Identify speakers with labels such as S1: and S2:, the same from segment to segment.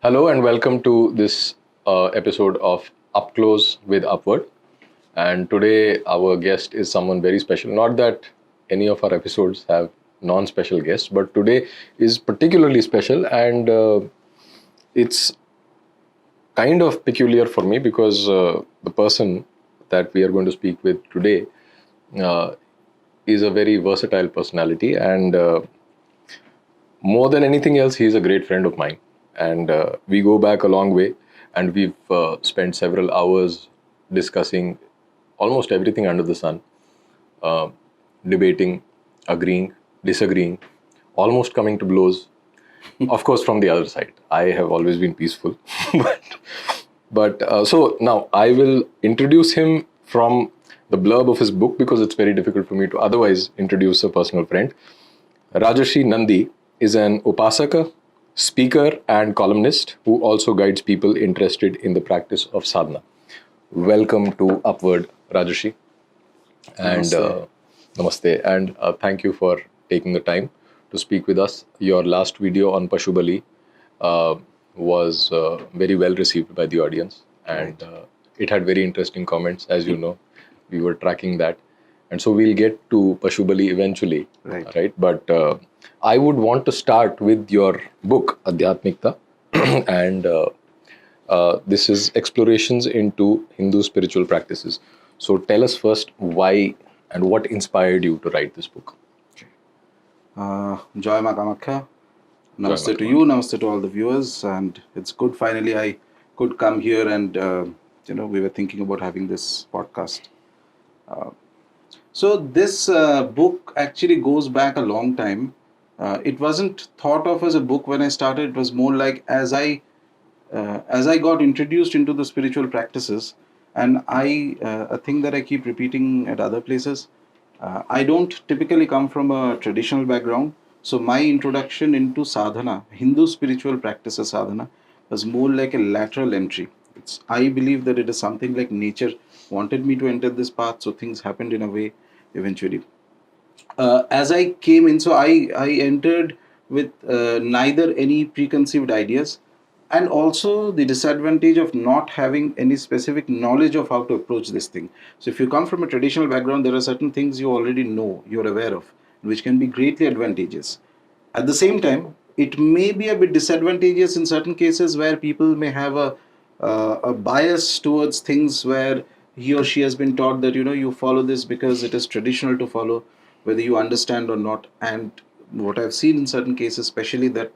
S1: Hello and welcome to this episode of Upclose with Upward. And today our guest is someone very special. Not that any of our episodes have non-special guests, but today is particularly special, and it's kind of peculiar for me because the person that we are going to speak with today uh, is a very versatile personality, and more than anything else, he's a great friend of mine. And we go back a long way, and we've spent several hours discussing almost everything under the sun, uh, debating, agreeing, disagreeing, almost coming to blows. Of course, from the other side, I have always been peaceful. but so now I will introduce him from the blurb of his book because it's very difficult for me to otherwise introduce a personal friend. Rajarshi Nandy is an upasaka, speaker, and columnist who also guides people interested in the practice of sadhana. Welcome to Upward, Rajarshi. And namaste. And thank you for taking the time to speak with us. Your last video on Pashu Bali was very well received by the audience, and it had very interesting comments. As you know, we were tracking that, and so we'll get to Pashu Bali eventually, right? But I would want to start with your book Adhyatmikta, and this is explorations into Hindu spiritual practices. So tell us first why and what inspired you to write this book.
S2: Joy Ma Kamakya. Namaste to you, namaste to all the viewers, and it's good finally I could come here and we were thinking about having this podcast. So this book actually goes back a long time. It wasn't thought of as a book when I started. It was more like as I got introduced into the spiritual practices, and a thing that I keep repeating at other places. I don't typically come from a traditional background, so my introduction into sadhana, Hindu spiritual practices sadhana, was more like a lateral entry. I believe that it is something like nature wanted me to enter this path, so things happened in a way eventually. As I came in, so I entered with neither any preconceived ideas, and also the disadvantage of not having any specific knowledge of how to approach this thing. So if you come from a traditional background, there are certain things you already know, you're aware of, which can be greatly advantageous. At the same time, it may be a bit disadvantageous in certain cases where people may have a bias towards things where he or she has been taught that you follow this because it is traditional to follow, whether you understand or not. And what I've seen in certain cases, especially that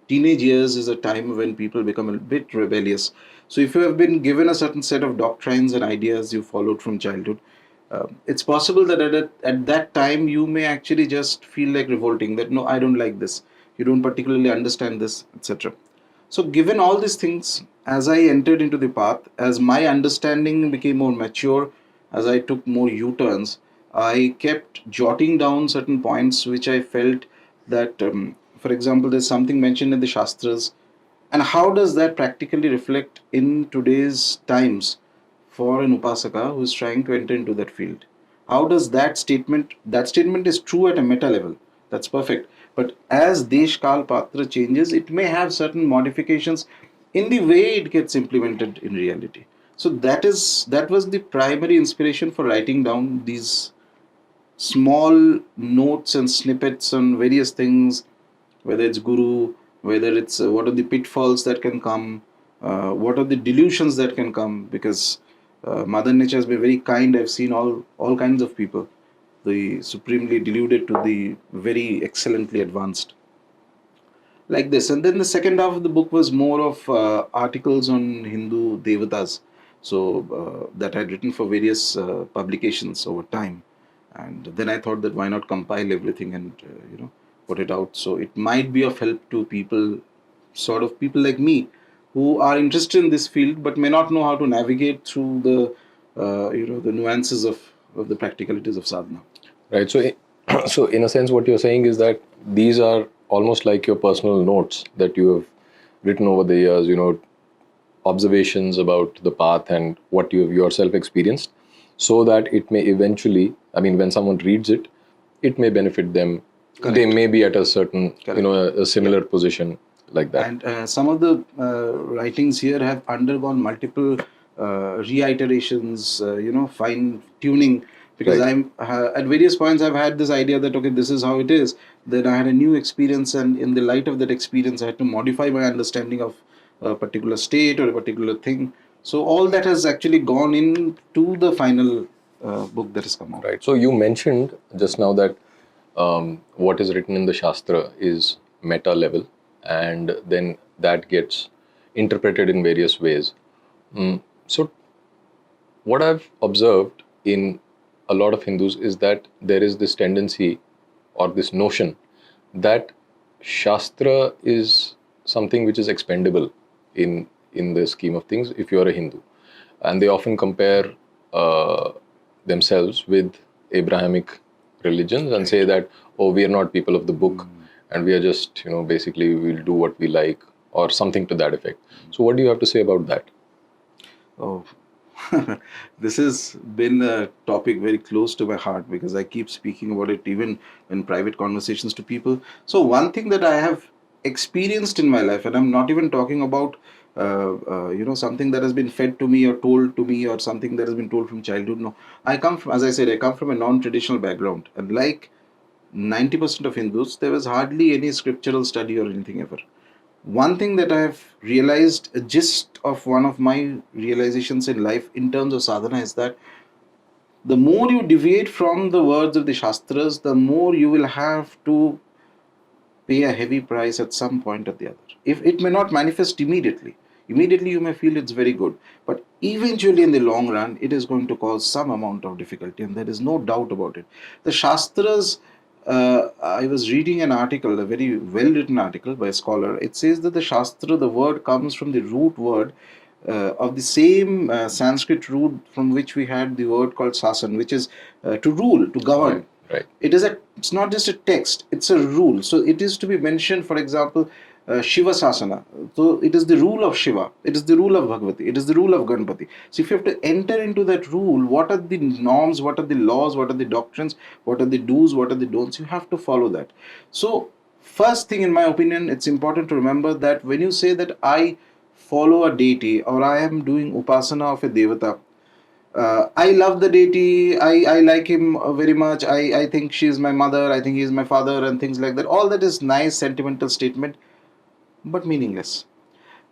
S2: teenage years is a time when people become a bit rebellious. So if you have been given a certain set of doctrines and ideas you followed from childhood, it's possible that at that time you may actually just feel like revolting, that no, I don't like this, you don't particularly understand this, etc. So given all these things, as I entered into the path, as my understanding became more mature, as I took more U-turns, I kept jotting down certain points which I felt that, for example, there's something mentioned in the Shastras, and how does that practically reflect in today's times for an upasaka who is trying to enter into that field? How does that statement is true at a meta level. That's perfect. But as Desh Kal Patra changes, it may have certain modifications in the way it gets implemented in reality. So that was the primary inspiration for writing down these small notes and snippets on various things, whether it's guru, whether it's what are the pitfalls that can come, what are the delusions that can come, because Mother Nature has been very kind. I've seen all kinds of people, the supremely deluded to the very excellently advanced, like this. And then the second half of the book was more of articles on Hindu Devatas, so that I had written for various publications over time. And then I thought that why not compile everything and put it out, so it might be of help to people, sort of people like me, who are interested in this field but may not know how to navigate through the nuances of the practicalities of sadhana.
S1: Right. So, so in a sense, what you're saying is that these are almost like your personal notes that you have written over the years. Observations about the path and what you have yourself experienced, so that it may eventually, I mean, when someone reads it, it may benefit them.
S2: Correct.
S1: They may be at a certain,
S2: Correct.
S1: a similar position like that.
S2: And some of the writings here have undergone multiple reiterations, fine tuning. Because
S1: Right.
S2: I'm at various points I've had this idea that okay, this is how it is. Then I had a new experience, and in the light of that experience, I had to modify my understanding of a particular state or a particular thing. So all that has actually gone into the final book that has come out.
S1: Right. So you mentioned just now that what is written in the Shastra is meta level, and then that gets interpreted in various ways. So what I've observed in a lot of Hindus is that there is this tendency or this notion that Shastra is something which is expendable in the scheme of things if you are a Hindu, and they often compare themselves with Abrahamic religions and say that, oh, we are not people of the book, and we are just, basically we'll do what we like, or something to that effect. So what do you have to say about that?
S2: Oh, this has been a topic very close to my heart because I keep speaking about it even in private conversations to people. So, one thing that I have experienced in my life, and I'm not even talking about something that has been fed to me or told to me or something that has been told from childhood. No, I come from, as I said, I come from a non-traditional background, and like 90% of Hindus, there was hardly any scriptural study or anything ever. One thing that I have realized, a gist of one of my realizations in life in terms of sadhana is that the more you deviate from the words of the Shastras, the more you will have to pay a heavy price at some point or the other. If it may not manifest immediately you may feel it's very good, but eventually in the long run, it is going to cause some amount of difficulty, and there is no doubt about it. The Shastras, I was reading an article, a very well written article by a scholar. It says that the Shastra, the word comes from the root word of the same Sanskrit root from which we had the word called sasan, which is to rule, to govern.
S1: Right.
S2: It's not just a text, it's a rule. So it is to be mentioned, for example, Shiva Sasana. So it is the rule of Shiva, it is the rule of Bhagavati, it is the rule of Ganpati. So if you have to enter into that rule, what are the norms, what are the laws, what are the doctrines, what are the do's, what are the don'ts, you have to follow that. So first thing, in my opinion, it's important to remember that when you say that I follow a deity or I am doing upasana of a devata, I love the deity. I like him very much. I think she is my mother. I think he is my father, and things like that. All that is nice, sentimental statement, but meaningless.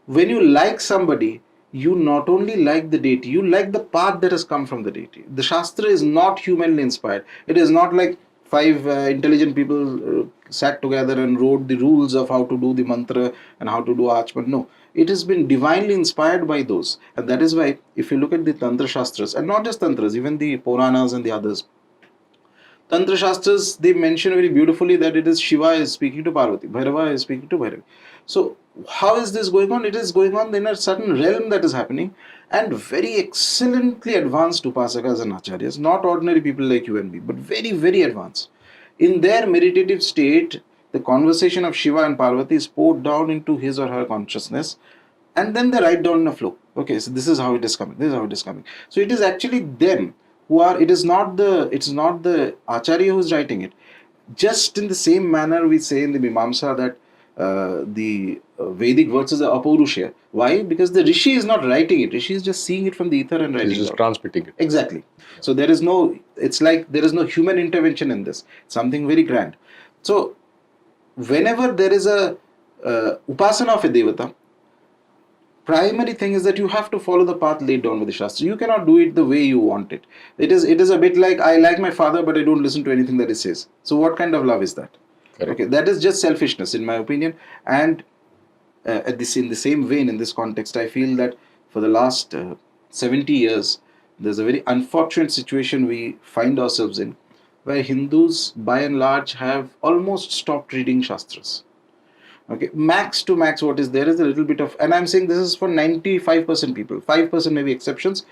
S2: When you like somebody, you not only like the deity, you like the path that has come from the deity. The Shastra is not humanly inspired. It is not like five intelligent people sat together and wrote the rules of how to do the mantra and how to do Achman. No, it has been divinely inspired by those. And that is why, if you look at the Tantra Shastras, and not just Tantras, even the Puranas and the others, Tantra Shastras, they mention very beautifully that it is Shiva is speaking to Parvati, Bhairava is speaking to Bhairavi. So, how is this going on? It is going on in a certain realm that is happening, and very excellently advanced Upasakas and Acharyas, not ordinary people like you and me, but very, very advanced. In their meditative state, the conversation of Shiva and Parvati is poured down into his or her consciousness, and then they write down in a flow. Okay, so this is how it is coming, this is how it is coming. So it is actually them who are, it is not the acharya who is writing it. Just in the same manner we say in the Mimamsa that the Vedic verses are apaurushya. Why? Because the rishi is not writing it, rishi is just seeing it from the ether and writing
S1: He's
S2: it
S1: just
S2: out.
S1: transmitting it.
S2: Exactly. So there is no, it's like there is no human intervention in this, something very grand. So whenever there is a upasana of a devata, primary thing is that you have to follow the path laid down with the Shastra. You cannot do it the way you want it. It is a bit like I like my father, but I don't listen to anything that he says. So what kind of love is that?
S1: Correct.
S2: Okay, that is just selfishness, in my opinion. And in the same vein, in this context, I feel that for the last 70 years, there's a very unfortunate situation we find ourselves in, where Hindus, by and large, have almost stopped reading Shastras. Okay, max to max, what is there is a little bit of, and I'm saying this is for 95% people, 5% maybe exceptions.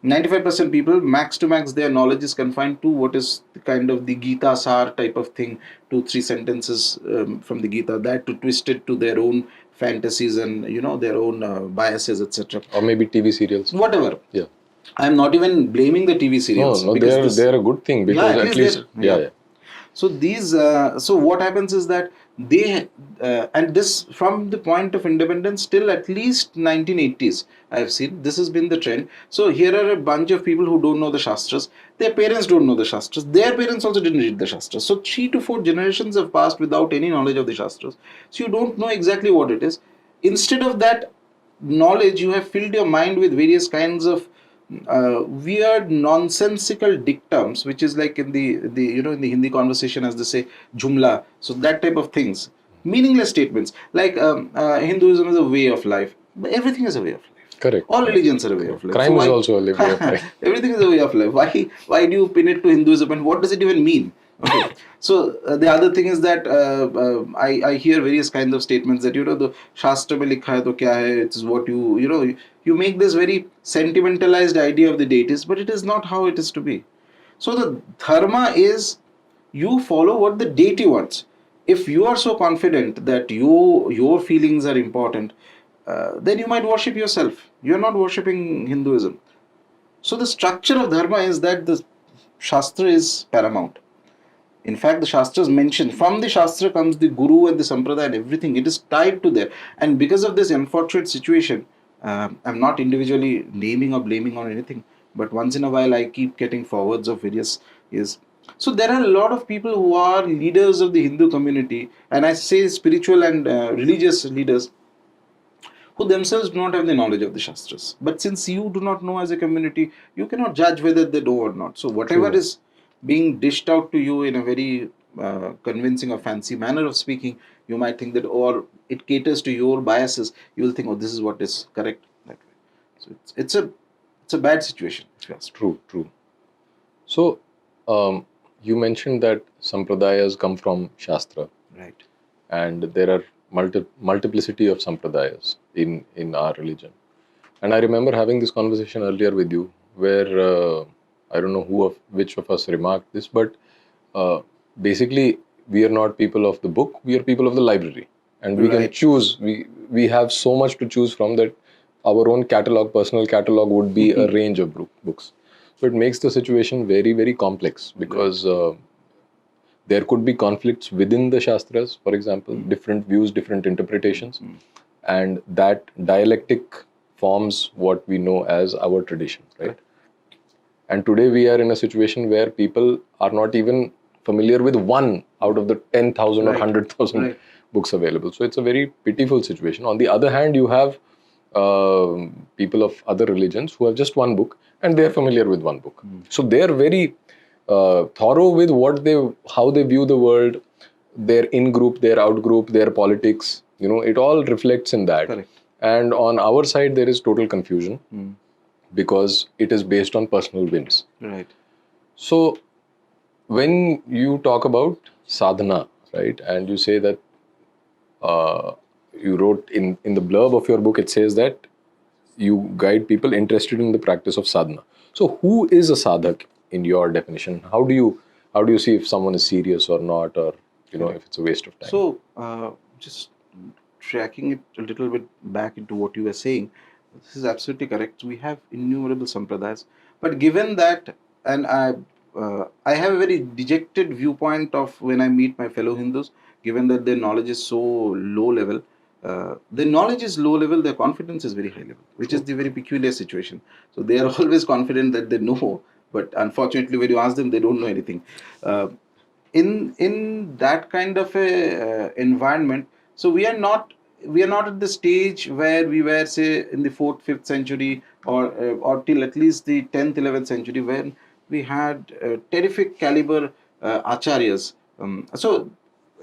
S2: 95% people, max to max, their knowledge is confined to what is the kind of the Gita Sar type of thing, 2-3 sentences from the Gita, that to twist it to their own fantasies and their own biases, etc.
S1: Or maybe TV serials.
S2: Whatever.
S1: Yeah.
S2: I'm not even blaming the TV serials.
S1: No,
S2: because
S1: they're a good thing, because
S2: at
S1: at least,
S2: they're-
S1: yeah.
S2: So these, so what happens is that they and this from the point of independence till at least 1980s I have seen this has been the trend. So here are a bunch of people who don't know the Shastras. Their parents don't know the Shastras. Their parents also didn't read the Shastras. So 3 to 4 generations have passed without any knowledge of the Shastras. So you don't know exactly what it is. Instead of that knowledge, you have filled your mind with various kinds of weird nonsensical dictums, which is like in the in the Hindi conversation, as they say, jumla. So that type of things, meaningless statements like Hinduism is a way of life. But everything is a way of life.
S1: Correct.
S2: All
S1: Correct.
S2: religions are a way of life.
S1: Crime is also a way of life.
S2: Everything is a way of life. Why do you pin it to Hinduism, and what does it even mean? Okay. So the other thing is that I hear various kinds of statements that the shāstra mein likha hai to kya hai, it is what you make this very sentimentalized idea of the deities, but it is not how it is to be. So the dharma is you follow what the deity wants. If you are so confident that your feelings are important, then you might worship yourself. You are not worshipping Hinduism. So the structure of dharma is that the shastra is paramount. In fact, the Shastras mention, from the Shastra comes the Guru and the Sampradaya and everything. It is tied to there. And because of this unfortunate situation, I'm not individually naming or blaming on anything, but once in a while I keep getting forwards of various is. So there are a lot of people who are leaders of the Hindu community, and I say spiritual and religious leaders, who themselves do not have the knowledge of the Shastras. But since you do not know as a community, you cannot judge whether they know or not. So whatever
S1: True.
S2: is being dished out to you in a very convincing or fancy manner of speaking, you might think that, or it caters to your biases. You will think, oh, this is what is correct that way. So it's a bad situation.
S1: True. True. So you mentioned that Sampradayas come from Shastra,
S2: Right.
S1: and there are multiplicity of Sampradayas in our religion. And I remember having this conversation earlier with you, where I don't know which of us remarked this, but basically we are not people of the book; we are people of the library, and we can
S2: Right.
S1: choose. We have so much to choose from that. Our own catalog, personal catalog, would be a range of books. So it makes the situation very, very complex because there could be conflicts within the Shastras, for example, different views, different interpretations, and that dialectic forms what we know as our tradition, right? And today we are in a situation where people are not even familiar with one out of the 10,000 or
S2: Right.
S1: 100,000
S2: Right.
S1: books available. So it's a very pitiful situation. On the other hand, you have people of other religions who have just one book and they are familiar with one book. So they are very thorough with how they view the world, their in-group, their out-group, their politics. It all reflects in that.
S2: Correct.
S1: And on our side, there is total confusion because it is based on personal whims.
S2: Right.
S1: So when you talk about sadhana, right, and you say that you wrote in the blurb of your book, it says that you guide people interested in the practice of sadhana. So who is a sadhak in your definition? How do you see if someone is serious or not, or if it's a waste of time?
S2: So, just tracking it a little bit back into what you were saying, this is absolutely correct. We have innumerable sampradayas, but given that, and I have a very dejected viewpoint of when I meet my fellow Hindus, given that their knowledge is so low level. Their knowledge is low level, their confidence is very high level, which is the very peculiar situation. So they are always confident that they know, but unfortunately, when you ask them, they don't know anything. In that kind of a environment, so we are not at the stage where we were, say, in the 4th 5th century, or till at least the 10th 11th century, when we had terrific caliber acharyas. So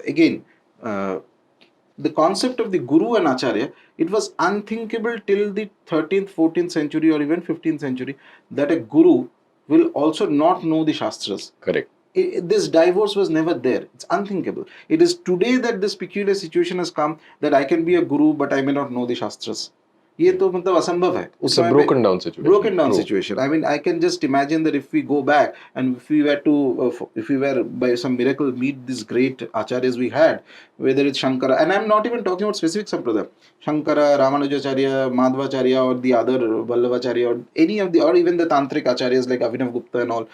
S2: again, the concept of the guru and acharya, it was unthinkable till the 13th 14th century or even 15th century that a guru will also not know the shastras.
S1: Correct.
S2: This divorce was never there. It's unthinkable. It is today that this peculiar situation has come, that I can be a guru but I may not know the shastras. ये तो मतलब असंभव है.
S1: It's a broken down situation.
S2: Broken down
S1: True.
S2: situation. I mean, I can just imagine that if we go back and if we were by some miracle meet these great acharyas we had, whether it's Shankara, and I'm not even talking about specific sampradaya, Shankara, Ramanujacharya, Madhvacharya, or the other Vallabhacharya, or any of the, or even the tantric acharyas like Avinav Gupta and all,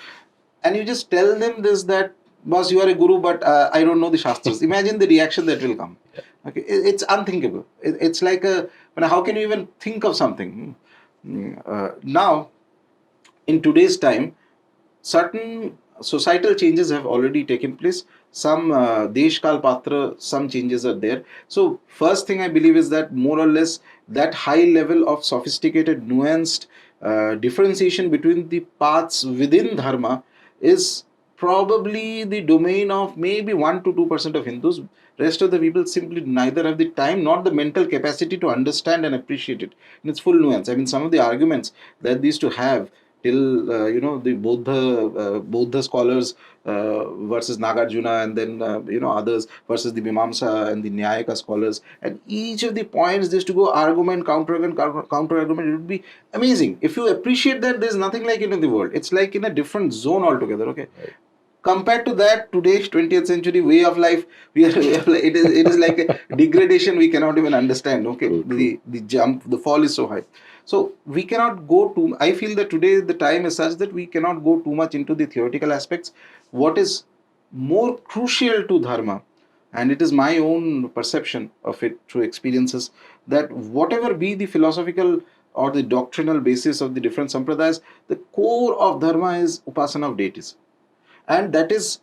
S2: and you just tell them this, that boss, you are a guru, but I don't know the Shastras. Imagine the reaction that will come. Okay, it's unthinkable. It's like how can you even think of something? Now, in today's time, certain societal changes have already taken place. Some deshkal patra, some changes are there. So first thing I believe is that more or less that high level of sophisticated, nuanced differentiation between the paths within dharma is probably the domain of maybe 1 to 2% of Hindus. Rest of the people simply neither have the time nor the mental capacity to understand and appreciate it in its full nuance. I mean, some of the arguments that these two have till the Buddha scholars versus Nagarjuna, and then others versus the Mimamsa and the Nyayaka scholars, and each of the points just to go argument, counter argument, counter argument. It would be amazing if you appreciate that. There's nothing like it in the world. It's like in a different zone altogether. Okay.
S1: Right.
S2: Compared to that, today's 20th century way of life, it is like a degradation we cannot even understand. Okay,
S1: True.
S2: the jump, the fall is so high. So we cannot go too. I feel that today the time is such that we cannot go too much into the theoretical aspects. What is more crucial to dharma, and it is my own perception of it through experiences, that whatever be the philosophical or the doctrinal basis of the different sampradayas, the core of dharma is upasana of deities, and that is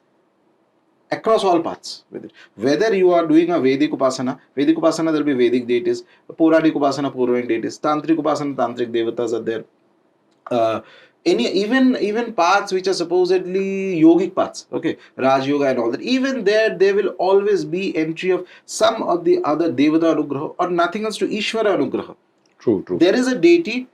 S2: across all paths with it. Whether you are doing a Vedic Upasana, there will be Vedic deities, Puranic Upasana, Puranic deities, Tantric Upasana, Tantric Devatas are there. Any even paths which are supposedly yogic paths, okay, Raj Yoga and all that, even there will always be entry of some of the other Devata Anugraha or nothing else to Ishvara Anugraha.
S1: True.
S2: There is a deity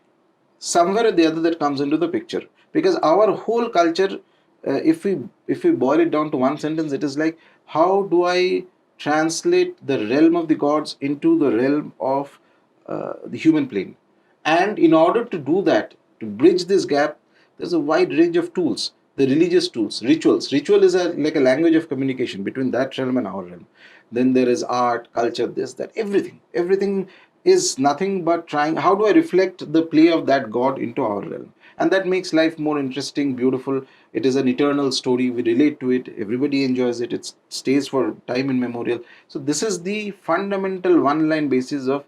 S2: somewhere or the other that comes into the picture, because our whole culture, if we boil it down to one sentence, it is like, how do I translate the realm of the gods into the realm of the human plane? And in order to do that, to bridge this gap, there's a wide range of tools. The religious tools, ritual is like a language of communication between that realm and our realm. Then there is art, culture, this, that, everything is nothing but trying, how do I reflect the play of that god into our realm? And that makes life more interesting, beautiful. It is an eternal story. We relate to it, everybody enjoys it, it stays for time immemorial. So this is the fundamental one line basis of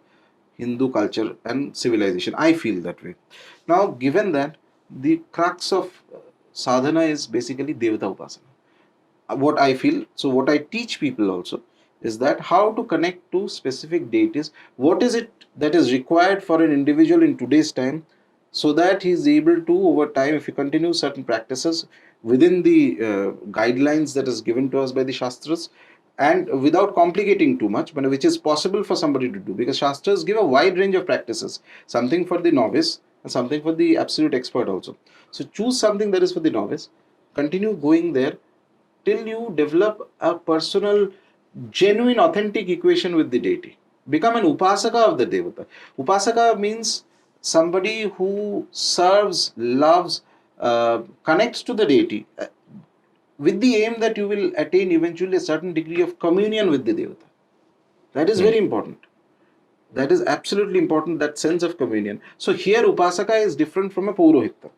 S2: Hindu culture and civilization. I feel that way. Now, given that, the crux of sadhana is basically Devata Upasana. What I feel, so what I teach people also is that how to connect to specific deities. What is it that is required for an individual in today's time, so that he is able to, over time, if he continues certain practices within the guidelines that is given to us by the Shastras, and without complicating too much, but which is possible for somebody to do, because Shastras give a wide range of practices, something for the novice and something for the absolute expert also. So choose something that is for the novice, continue going there till you develop a personal, genuine, authentic equation with the deity. Become an upasaka of the devata. Upasaka means somebody who serves, loves, connects to the deity with the aim that you will attain eventually a certain degree of communion with the devata. That is very important. That is absolutely important, that sense of communion. So here upasaka is different from a paurohitam.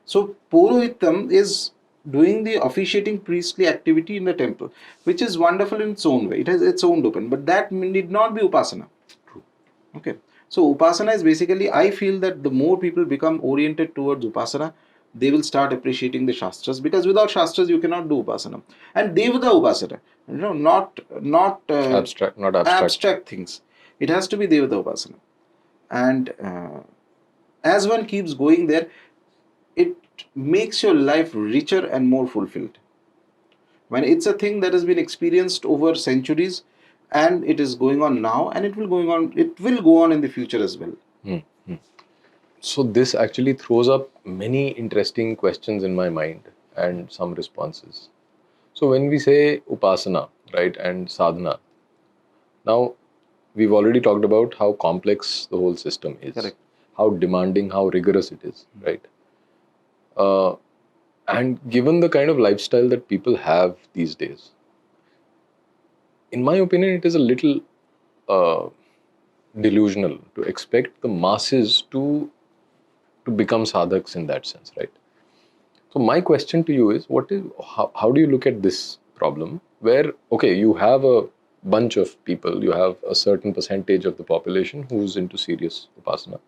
S2: So paurohitam is doing the officiating priestly activity in the temple, which is wonderful in its own way. It has its own domain, but that need not be upasana.
S1: True.
S2: Okay. So upasana is basically, I feel that the more people become oriented towards upasana, they will start appreciating the Shastras, because without Shastras you cannot do upasana. And Devata upasana, not
S1: Abstract, not abstract.
S2: abstract things. It has to be Devata upasana. And as one keeps going there, it makes your life richer and more fulfilled. When it's a thing that has been experienced over centuries, and it is going on now, and it will go on in the future as well.
S1: So this actually throws up many interesting questions in my mind and some responses. So when we say upasana, right, and sadhana, now we've already talked about how complex the whole system is.
S2: Correct.
S1: How demanding, how rigorous it is, right? And given the kind of lifestyle that people have these days, in my opinion, it is a little delusional to expect the masses to become sadhaks in that sense, right? So my question to you is, how do you look at this problem where, okay, you have a bunch of people, you have a certain percentage of the population who's into serious upasana.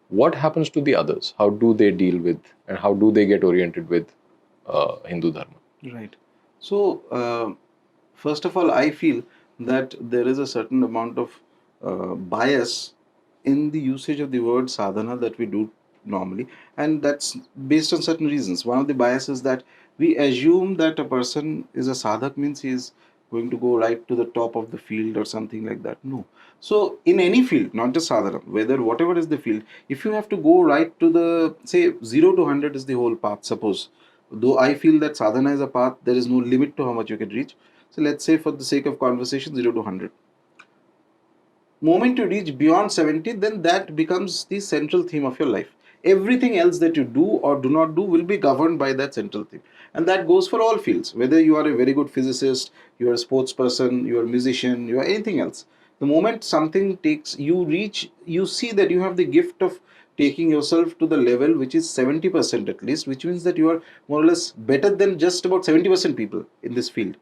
S1: What happens to the others? How do they deal with, and how do they get oriented with Hindu Dharma?
S2: Right. So, first of all, I feel that there is a certain amount of bias in the usage of the word sadhana that we do normally, and that's based on certain reasons. One of the biases that we assume that a person is a sadhak means he is going to go right to the top of the field or something like that. No. So, in any field, not just sadhana, whether whatever is the field, if you have to go right to the, say, 0 to 100 is the whole path, suppose, though I feel that sadhana is a path, there is no limit to how much you can reach. So let's say for the sake of conversation, 0 to 100. Moment you reach beyond 70, then that becomes the central theme of your life. Everything else that you do or do not do will be governed by that central theme. And that goes for all fields. Whether you are a very good physicist, you are a sports person, you are a musician, you are anything else. The moment something takes, you reach, you see that you have the gift of taking yourself to the level which is 70% at least, which means that you are more or less better than just about 70% people in this field,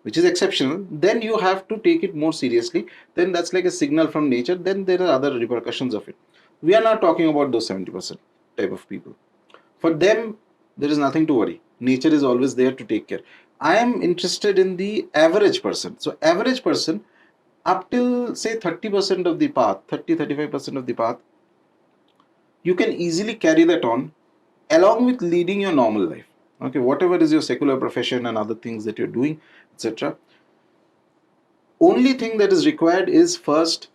S2: which is exceptional. Then you have to take it more seriously. Then that's like a signal from nature. Then there are other repercussions of it. We are not talking about those 70% type of people. For them, there is nothing to worry. Nature is always there to take care. I am interested in the average person. So average person, up till say 30% of the path, 30-35% of the path, you can easily carry that on along with leading your normal life. Okay, whatever is your secular profession and other things that you're doing, etc. Only thing that is required is first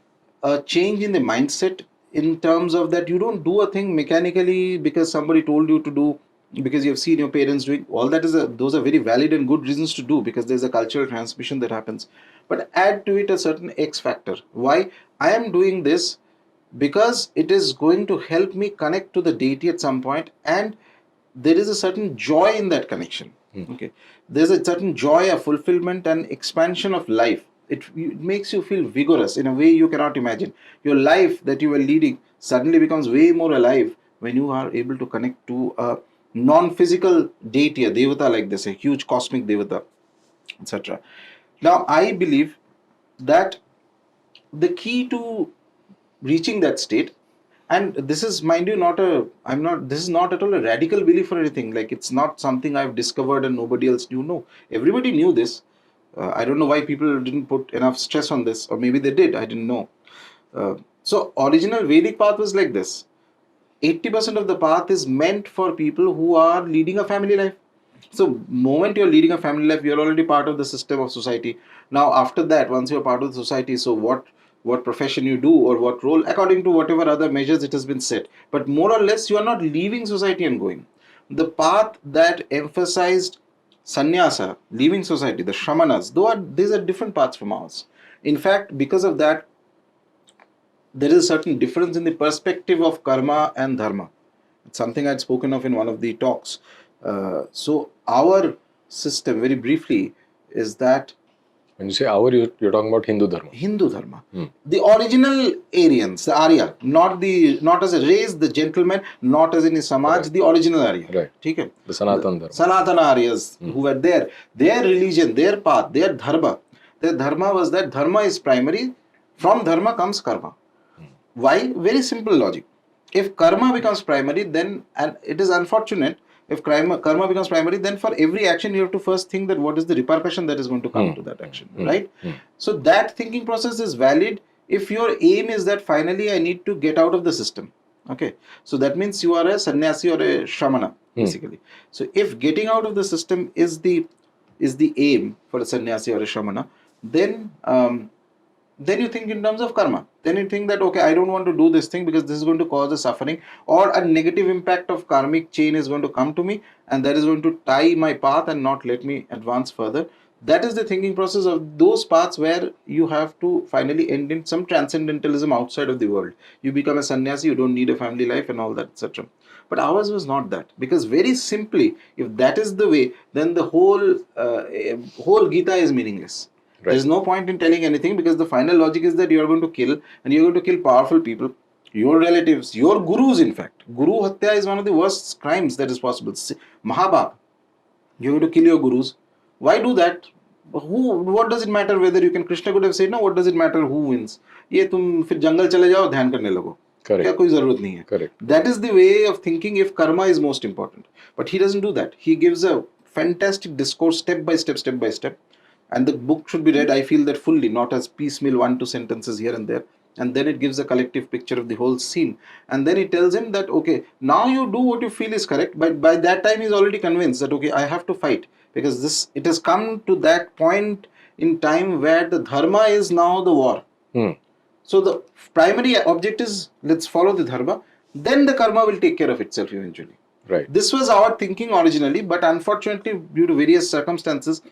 S2: a change in the mindset, in terms of that you don't do a thing mechanically because somebody told you to do, because you have seen your parents doing. All that is those are very valid and good reasons to do, because there's a cultural transmission that happens. But add to it a certain X factor. Why I am doing this? Because it is going to help me connect to the deity at some point, and there is a certain joy in that connection. Okay, there's a certain joy, a fulfillment and expansion of life. It makes you feel vigorous in a way you cannot imagine. Your life that you were leading suddenly becomes way more alive when you are able to connect to a non-physical deity, a devata like this, a huge cosmic devata, etc. Now I believe that the key to reaching that state, and this is, mind you, not a I'm not this is not at all a radical belief or anything, like it's not something I've discovered and nobody else knew. No, everybody knew this. I don't know why people didn't put enough stress on this, or maybe they did, I didn't know. So original Vedic path was like this. 80% of the path is meant for people who are leading a family life. So moment you're leading a family life, you're already part of the system of society. Now after that, once you're part of the society, so what profession you do or what role, according to whatever other measures it has been set, but more or less you are not leaving society and going. The path that emphasized sannyasa, leaving society, the shamanas, these are different paths from ours. In fact, because of that, there is a certain difference in the perspective of karma and dharma. It's something I'd spoken of in one of the talks. So our system, very briefly, is that
S1: When you say our, you're talking about Hindu Dharma.
S2: Hindu Dharma, the original Aryans, the Arya, not as a race, the gentlemen, not as in a Samaj, the original Arya.
S1: Right.
S2: Okay?
S1: The Sanatana Dharma.
S2: Sanatana Aryas who were there, their religion, their path, their dharma was that dharma is primary. From dharma comes karma. Why? Very simple logic. If karma becomes primary, then, and it is unfortunate, if karma becomes primary, then for every action you have to first think that what is the repercussion that is going to come to that action, right? So that thinking process is valid if your aim is that finally I need to get out of the system. Okay, so that means you are a sannyasi or a shramana, basically. So if getting out of the system is the aim for a sannyasi or a shramana, then you think in terms of karma. Then you think that, okay, I don't want to do this thing because this is going to cause a suffering, or a negative impact of karmic chain is going to come to me, and that is going to tie my path and not let me advance further. That is the thinking process of those paths where you have to finally end in some transcendentalism outside of the world. You become a sannyasi, you don't need a family life and all that, etc. But ours was not that, because very simply, if that is the way, then the whole Gita is meaningless. Right. There is no point in telling anything, because the final logic is that you are going to kill, and you are going to kill powerful people, your relatives, your gurus. In fact, Guru Hatya is one of the worst crimes that is possible. Mahabab, you are going to kill your gurus. Why do that? What does it matter whether you can? Krishna could have said, no, what does it matter who wins? ये तुम फिर जंगल चले जाओ ध्यान करने लगो.
S1: Correct.
S2: क्या कोई जरूरत नहीं है.
S1: Correct.
S2: That is the way of thinking if karma is most important. But he doesn't do that. He gives a fantastic discourse step by step. And the book should be read, I feel that fully, not as piecemeal 1-2 sentences here and there. And then it gives a collective picture of the whole scene. And then it tells him that, okay, now you do what you feel is correct. But by that time, he's already convinced that, okay, I have to fight. Because it has come to that point in time where the dharma is now the war. So the primary object is, let's follow the dharma. Then the karma will take care of itself eventually.
S1: Right.
S2: This was our thinking originally, but unfortunately, due to various circumstances,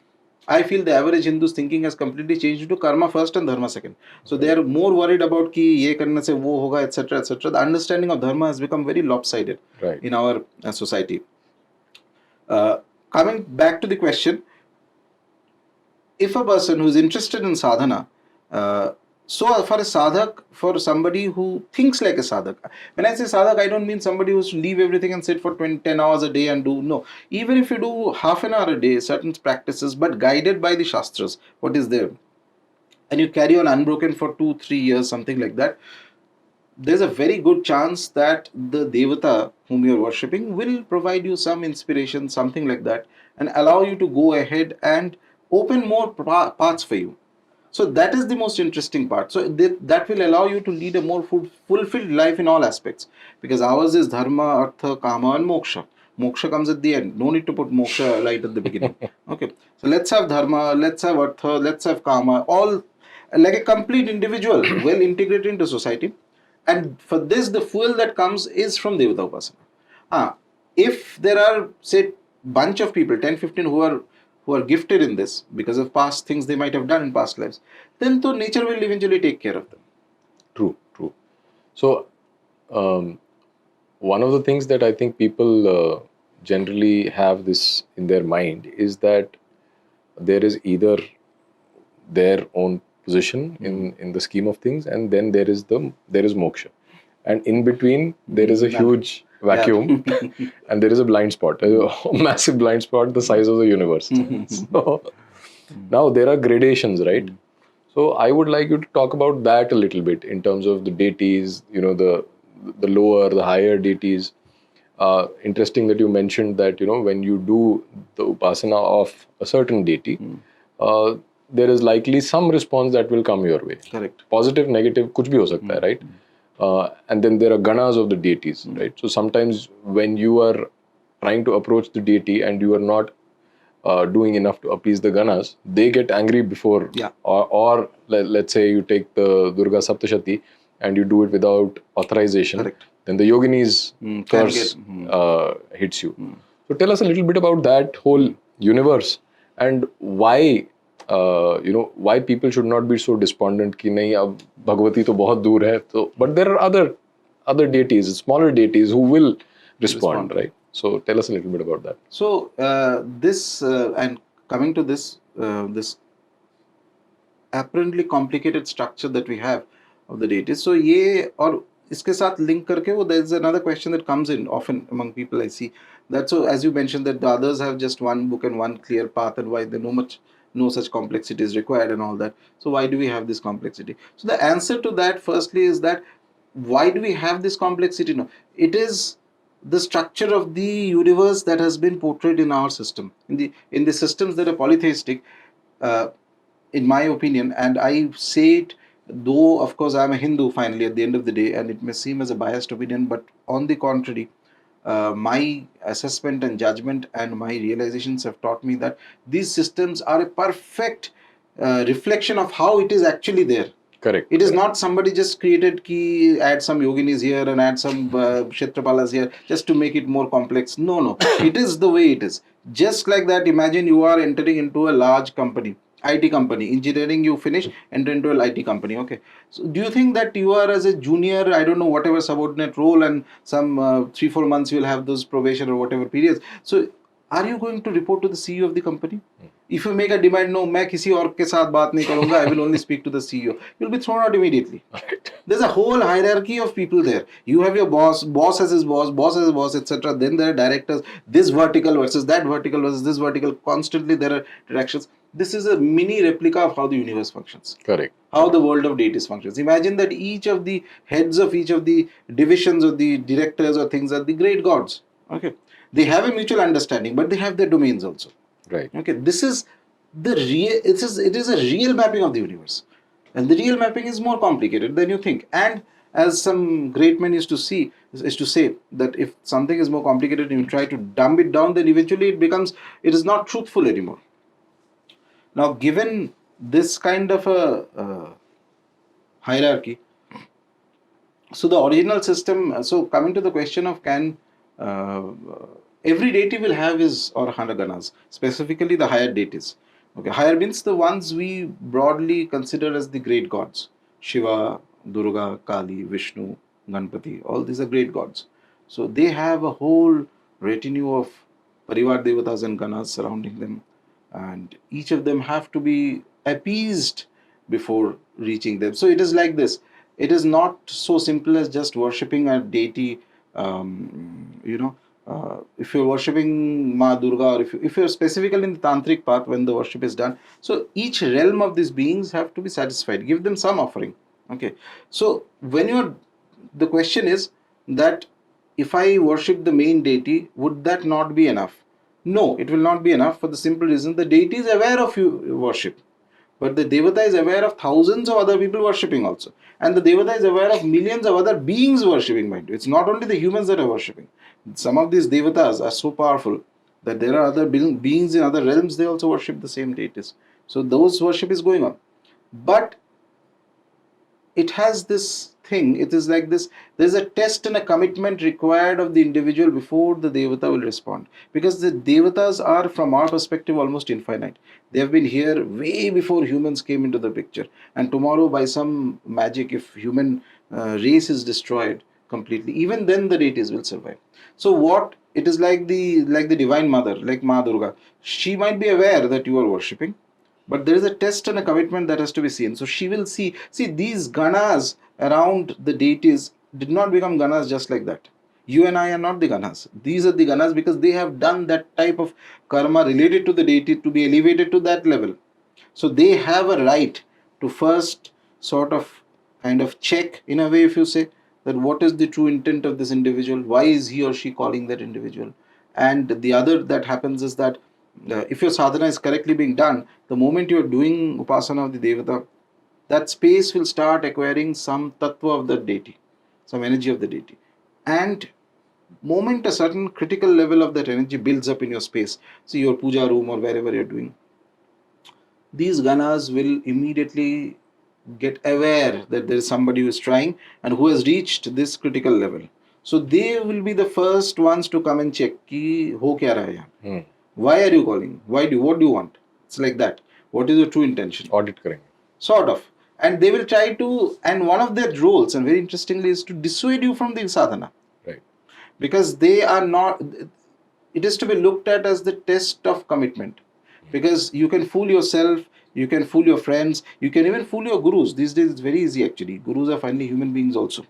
S2: I feel the average Hindu's thinking has completely changed to karma first and dharma second. So they are more worried about ki ye karne se wo hoga, etc., etc. The understanding of dharma has become very lopsided in our society. Coming back to the question, if a person who is interested in sadhana, so for a sadhak, for somebody who thinks like a sadhak, when I say sadhak, I don't mean somebody who has to leave everything and sit for 10 hours a day and do, no. Even if you do half an hour a day, certain practices, but guided by the Shastras, what is there, and you carry on unbroken for 2-3 years, something like that, there's a very good chance that the Devata whom you're worshipping will provide you some inspiration, something like that, and allow you to go ahead and open more paths for you. So that is the most interesting part. So that will allow you to lead a more fulfilled life in all aspects. Because ours is dharma, artha, kama and moksha. Moksha comes at the end. No need to put moksha right at the beginning. Okay. So let's have dharma, let's have artha, let's have kama. All like a complete individual, well integrated into society. And for this, the fuel that comes is from Devata Upasana. If there are, say, bunch of people, 10-15 who are gifted in this because of past things they might have done in past lives, then to nature will eventually take care of them.
S1: True. So, one of the things that I think people generally have this in their mind is that there is either their own position in the scheme of things, and then there is moksha, and in between there is a huge vacuum, and there is a blind spot, a massive blind spot the size of the universe. So now there are gradations, right? So I would like you to talk about that a little bit in terms of the deities, the lower, the higher deities. Interesting that you mentioned that when you do the upasana of a certain deity, there is likely some response that will come your way.
S2: Correct.
S1: Positive, negative, kuch bhi ho sakta hai, right? And then there are ganas of the deities, right? So sometimes when you are trying to approach the deity and you are not doing enough to appease the ganas, they get angry before.
S2: Yeah.
S1: Or let's say you take the Durga Saptashati and you do it without authorization.
S2: Correct.
S1: Then the yogini's curse hits you. So tell us a little bit about that whole universe and why why people should not be so despondent कि नहीं अब भगवती तो बहुत दूर है तो, but there are other deities, smaller deities who will respond, right? So tell us a little bit about that.
S2: So this and coming to this apparently complicated structure that we have of the deities. So ये और इसके साथ link करके वो there is another question that comes in often among people I see that, so as you mentioned that the others have just one book and one clear path and why they no such complexity is required and all that. So why do we have this complexity? So the answer to that firstly is that why do we have this complexity? No, it is the structure of the universe that has been portrayed in our system, in the systems that are polytheistic, in my opinion, and I say it though of course I am a Hindu finally at the end of the day, and it may seem as a biased opinion, but on the contrary, my assessment and judgment and my realizations have taught me that these systems are a perfect reflection of how it is actually there.
S1: Correct.
S2: It is not somebody just created add some yoginis here and add some kshetrapalas here just to make it more complex. No. It is the way it is. Just like that, imagine you are entering into a large company, IT company, engineering you finish, enter into an IT company, okay. So do you think that you are as a junior, I don't know, whatever subordinate role, and some 3-4 months you will have those probation or whatever periods. So are you going to report to the CEO of the company? If you make a demand, no, मैं किसी और के साथ बात नहीं करूँगा, I will only speak to the CEO, you'll be thrown out immediately.
S1: Right.
S2: There's a whole hierarchy of people there. You have your boss, boss has his boss, boss has his boss, etc. Then there are directors, this vertical versus that vertical versus this vertical. Constantly there are directions. This is a mini replica of how the universe functions.
S1: Correct.
S2: How the world of deities functions. Imagine that each of the heads of each of the divisions or the directors or things are the great gods. Okay. They have a mutual understanding, but they have their domains also.
S1: Right.
S2: Okay. This is the real, it is a real mapping of the universe. And the real mapping is more complicated than you think. And as some great men used to say that if something is more complicated and you try to dumb it down, then eventually it is not truthful anymore. Now, given this kind of a hierarchy, so the original system, so coming to the question of can every deity will have his or her ganas, specifically the higher deities. Okay, higher means the ones we broadly consider as the great gods. Shiva, Durga, Kali, Vishnu, Ganpati, all these are great gods. So they have a whole retinue of Parivar Devatas and Ganas surrounding them, and each of them have to be appeased before reaching them. So it is like this. It is not so simple as just worshipping a deity. If you're worshipping Ma Durga, or if you're specifically in the tantric path when the worship is done, so each realm of these beings have to be satisfied. Give them some offering. Okay. So the question is that if I worship the main deity, would that not be enough? No, it will not be enough for the simple reason the deity is aware of you worship. But the Devata is aware of thousands of other people worshipping also. And the Devata is aware of millions of other beings worshipping, mind you. It's not only the humans that are worshipping. Some of these Devatas are so powerful that there are other beings in other realms, they also worship the same deities. So those worship is going on. But it has this thing, it is like this, there's a test and a commitment required of the individual before the Devata will respond. Because the Devatas are, from our perspective, almost infinite. They have been here way before humans came into the picture. And tomorrow, by some magic, if human race is destroyed completely, even then the deities will survive. So what, it is like the divine mother, like Ma Durga. She might be aware that you are worshipping, but there is a test and a commitment that has to be seen. So she will see these ganas around the deities did not become ganas just like that. You and I are not the ganas. These are the ganas because they have done that type of karma related to the deity to be elevated to that level. So they have a right to first sort of kind of check, in a way, if you say, that what is the true intent of this individual, why is he or she calling that individual. And the other that happens is that if your sadhana is correctly being done, the moment you are doing upasana of the devata, that space will start acquiring some tattva of the deity, some energy of the deity. And moment a certain critical level of that energy builds up in your space, so your puja room or wherever you're doing, these ganas will immediately get aware that there is somebody who is trying and who has reached this critical level. So they will be the first ones to come and check ki ho kya raha hai yahan. Why are you calling? What do you want? It's like that. What is your true intention?
S1: Audit karenge.
S2: Sort of. And they will try to, and one of their roles, and very interestingly, is to dissuade you from the sadhana.
S1: Right.
S2: Because they are not, it is to be looked at as the test of commitment. Because you can fool yourself, you can fool your friends, you can even fool your gurus. These days it's very easy actually. Gurus are finally human beings also.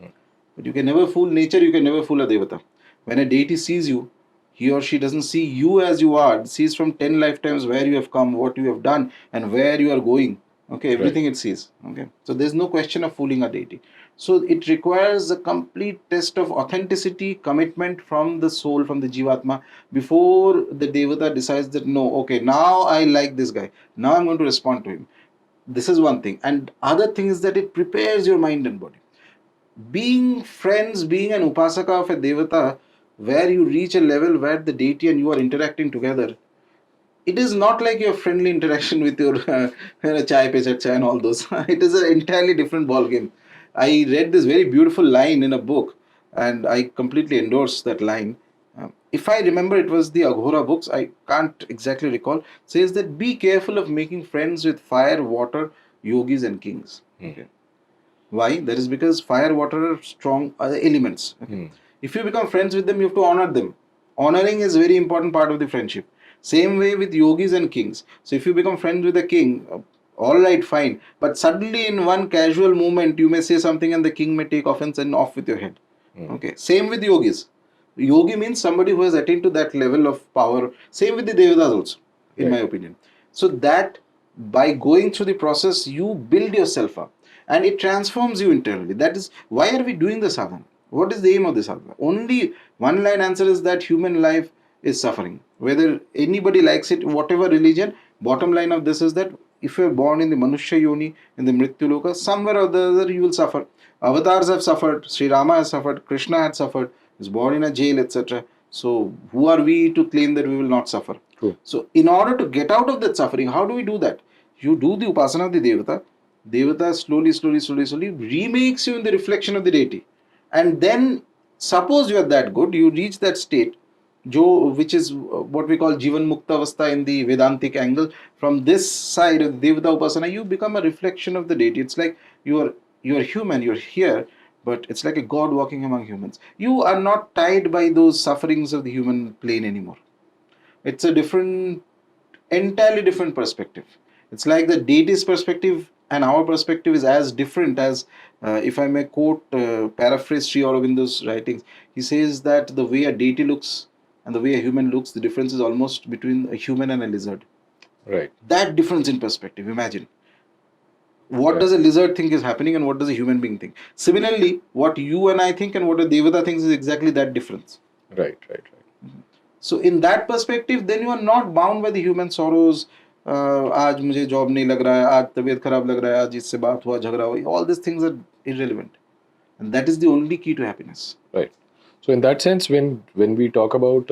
S2: But you can never fool nature, you can never fool a devata. When a deity sees you, he or she doesn't see you as you are, sees from 10 lifetimes where you have come, what you have done, and where you are going. Okay, everything it sees. Okay, so there's no question of fooling a deity. So it requires a complete test of authenticity, commitment from the soul, from the Jivatma, before the Devata decides that no, okay, now I like this guy. Now I'm going to respond to him. This is one thing. And other thing is that it prepares your mind and body. Being friends, being an upasaka of a Devata, where you reach a level where the deity and you are interacting together, it is not like your friendly interaction with your chai pe chacha and all those. It is an entirely different ball game. I read this very beautiful line in a book, and I completely endorse that line. If I remember, it was the Aghora books. I can't exactly recall. Says that be careful of making friends with fire, water, yogis, and kings. Okay. Why? That is because fire, water are strong elements. Okay. If you become friends with them, you have to honor them. Honoring is a very important part of the friendship. Same way with yogis and kings. So if you become friends with a king, all right, fine. But suddenly in one casual moment, you may say something and the king may take offense and off with your head. Okay. Same with yogis. Yogi means somebody who has attained to that level of power. Same with the Devatas also, in my opinion. So that by going through the process, you build yourself up and it transforms you internally. That is why are we doing the sadhana? What is the aim of the sadhana? Only one line answer is that human life is suffering. Whether anybody likes it, whatever religion, bottom line of this is that if you are born in the Manushya Yoni, in the Mrityu Loka, somewhere or the other you will suffer. Avatars have suffered, Sri Rama has suffered, Krishna had suffered, is born in a jail, etc. So who are we to claim that we will not suffer?
S1: True.
S2: So in order to get out of that suffering, how do we do that? You do the upasana of the Devata. Devata slowly remakes you in the reflection of the deity. And then suppose you are that good, you reach that state, which is what we call Jivan Mukta Avastha in the Vedantic angle. From this side of Devata Upasana, you become a reflection of the deity. It's like you are human, you're here, but it's like a god walking among humans. You are not tied by those sufferings of the human plane anymore. It's a entirely different perspective. It's like the deity's perspective and our perspective is as different as, if I may quote, paraphrase Sri Aurobindo's writings, he says that the way a deity looks and the way a human looks, the difference is almost between a human and a lizard.
S1: Right.
S2: That difference in perspective, imagine. What does a lizard think is happening and what does a human being think? Similarly, what you and I think and what a Devata thinks is exactly that difference.
S1: Right.
S2: So in that perspective, then you are not bound by the human sorrows. आज मुझे job नहीं लग रहा है, आज तबीयत खराब लग रहा है, आज इससे बात हुआ, झगड़ा हुआ. All these things are irrelevant, and that is the only key to happiness.
S1: Right. So in that sense, when we talk about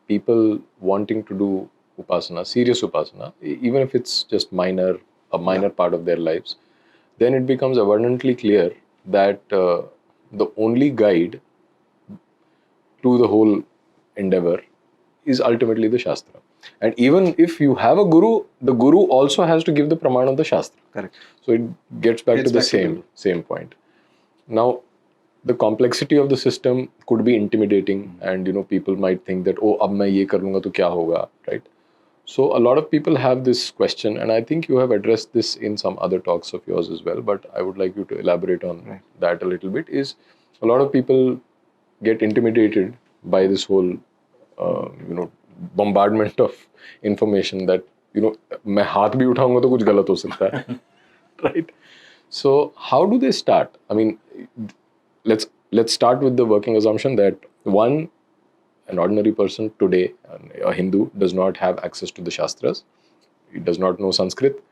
S1: people wanting to do upasana, serious upasana, even if it's just a minor part of their lives, then it becomes abundantly clear that the only guide to the whole endeavor is ultimately the Shastra. And even if you have a guru, the guru also has to give the praman of the Shastra.
S2: Correct.
S1: So it gets back to the same point. Now, the complexity of the system could be intimidating, and people might think that, oh, ab main ye kar lunga to kya hoga, right? So a lot of people have this question, and I think you have addressed this in some other talks of yours as well, but I would like you to elaborate on that a little bit. Is a lot of people get intimidated by this whole bombardment of information that मैं हाथ भी उठाऊंगा तो कुछ गलत हो सकता है, right? So how do they start? I mean, let's start with the working assumption that an ordinary person today, a Hindu, does not have access to the Shastras. He does not know Sanskrit.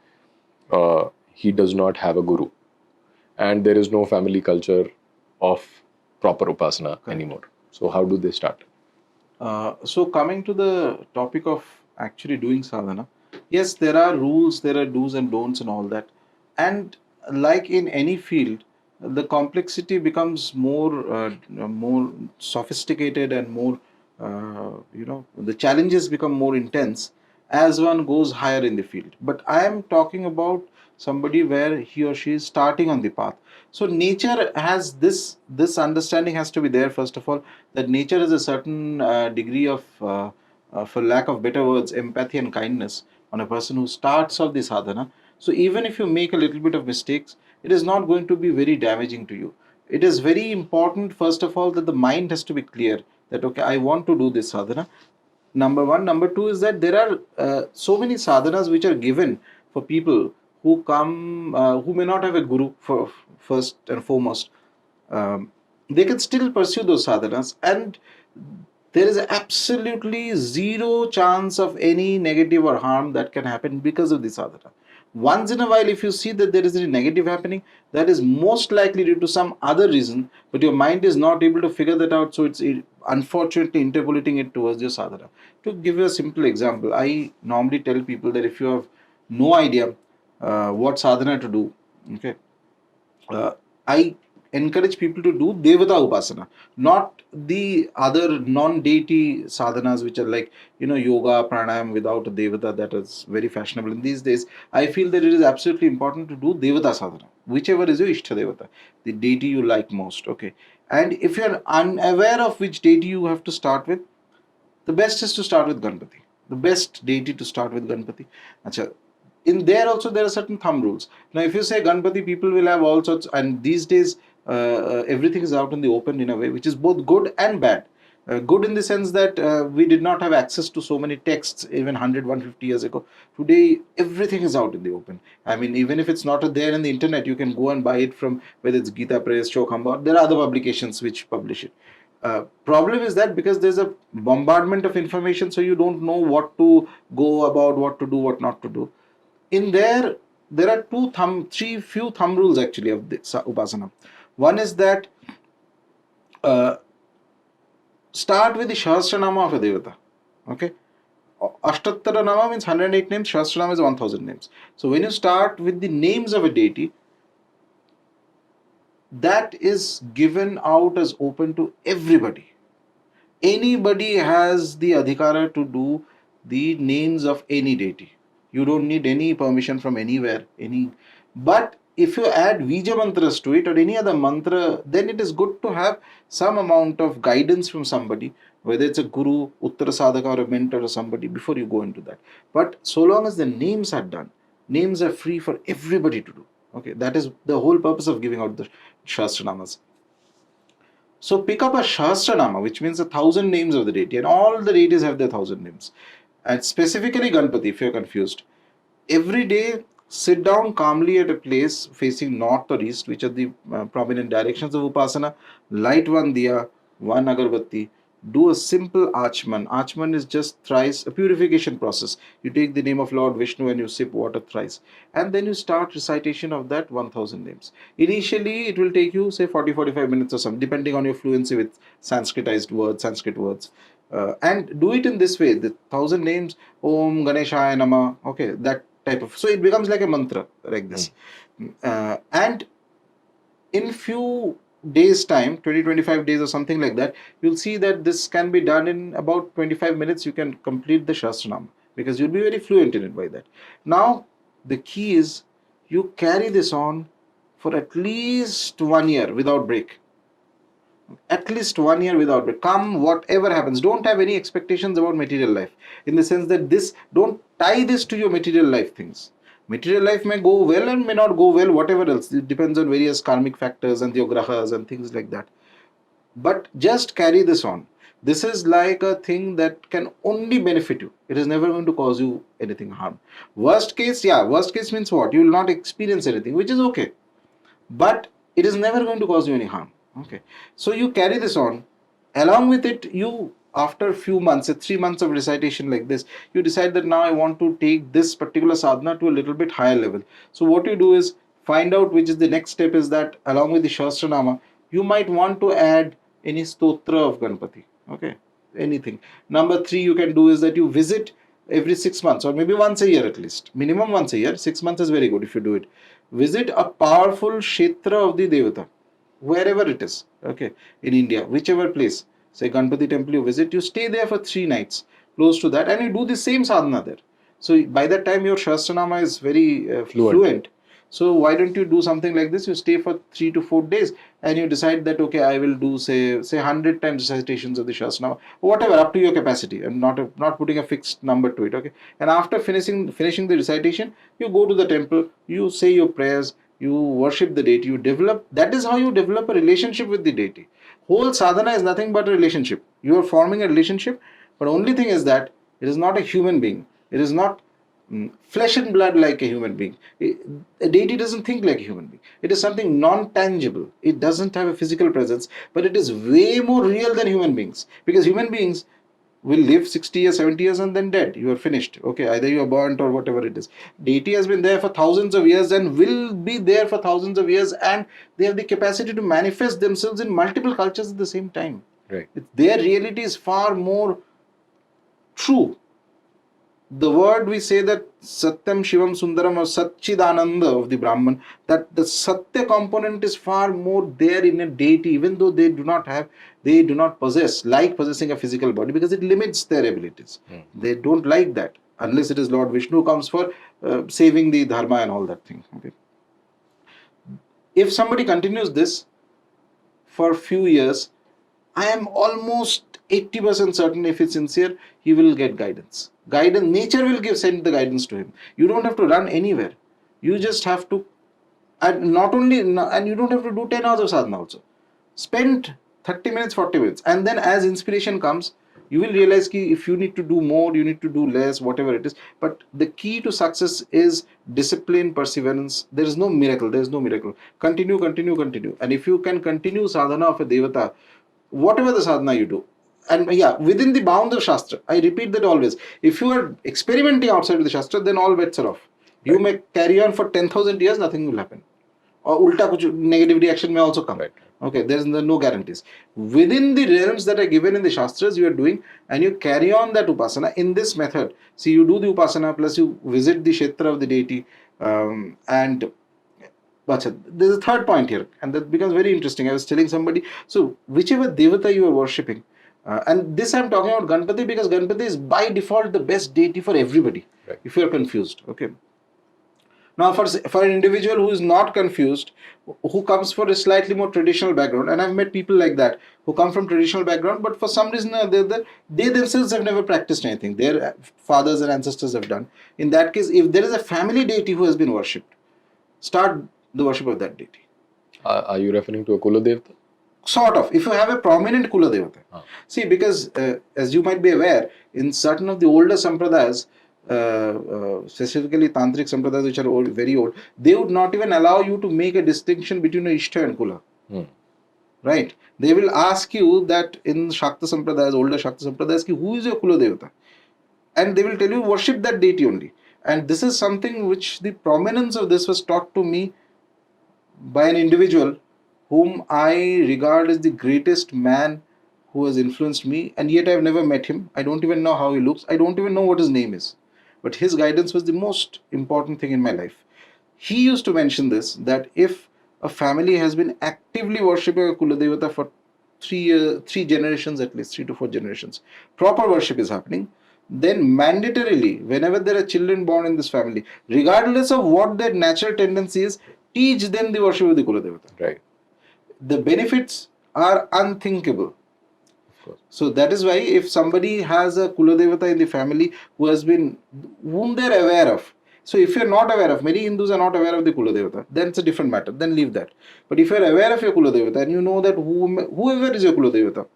S1: He does not have a guru, and there is no family culture of proper upasana anymore. So how do they start?
S2: So coming to the topic of actually doing sadhana, yes, there are rules, there are do's and don'ts and all that. And like in any field, the complexity becomes more sophisticated and more, the challenges become more intense as one goes higher in the field. But I am talking about somebody where he or she is starting on the path. So nature has this understanding has to be there, first of all, that nature has a certain degree of, for lack of better words, empathy and kindness on a person who starts off the sadhana. So even if you make a little bit of mistakes, it is not going to be very damaging to you. It is very important, first of all, that the mind has to be clear that, okay, I want to do this sadhana. Number one. Number two is that there are so many sadhanas which are given for people who come, who may not have a guru for first and foremost. They can still pursue those sadhanas, and there is absolutely zero chance of any negative or harm that can happen because of the sadhana. Once in a while, if you see that there is any negative happening, that is most likely due to some other reason, but your mind is not able to figure that out, so it's unfortunately interpolating it towards your sadhana. To give you a simple example, I normally tell people that if you have no idea what sadhana to do, okay, I encourage people to do Devata Upasana, not the other non-deity sadhanas which are like, yoga, pranayam without a Devata, that is very fashionable in these days. I feel that it is absolutely important to do Devata sadhana, whichever is your Ishta Devata, the deity you like most, okay. And if you are unaware of which deity you have to start with, the best is to start with Ganpati. The best deity to start with Ganpati. Acha. In there also there are certain thumb rules. Now if you say Ganpati, people will have all sorts, and these days everything is out in the open in a way which is both good and bad. Good in the sense that we did not have access to so many texts even 100, 150 years ago. Today everything is out in the open. I mean, even if it's not there in the internet, you can go and buy it from, whether it's Gita Press, Shokhamba, there are other publications which publish it. Problem is that because there's a bombardment of information, so you don't know what to go about, what to do, what not to do. In there are few thumb rules actually of the upasana. One is that start with the Shastra Nama of a Devata. Okay. Ashtattara Nama means 108 names, Shastra Nama is 1000 names. So when you start with the names of a deity, that is given out as open to everybody. Anybody has the adhikāra to do the names of any deity. You don't need any permission from anywhere. But if you add Vija mantras to it or any other mantra, then it is good to have some amount of guidance from somebody, whether it's a guru, uttara sādhaka, or a mentor or somebody, before you go into that. But so long as the names are done, names are free for everybody to do. Okay, that is the whole purpose of giving out the Shastra Namas. So pick up a Shastra Nama, which means 1000 names of the deity, and all the deities have their 1000 names. And specifically Ganpati, if you're confused, every day sit down calmly at a place facing north or east, which are the prominent directions of Upasana, light one diya, one agarbatti, do a simple achman. Achman is just thrice a purification process. You take the name of Lord Vishnu and you sip water thrice. And then you start recitation of that 1000 names. Initially, it will take you say 40-45 minutes or something, depending on your fluency with Sanskrit words. And do it in this way, the 1000 names, Om Ganeshaya Nama, okay, that type of, so it becomes like a mantra like this. And in few days time, 20-25 days or something like that, you'll see that this can be done in about 25 minutes. You can complete the Shastra Nama because you'll be very fluent in it by that. Now the key is you carry this on for at least 1 year without break. At least 1 year without break. Come whatever happens, don't have any expectations about material life, in the sense that don't tie this to your material life things. Material life may go well and may not go well, whatever else. It depends on various karmic factors and the grahas and things like that. But just carry this on. This is like a thing that can only benefit you. It is never going to cause you anything harm. Worst case means what? You will not experience anything, which is okay. But it is never going to cause you any harm. Okay. So you carry this on. Along with it, you, after a few months, 3 months of recitation like this, you decide that now I want to take this particular sadhana to a little bit higher level. So what you do is find out which is the next step, is that along with the Shastra Nama, you might want to add any stotra of Ganpati. Okay. Anything. Number 3 you can do is that you visit every 6 months or maybe once a year at least. Minimum once a year. 6 months is very good if you do it. Visit a powerful kshetra of the Devata, wherever it is, okay, in India, whichever place, say Ganpati temple you visit, you stay there for 3 nights, close to that, and you do the same sadhana there. So by that time your Shastranama is very fluent. So why don't you do something like this? You stay for 3 to 4 days and you decide that, okay, I will do say 100 times recitations of the Shastranama, whatever, up to your capacity. I'm not putting a fixed number to it, okay. And after finishing the recitation, you go to the temple, you say your prayers, you worship the deity, you develop, that is how you develop a relationship with the deity. Whole sadhana is nothing but a relationship. You are forming a relationship, but only thing is that it is not a human being. It is not flesh and blood like a human being. A deity doesn't think like a human being. It is something non-tangible. It doesn't have a physical presence, but it is way more real than human beings. Because human beings will live 60 years, 70 years and then dead. You are finished. Okay, either you are burnt or whatever it is. Deity has been there for thousands of years and will be there for thousands of years, and they have the capacity to manifest themselves in multiple cultures at the same time.
S1: Right.
S2: Their reality is far more true. The word we say that Satyam Shivam Sundaram or Satchidananda of the Brahman, that the Satya component is far more there in a deity, even though they do not possess, like possessing a physical body, because it limits their abilities. They don't like that, unless it is Lord Vishnu comes for saving the Dharma and all that thing. Okay. If somebody continues this for a few years, I am almost 80% certain, if it's sincere, he will get guidance. Guidance, nature will send the guidance to him. You don't have to run anywhere. You just have to, and you don't have to do 10 hours of sadhana also. Spend 30 minutes, 40 minutes, and then as inspiration comes, you will realize that if you need to do more, you need to do less, whatever it is. But the key to success is discipline, perseverance. There is no miracle. There is no miracle. Continue, continue, continue. And if you can continue sadhana of a devata, whatever the sadhana you do, and yeah, within the bounds of Shastra, I repeat that always. If you are experimenting outside of the Shastra, then all bets are off. You may carry on for 10,000 years, nothing will happen. Or ulta kuch negative reaction may also come.
S1: Right.
S2: Okay, there's no guarantees. Within the realms that are given in the Shastras, you are doing, and you carry on that upasana in this method. See, you do the upasana plus you visit the kshetra of the deity, and there's a third point here, and that becomes very interesting. I was telling somebody, so whichever devata you are worshipping, and this I'm talking about Ganpati because Ganpati is by default the best deity for everybody.
S1: Right.
S2: If you are confused, okay. Now, for an individual who is not confused, who comes from a slightly more traditional background, and I've met people like that who come from traditional background, but for some reason they themselves have never practiced anything. Their fathers and ancestors have done. In that case, if there is a family deity who has been worshipped, start the worship of that deity.
S1: Are you referring to a Kula Devata?
S2: Sort of. If you have a prominent Kula Devata. See, because as you might be aware, in certain of the older Sampradayas, specifically Tantric Sampradayas which are old, very old, they would not even allow you to make a distinction between a Ishta and Kula. Right? They will ask you that in Shakta Sampradayas, older Shakta Sampradayas, who is your Kula Devata? And they will tell you worship that deity only. And this is something which the prominence of this was taught to me by an individual whom I regard as the greatest man who has influenced me, and yet I have never met him. I don't even know how he looks. I don't even know what his name is. But his guidance was the most important thing in my life. He used to mention this, that if a family has been actively worshipping a Kula Devata for 3 generations, at least 3 to 4 generations, proper worship is happening, then mandatorily, whenever there are children born in this family, regardless of what their natural tendency is, teach them the worship of the Kula Devata.
S1: Right.
S2: The benefits are unthinkable. So that is why if somebody has a Kula Devata in the family whom they are aware of. So if you are not aware of, many Hindus are not aware of the Kula Devata, then it's a different matter, then leave that. But if you are aware of your Kula Devata and you know that whoever is your Kula Devata,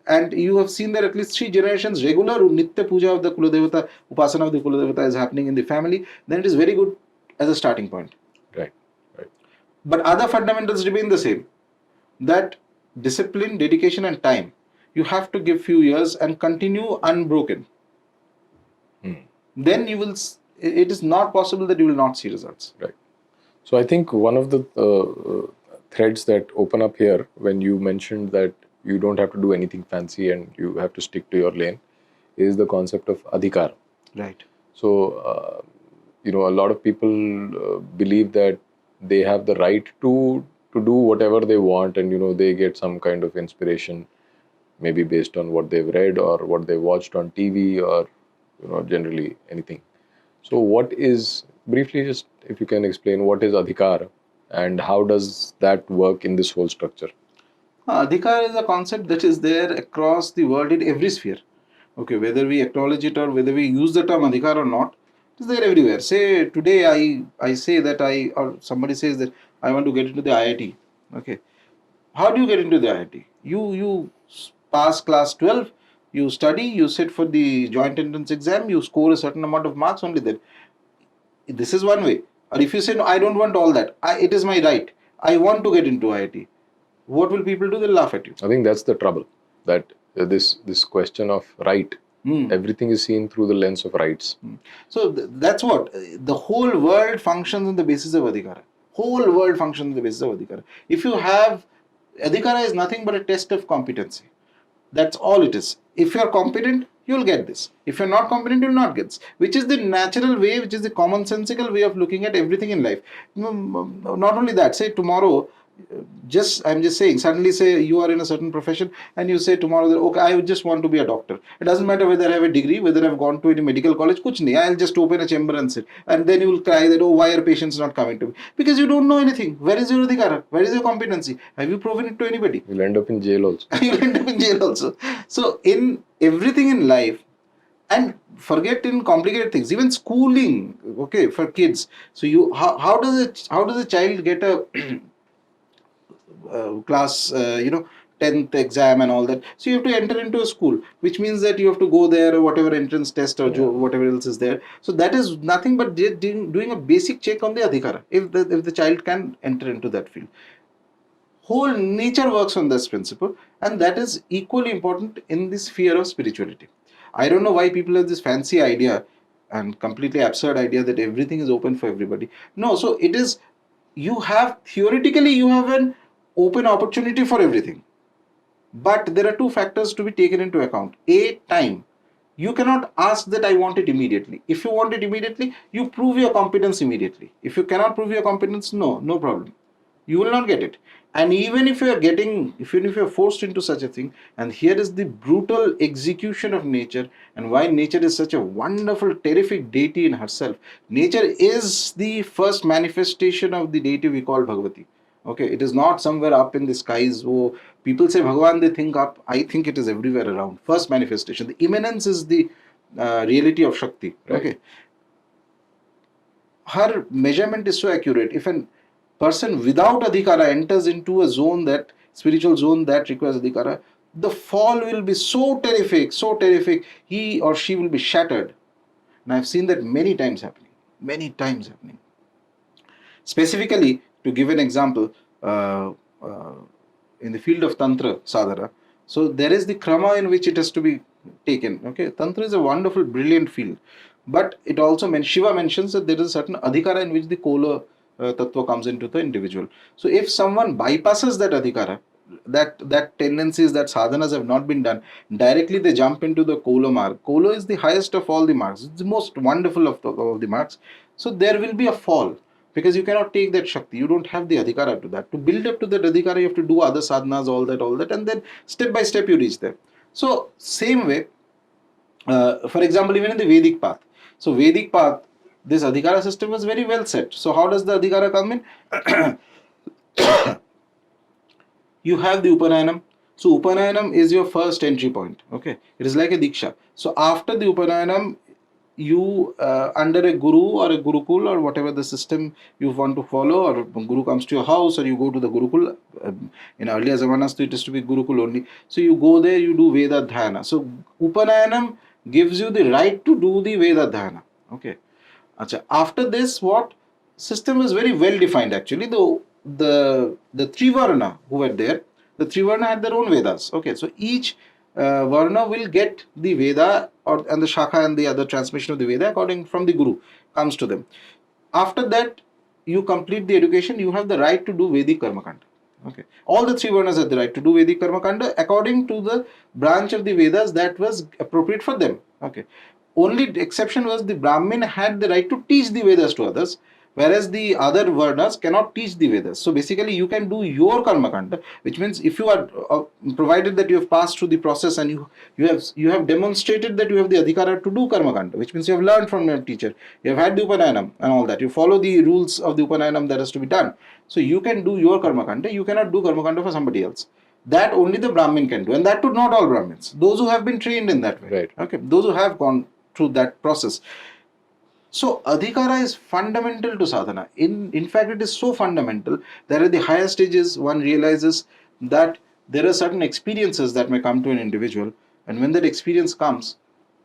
S2: and you have seen that at least 3 generations regular Nitya Puja of the Kula Devata, Upasana of the Kula Devata is happening in the family, then it is very good as a starting point.
S1: Right.
S2: But other fundamentals remain the same. That discipline, dedication and time, you have to give few years and continue unbroken. Then you will, it is not possible that you will not see results.
S1: Right. So I think one of the threads that open up here when you mentioned that you don't have to do anything fancy and you have to stick to your lane is the concept of adhikāra.
S2: Right.
S1: So, a lot of people believe that they have the right to do whatever they want, and they get some kind of inspiration, maybe based on what they've read or what they watched on TV or generally anything. So what is, briefly, just if you can explain what is adhikāra and how does that work in this whole structure?
S2: Adhikara is a concept that is there across the world in every sphere. Okay, whether we acknowledge it or whether we use the term adhikara or not, it is there everywhere. Say today I say that or somebody says that I want to get into the IIT. Okay, how do you get into the IIT? You pass class 12, you study, you sit for the joint entrance exam, you score a certain amount of marks, only then. This is one way. Or if you say no, I don't want all that. It is my right. I want to get into IIT. What will people do? They'll laugh at you.
S1: I think that's the trouble, that this question of right, everything is seen through the lens of rights.
S2: So that's what the whole world functions on the basis of adhikara. Whole world functions on the basis of adhikara. If you have adhikara, is nothing but a test of competency. That's all it is. If you are competent, you will get this. If you are not competent, you will not get this. Which is the natural way, which is the commonsensical way of looking at everything in life. Not only that, say tomorrow, I'm just saying, suddenly say you are in a certain profession and you say tomorrow that, okay, I just want to be a doctor. It doesn't matter whether I have a degree, whether I've gone to any medical college, kuch nahi, I'll just open a chamber and sit. And then you will cry that, oh, why are patients not coming to me? Because you don't know anything. Where is your adhikara? Where is your competency? Have you proven it to anybody?
S1: You'll end up in jail also.
S2: You'll end up in jail also. So in everything in life, And forget in complicated things, even schooling, okay, for kids. So how does a child get a class, 10th exam and all that? So you have to enter into a school, which means that you have to go there, or whatever entrance test or whatever else is there. So that is nothing but doing a basic check on the adhikara, if the child can enter into that field. Whole nature works on this principle, and that is equally important in the sphere of spirituality. I don't know why people have this fancy idea and completely absurd idea that everything is open for everybody. No, so it is, you have theoretically, you have an open opportunity for everything, but there are two factors to be taken into account. A, time. You cannot ask that I want it immediately. If you want it immediately, you prove your competence immediately. If you cannot prove your competence, no problem. You will not get it. And even if you are forced into such a thing, and here is the brutal execution of nature, and why nature is such a wonderful, terrific deity in herself. Nature is the first manifestation of the deity we call Bhagavati. Okay, it is not somewhere up in the skies. Oh, people say Bhagavan, they think up. I think it is everywhere around. First manifestation. The immanence is the reality of Shakti.
S1: Right.
S2: Okay. Her measurement is so accurate. If a person without adhikara enters into a zone, that spiritual zone that requires adhikara, the fall will be so terrific, he or she will be shattered. And I've seen that many times happening. Specifically, to give an example, in the field of Tantra, Sadhana, so there is the krama in which it has to be taken. Okay, Tantra is a wonderful, brilliant field, but it also Shiva mentions that there is a certain adhikara in which the kola tattva comes into the individual. So if someone bypasses that adhikara, that tendencies, that sadhanas have not been done, directly they jump into the kola mark. Kola is the highest of all the marks. It's the most wonderful of all the marks. So there will be a fall, because you cannot take that Shakti. You don't have the adhikara to that. To build up to that adhikara, you have to do other sadhanas, all that, and then step by step you reach there. So, same way, for example, even in the Vedic path. So, Vedic path, this adhikara system was very well set. So, how does the adhikara come in? You have the Upanayanam. So, Upanayanam is your first entry point. Okay, it is like a Deeksha. So, after the Upanayanam, you under a guru or a gurukul or whatever the system you want to follow, or guru comes to your house, or you go to the gurukul. In earlier zamanas, it used to be gurukul only. So you go there, you do Veda Dhyana. So Upanayanam gives you the right to do the Veda Dhyana. Okay. Achha. After this, what system was very well defined actually. The three varna who were there, the three varna had their own Vedas. Okay, so each varna will get the Veda and the Shakha and the other transmission of the Veda according from the Guru comes to them. After that, you complete the education, you have the right to do Vedic Karma Kanda. Okay, all the three varnas have the right to do Vedic Karma Kanda according to the branch of the Vedas that was appropriate for them. Okay, only exception was the Brahmin had the right to teach the Vedas to others, whereas the other Varnas cannot teach the Vedas. So basically, you can do your Karma Kanda, which means if you are provided that you have passed through the process and you have demonstrated that you have the adhikara to do Karma Kanda, which means you have learned from your teacher, you have had the Upanayanam and all that, you follow the rules of the Upanayanam that has to be done. So you can do your Karma Kanda, you cannot do Karma Kanda for somebody else. That only the Brahmin can do, and that too not all Brahmins. Those who have been trained in that way.
S1: Right.
S2: Okay, those who have gone through that process. So adhikara is fundamental to sadhana. In fact, it is so fundamental that at the higher stages one realizes that there are certain experiences that may come to an individual, and when that experience comes,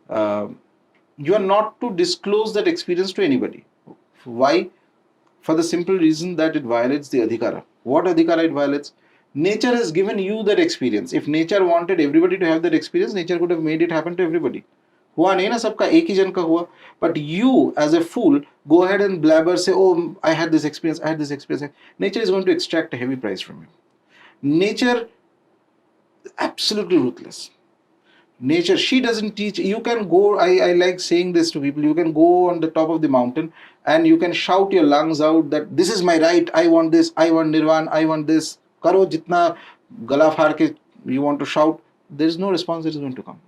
S2: you are not to disclose that experience to anybody. Why? For the simple reason that it violates the adhikara. What adhikara it violates? Nature has given you that experience. If nature wanted everybody to have that experience, nature could have made it happen to everybody. हुआ नहीं ना सबका एक ही जन का हुआ. But you as a fool go ahead and blabber, say, oh, I had this experience. Nature is going to extract a heavy price from you. Nature absolutely ruthless. Nature, she doesn't teach. You can go, I like saying this to people, you can go on the top of the mountain and you can shout your lungs out that this is my right, I want this, I want nirvan, I want this. Karo jitna gala phad ke you want to shout, there is no response that is going to come.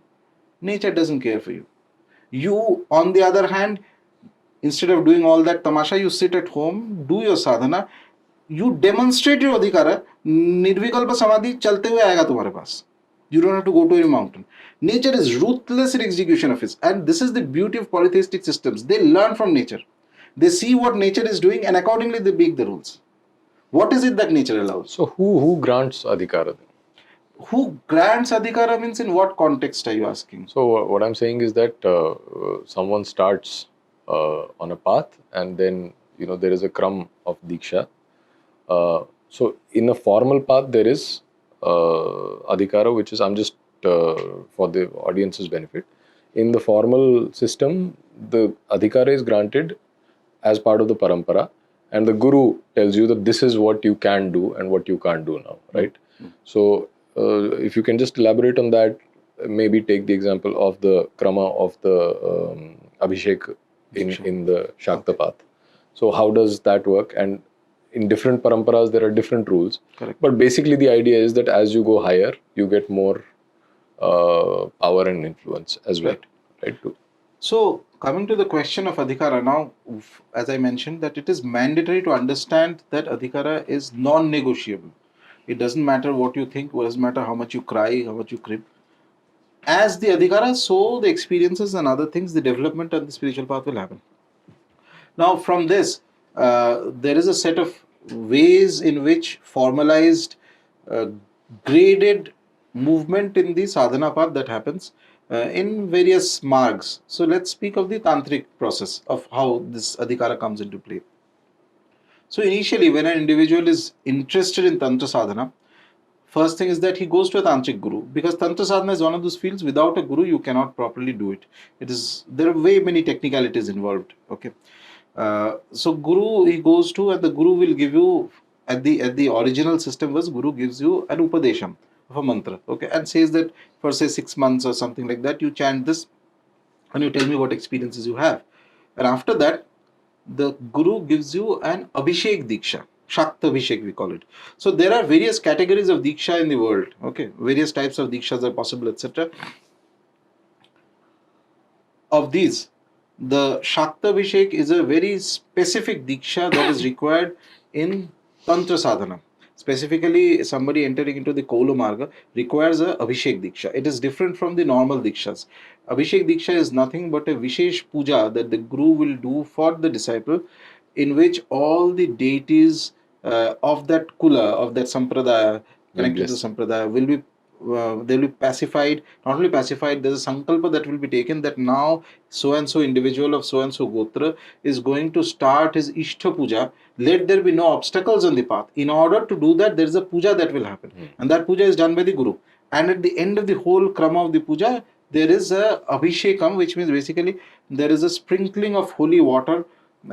S2: Nature doesn't care for you. You, on the other hand, instead of doing all that tamasha, you sit at home, do your sadhana, you demonstrate your adhikara, nirvikalpa samadhi chalte hue aayega tumhare paas. You don't have to go to any mountain. Nature is ruthless in execution of it. And this is the beauty of polytheistic systems. They learn from nature. They see what nature is doing and accordingly they make the rules. What is it that nature allows?
S1: So who grants adhikara then?
S2: Who grants adhikara means in what context are you asking?
S1: So what I'm saying is that someone starts on a path, and then there is a kram of Deeksha. So in a formal path there is adhikara, which is, I'm just for the audience's benefit. In the formal system, the adhikara is granted as part of the parampara, and the guru tells you that this is what you can do and what you can't do now, right? So if you can just elaborate on that, maybe take the example of the krama of the abhishek in the Shakta path. So how does that work? And in different paramparas there are different rules.
S2: Correct.
S1: But basically the idea is that as you go higher, you get more power and influence as well, right?
S2: So coming to the question of adhikara now, as I mentioned, that it is mandatory to understand that adhikara is non-negotiable. It doesn't matter what you think, it doesn't matter how much you cry, how much you crib. As the adhikara, so the experiences and other things, the development and the spiritual path will happen. Now from this, there is a set of ways in which formalized, graded movement in the sadhana path that happens in various margs. So let's speak of the tantric process of how this adhikara comes into play. So initially, when an individual is interested in tantra sadhana, first thing is that he goes to a tantric guru, because tantra sadhana is one of those fields without a guru you cannot properly do it. There are way many technicalities involved. Okay, so guru he goes to, and the guru will give you, at the original system was guru gives you an upadesham of a mantra, okay, and says that for say 6 months or something like that you chant this and you tell me what experiences you have. And after that the guru gives you an abhishek diksha, shakta abhishek we call it. So there are various categories of diksha in the world, okay, various types of dikshas are possible, etc. Of these, the shakta abhishek is a very specific diksha that is required in tantra sadhana. Specifically, somebody entering into the Kaula Marga requires a Abhishek Diksha. It is different from the normal Dikshas. Abhishek Diksha is nothing but a Vishesh Puja that the Guru will do for the disciple, in which all the deities of that Kula, of that Sampradaya, connected to Sampradaya, will be they will be pacified. Not only pacified, there is a sankalpa that will be taken that now so and so individual of so and so gotra is going to start his Ishta Puja. Let there be no obstacles on the path. In order to do that, there is a puja that will happen, and that puja is done by the Guru. And at the end of the whole krama of the puja, there is a abhishekam, which means basically there is a sprinkling of holy water,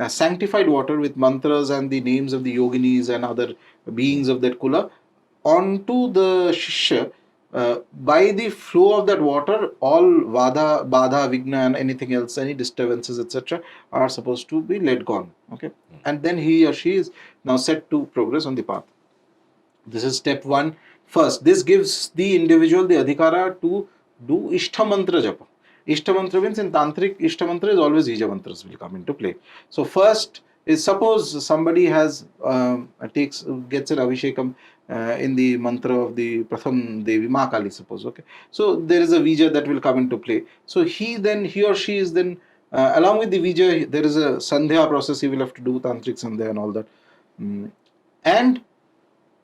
S2: sanctified water with mantras and the names of the yoginis and other beings of that kula onto the shishya. By the flow of that water, all vada, badha, vigna, and anything else, any disturbances, etc., are supposed to be let gone. Okay, and then he or she is now set to progress on the path. This is step one. First, this gives the individual the adhikara to do Ishta Mantra Japa. Ishta Mantra means in Tantric, Ishta Mantra is always Bija Mantras will come into play. So first is, suppose somebody has gets an Abhishekam in the mantra of the Pratham Devi Ma Kali, suppose. Okay, so there is a Vija that will come into play. So he or she is then along with the Vija, there is a Sandhya process he will have to do, Tantric Sandhya and all that. And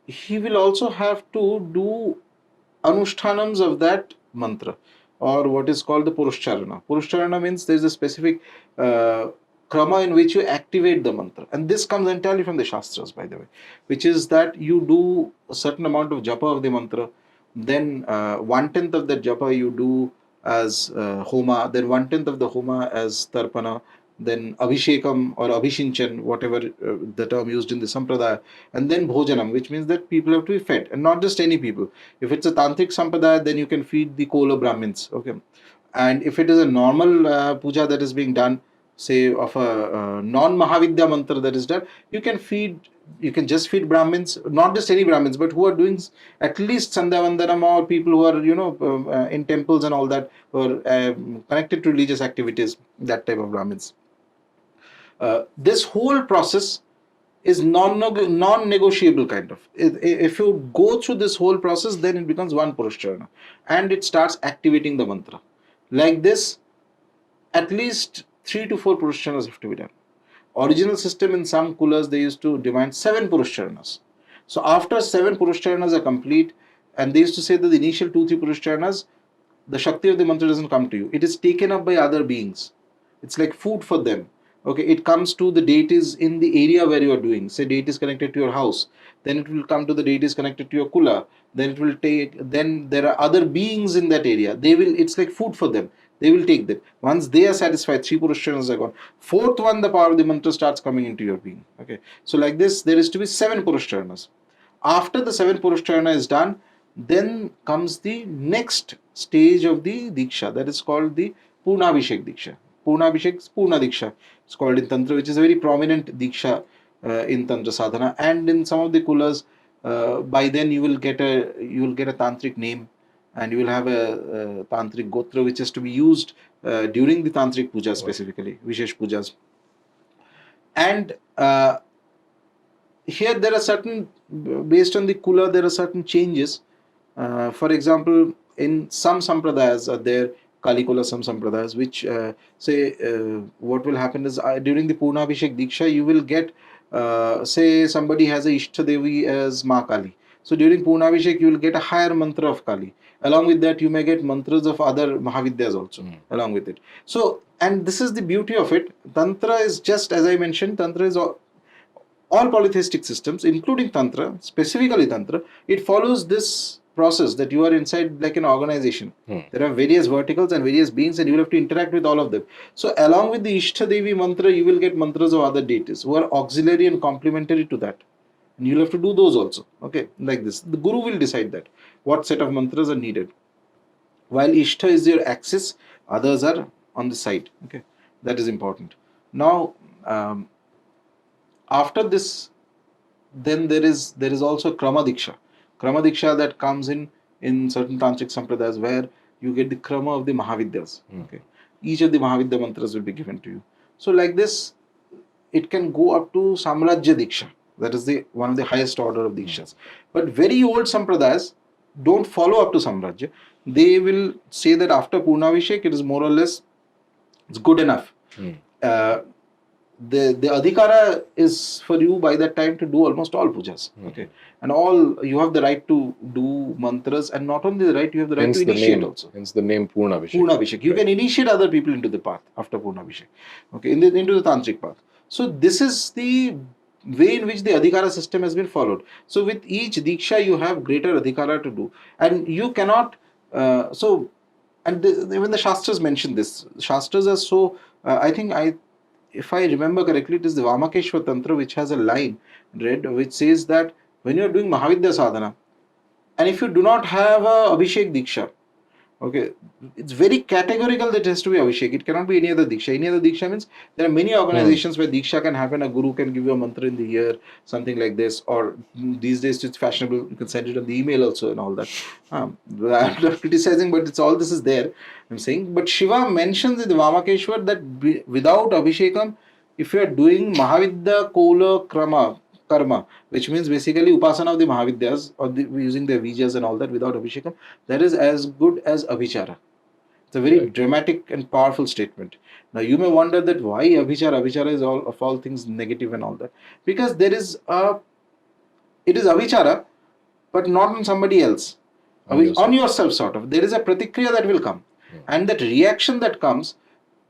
S2: he will also have to do anushtanams of that mantra, or what is called the Purushcharana. Purushcharana means there is a specific krama in which you activate the mantra, and this comes entirely from the Shastras, by the way, which is that you do a certain amount of japa of the mantra, then 1/10 of that japa you do as homa, then 1/10 of the homa as tarpana, then abhishekam or abhishinchan, whatever the term used in the sampradaya, and then bhojanam, which means that people have to be fed, and not just any people. If it's a tantric sampradaya, then you can feed the Kola Brahmins, okay. And if it is a normal puja that is being done, say of a non-Mahavidya mantra that is done, you can just feed Brahmins, not just any Brahmins, but who are doing at least Sandhya Vandanam, or people who are, in temples and all that, who are connected to religious activities, that type of Brahmins. This whole process is non-negotiable kind of. If you go through this whole process, then it becomes one Purushcharana, and it starts activating the mantra. Like this, at least 3 to 4 Purushcharanas have to be done. Original system in some kulas, they used to demand 7 Purushcharanas. So after 7 Purushcharanas are complete, and they used to say that the initial 2-3 Purushcharanas, the Shakti of the mantra doesn't come to you. It is taken up by other beings. It's like food for them. Okay, it comes to the deities in the area where you are doing. Say deity is connected to your house, then it will come to the deities connected to your kula. Then it will take. Then there are other beings in that area. They will. It's like food for them. They will take that. Once they are satisfied, 3 Purushchanas are gone. Fourth one, the power of the mantra starts coming into your being. Okay, so like this, there is to be 7 Purushcharanas. After the 7 Purushcharana is done, then comes the next stage of the Deeksha, that is called the Purnabhishek Deeksha. Purnabhishek is Purna Deeksha. It's called in Tantra, which is a very prominent Deeksha in Tantra Sadhana, and in some of the kulas, by then you will get a tantric name, and you will have a tantric gotra which is to be used during the tantric puja specifically, Vishesh pujas. And here there are certain, based on the kula, there are certain changes. For example, in some Sampradayas are there, Kalikula some Sampradayas, which say what will happen is during the Purnabhishek Deeksha, you will get, say somebody has a Ishta Devi as Ma Kali. So during Purnabhishek, you will get a higher mantra of Kali. Along with that, you may get mantras of other Mahavidyas also, along with it. So, and this is the beauty of it. Tantra is just, as I mentioned, Tantra is all polytheistic systems, including Tantra, specifically Tantra, it follows this process that you are inside like an organization. There are various verticals and various beings, and you will have to interact with all of them. So, along with the Ishta Devi mantra, you will get mantras of other deities who are auxiliary and complementary to that. And you'll have to do those also. Okay, like this. The Guru will decide that what set of mantras are needed. While Ishta is your axis, others are on the side. Okay, that is important. Now, after this, then there is also Krama Diksha. Krama Diksha that comes in certain tantric sampradayas where you get the Krama of the Mahavidyas. Okay, each of the Mahavidya mantras will be given to you. So like this, it can go up to Samrajya Diksha. That is the one of the highest order of Dikshas. But very old sampradayas don't follow up to Samrajya. They will say that after Purnavishek, it is more or less, it's good enough. The adhikāra is for you by that time to do almost all pujas. Okay, and all you have the right to do mantras, and not only the right, you have the right to initiate also.
S1: Hence the name Purnabhishek.
S2: Purnabhishek. You can initiate other people into the path after Purnabhishek. Okay, into the tantric path. So this is the way in which the adhikāra system has been followed. So with each diksha, you have greater adhikāra to do, and you cannot. Even the Shastras mention this. Shastras are so. If I remember correctly, it is the Vamakeshwar Tantra which has a line read which says that when you are doing Mahavidya Sadhana, and if you do not have a Abhishek Deeksha, okay, it's very categorical that it has to be Abhishek. It cannot be any other Deeksha. Any other Deeksha means there are many organizations where Deeksha can happen. A Guru can give you a mantra in the ear, something like this. Or these days it's fashionable. You can send it on the email also and all that. I'm not criticizing, but it's all this is there. I'm saying. But Shiva mentions in the Vamakeshwar that without Abhishekam, if you are doing Mahavidya Kola Karma, which means basically Upasana of the Mahavidyas, or using the Vijas and all that without Abhishekam, that is as good as Abhichara. It's a very dramatic and powerful statement. Now you may wonder that why Abhichara? Abhichara is all things negative and all that. Because it is Abhichara, but not on somebody else. On yourself sort of. There is a pratikriya that will come. And that reaction that comes,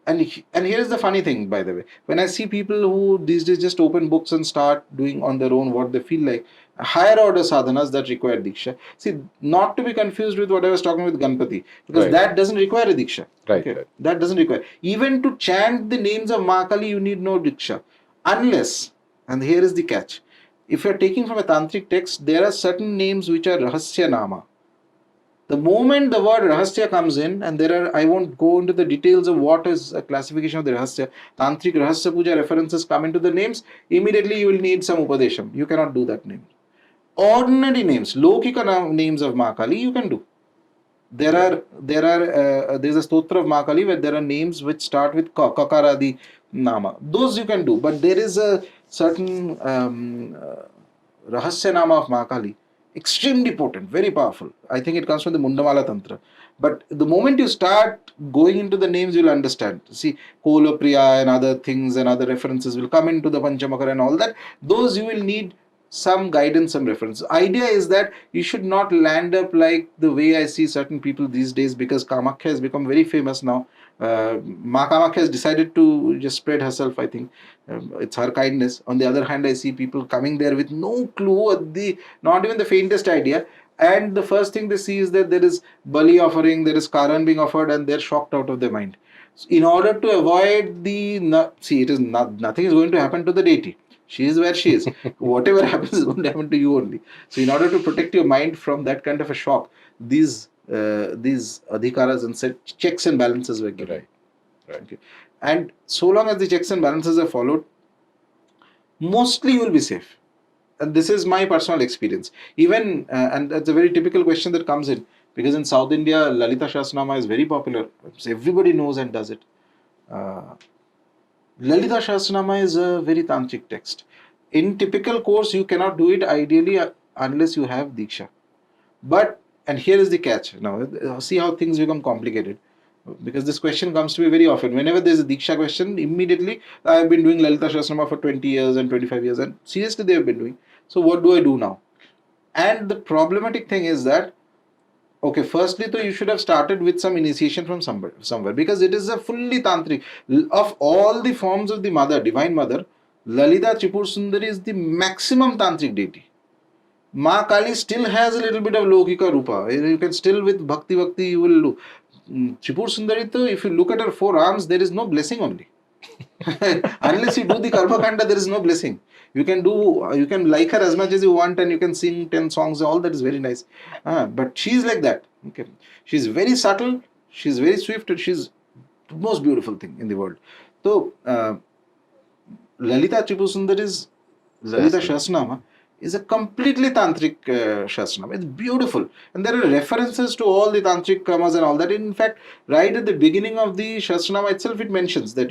S2: and here is the funny thing, by the way. When I see people who these days just open books and start doing on their own what they feel like, higher order sadhanas that require Deeksha. See, not to be confused with what I was talking with Ganpati, because that doesn't require a Deeksha.
S1: Right.
S2: That doesn't require. Even to chant the names of Ma Kali, you need no Deeksha. Unless, and here is the catch, if you are taking from a tantric text, there are certain names which are Rahasya Nama. The moment the word Rahasya comes in, and I won't go into the details of what is a classification of the Rahasya. Tantric Rahasya Puja references come into the names, immediately you will need some Upadesham. You cannot do that name. Ordinary names, Lokika names of Ma Kali, you can do. There's a stotra of Mahakali where there are names which start with Kakaradi Nama. Those you can do, but there is a certain Rahasya Nama of Mahakali, extremely potent, very powerful. I think it comes from the Mundamala Tantra. But the moment you start going into the names, you'll understand. See, Kolapriya and other things and other references will come into the Panchamakara and all that. Those you will need some guidance, some reference. Idea is that you should not land up like the way I see certain people these days, because Kamakhya has become very famous now. Ma Kamakhya has decided to just spread herself, I think. It's her kindness. On the other hand, I see people coming there with no clue, not even the faintest idea. And the first thing they see is that there is Bali offering, there is Karan being offered, and they're shocked out of their mind. So in order to avoid see, it is nothing is going to happen to the deity. She is where she is. Whatever happens is going to happen to you only. So in order to protect your mind from that kind of a shock, these adhikaras and checks and balances were given.
S1: Right.
S2: Okay. And so long as the checks and balances are followed, mostly you will be safe. And this is my personal experience. Even and that's a very typical question that comes in, because in South India, Lalita Shastranama is very popular. So everybody knows and does it. Lalita Shastranama is a very tantric text. In typical course, you cannot do it ideally unless you have Deeksha. But, and here is the catch. Now, see how things become complicated. Because this question comes to me very often. Whenever there's a Deeksha question, immediately I have been doing Lalita Shastranama for 20 years and 25 years, and seriously they have been doing. So what do I do now? And the problematic thing is that, okay, firstly, though, you should have started with some initiation from somewhere, because it is a fully tantric. Of all the forms of the mother, divine mother, Lalita Tripur Sundari is the maximum tantric deity. Ma Kali still has a little bit of Lokika Rupa. You can still, with Bhakti, you will do. Tripur Sundari, though, if you look at her four arms, there is no blessing only. Unless you do the Karma Kanda, there is no blessing. You can like her as much as you want, and you can sing 10 songs, all that is very nice. But she's like that. Okay. She's very subtle, she's very swift, and she's the most beautiful thing in the world. So, Lalita Tripusundari's Lalita Shastranama is a completely tantric Shastranama. It's beautiful. And there are references to all the tantric kramas and all that. In fact, right at the beginning of the Shastranama itself, it mentions that,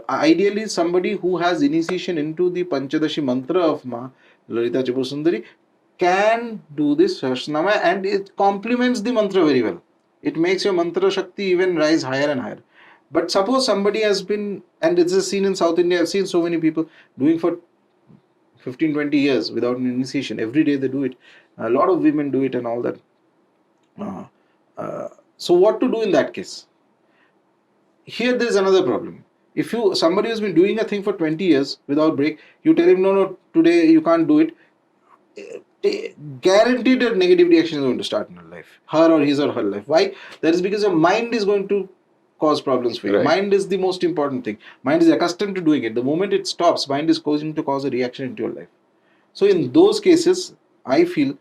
S2: ideally somebody who has initiation into the Panchadashi mantra of Ma Lalita Tripusundari can do this Shastranama, and it complements the mantra very well. It makes your mantra Shakti even rise higher and higher. But suppose somebody has been, and it's a scene in South India, I've seen so many people doing for 15-20 years without an initiation. Every day they do it. A lot of women do it and all that. So what to do in that case? Here there is another problem. If somebody has been doing a thing for 20 years without break, you tell him, no, today you can't do it, guaranteed a negative reaction is going to start in her life, her or his or her life. Why? That is because your mind is going to cause problems for you.
S1: Right.
S2: Mind is the most important thing. Mind is accustomed to doing it. The moment it stops, mind is going to cause a reaction into your life. So in those cases, I feel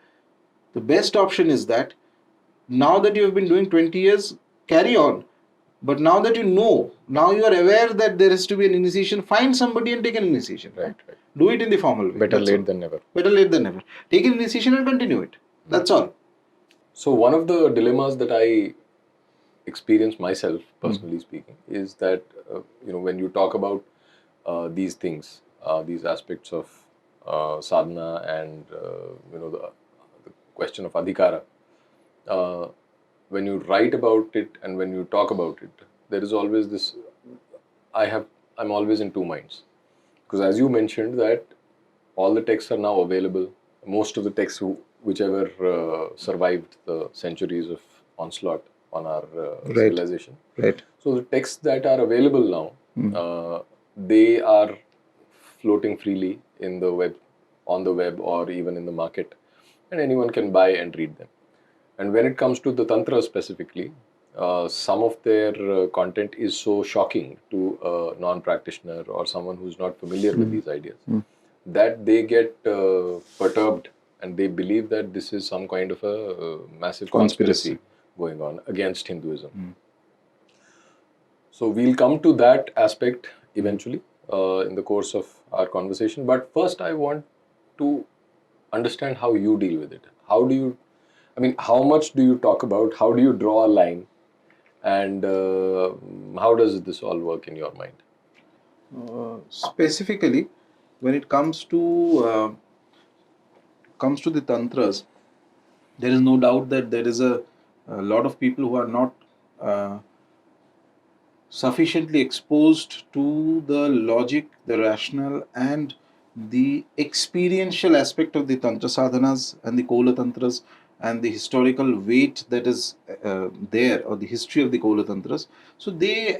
S2: the best option is that now that you have been doing 20 years, carry on. But now that you know, now you are aware that there has to be an initiation, find somebody and take an initiation.
S1: Right.
S2: Do it in the formal way.
S1: Better late than never.
S2: Better late than never. Take an initiation and continue it. That's all.
S1: So one of the dilemmas that I experience myself, personally speaking, is that when you talk about these things, these aspects of sadhana and the question of adhikāra, when you write about it and when you talk about it, there is always this. I'm always in two minds, because as you mentioned that all the texts are now available. Most of the texts whichever survived the centuries of onslaught on our civilization.
S2: Right.
S1: So the texts that are available now, they are floating freely in the web, on the web, or even in the market, and anyone can buy and read them. And when it comes to the Tantra specifically, some of their content is so shocking to a non-practitioner or someone who's not familiar with these ideas that they get perturbed and they believe that this is some kind of a massive conspiracy going on against Hinduism. So we'll come to that aspect eventually in the course of our conversation. But first I want to understand how you deal with it. How do you, I mean, how much do you talk about? How do you draw a line? And how does this all work in your mind?
S2: Specifically, when it comes to the tantras, there is no doubt that there is a lot of people who are not uh, sufficiently exposed to the logic, the rational, and the experiential aspect of the tantra sadhanas and the kola tantras, and the historical weight that is there, or the history of the kola tantras. So they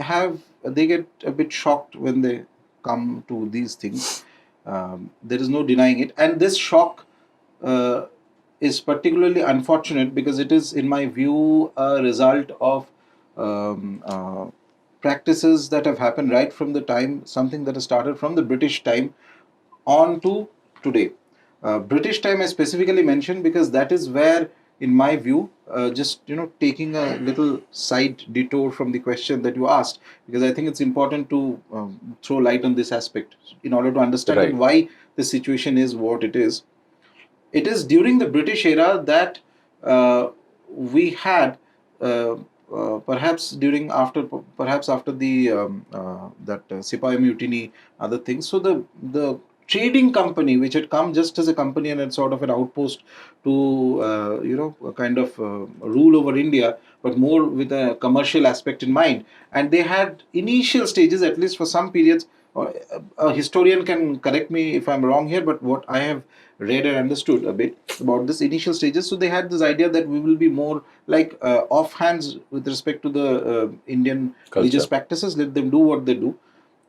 S2: get a bit shocked when they come to these things. There is no denying it, and this shock uh, is particularly unfortunate because it is, in my view, a result of um, uh, practices that have happened right from the time, something that has started from the British time on to today. British time I specifically mentioned because that is where, in my view, just taking a little side detour from the question that you asked, because I think it's important to throw light on this aspect in order to understand
S1: Right.
S2: why the situation is what it is. It is during the British era that we had perhaps during after perhaps after the that Sipahi mutiny, other things. So the trading company, which had come just as a company and sort of an outpost to a kind of rule over India, but more with a commercial aspect in mind, and they had initial stages, at least for some periods. A historian can correct me if I'm wrong here, but what I have read and understood a bit about this initial stages. So they had this idea that we will be more like offhands with respect to the Indian religious
S1: Culture.
S2: practices. Let them do what they do.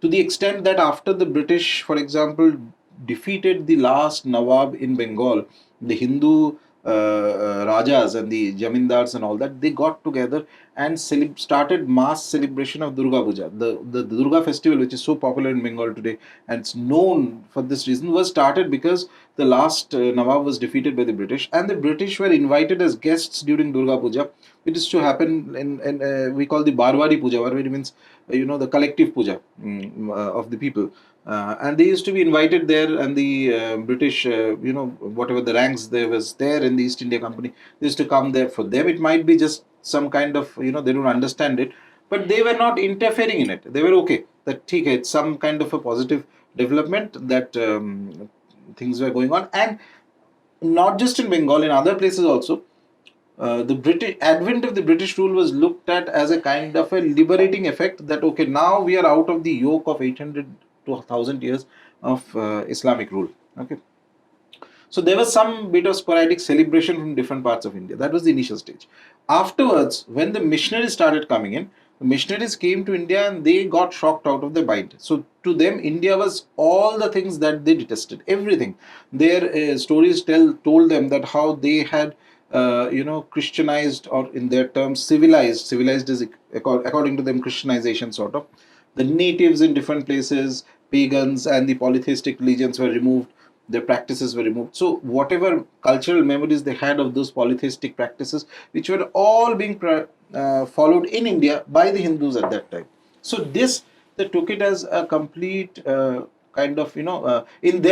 S2: To the extent that after the British, for example, defeated the last Nawab in Bengal, the Hindu Rajas and the Jamindars and all that, they got together and started mass celebration of Durga Puja. The Durga festival, which is so popular in Bengal today, and it's known for this reason, was started because the last Nawab was defeated by the British, and the British were invited as guests during Durga Puja. It is to happen in we call the Barwari Puja. Barwari means the collective puja of the people. And they used to be invited there, and the British, whatever the ranks there was there in the East India Company, they used to come there. For them, it might be just some kind of, they don't understand it, but they were not interfering in it. They were okay. That okay, it's some kind of a positive development that things were going on, and not just in Bengal, in other places also. The British advent of the British rule was looked at as a kind of a liberating effect, that okay, now we are out of the yoke of 800 to 1000 years of Islamic rule. Okay, so there was some bit of sporadic celebration from different parts of India. That was the initial stage. Afterwards, when the missionaries started coming in, the missionaries came to India and they got shocked out of their mind. So to them, India was all the things that they detested, everything. Their stories told them that how they had Christianized, or in their terms civilized. Civilized is according to them Christianization sort of. The natives in different places, pagans and the polytheistic religions were removed, their practices were removed. So whatever cultural memories they had of those polytheistic practices, which were all being followed in India by the Hindus at that time. So this, they took it as a complete kind of in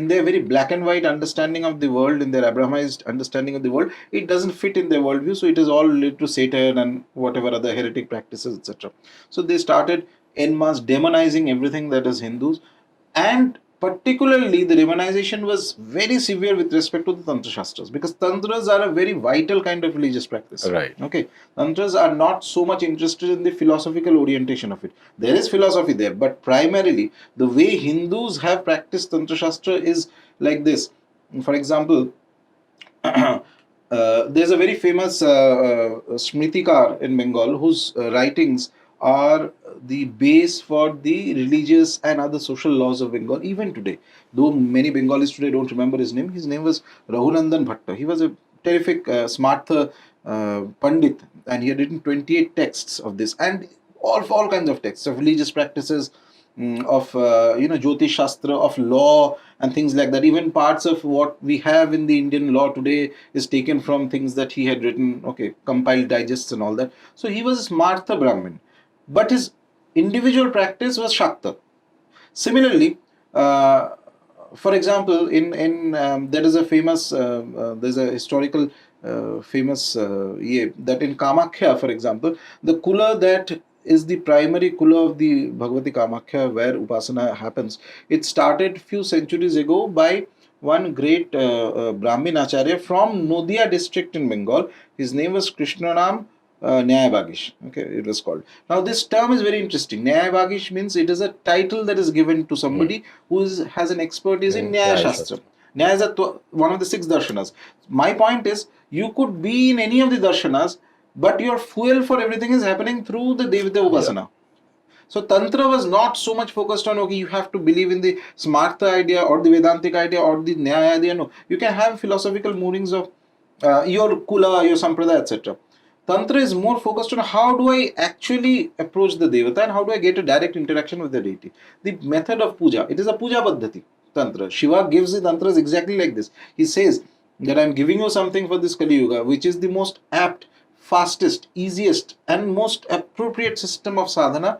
S2: their very black and white understanding of the world, in their Abrahamized understanding of the world, it doesn't fit in their worldview. So it is all related to Satan and whatever other heretic practices, etc. So they started en masse demonizing everything that is Hindus, and particularly the demonization was very severe with respect to the Tantra Shastras, because Tantras are a very vital kind of religious practice.
S1: Right.
S2: Okay, Tantras are not so much interested in the philosophical orientation of it. There is philosophy there, but primarily the way Hindus have practiced Tantra Shastra is like this. For example, there's a very famous Smritikar in Bengal whose writings are the base for the religious and other social laws of Bengal even today. Though many Bengalis today don't remember his name was Raghunandan Bhatta. He was a terrific Smartha Pandit, and he had written 28 texts of this, and all kinds of texts of religious practices, of Jyotish Shastra, of law and things like that. Even parts of what we have in the Indian law today is taken from things that he had written, okay, compiled digests and all that. So he was a Smartha Brahmin, but his individual practice was Shakta. Similarly, for example, in there is a famous there's a historical famous that in Kamakhya, for example, the kula that is the primary kula of the Bhagavati Kamakhya where Upasana happens. It started few centuries ago by one great Brahmin Acharya from Nodia district in Bengal. His name was Krishnanam Nyayabhagish. Okay, it was called. Now, this term is very interesting. Nyayabhagish means it is a title that is given to somebody who has an expertise in Nyaya Shastra. Nyaya is one of the 6 darshanas. My point is, you could be in any of the darshanas, but your fuel for everything is happening through the Devata Upasana. So Tantra was not so much focused on, okay, you have to believe in the Smartha idea or the Vedantic idea or the Nyaya idea. No, you can have philosophical moorings of your Kula, your Sampradaya, etc. Tantra is more focused on how do I actually approach the Devata and how do I get a direct interaction with the deity. The method of puja, it is a puja paddhati, Tantra. Shiva gives the Tantras exactly like this. He says that I am giving you something for this Kali Yuga, which is the most apt, fastest, easiest and most appropriate system of sadhana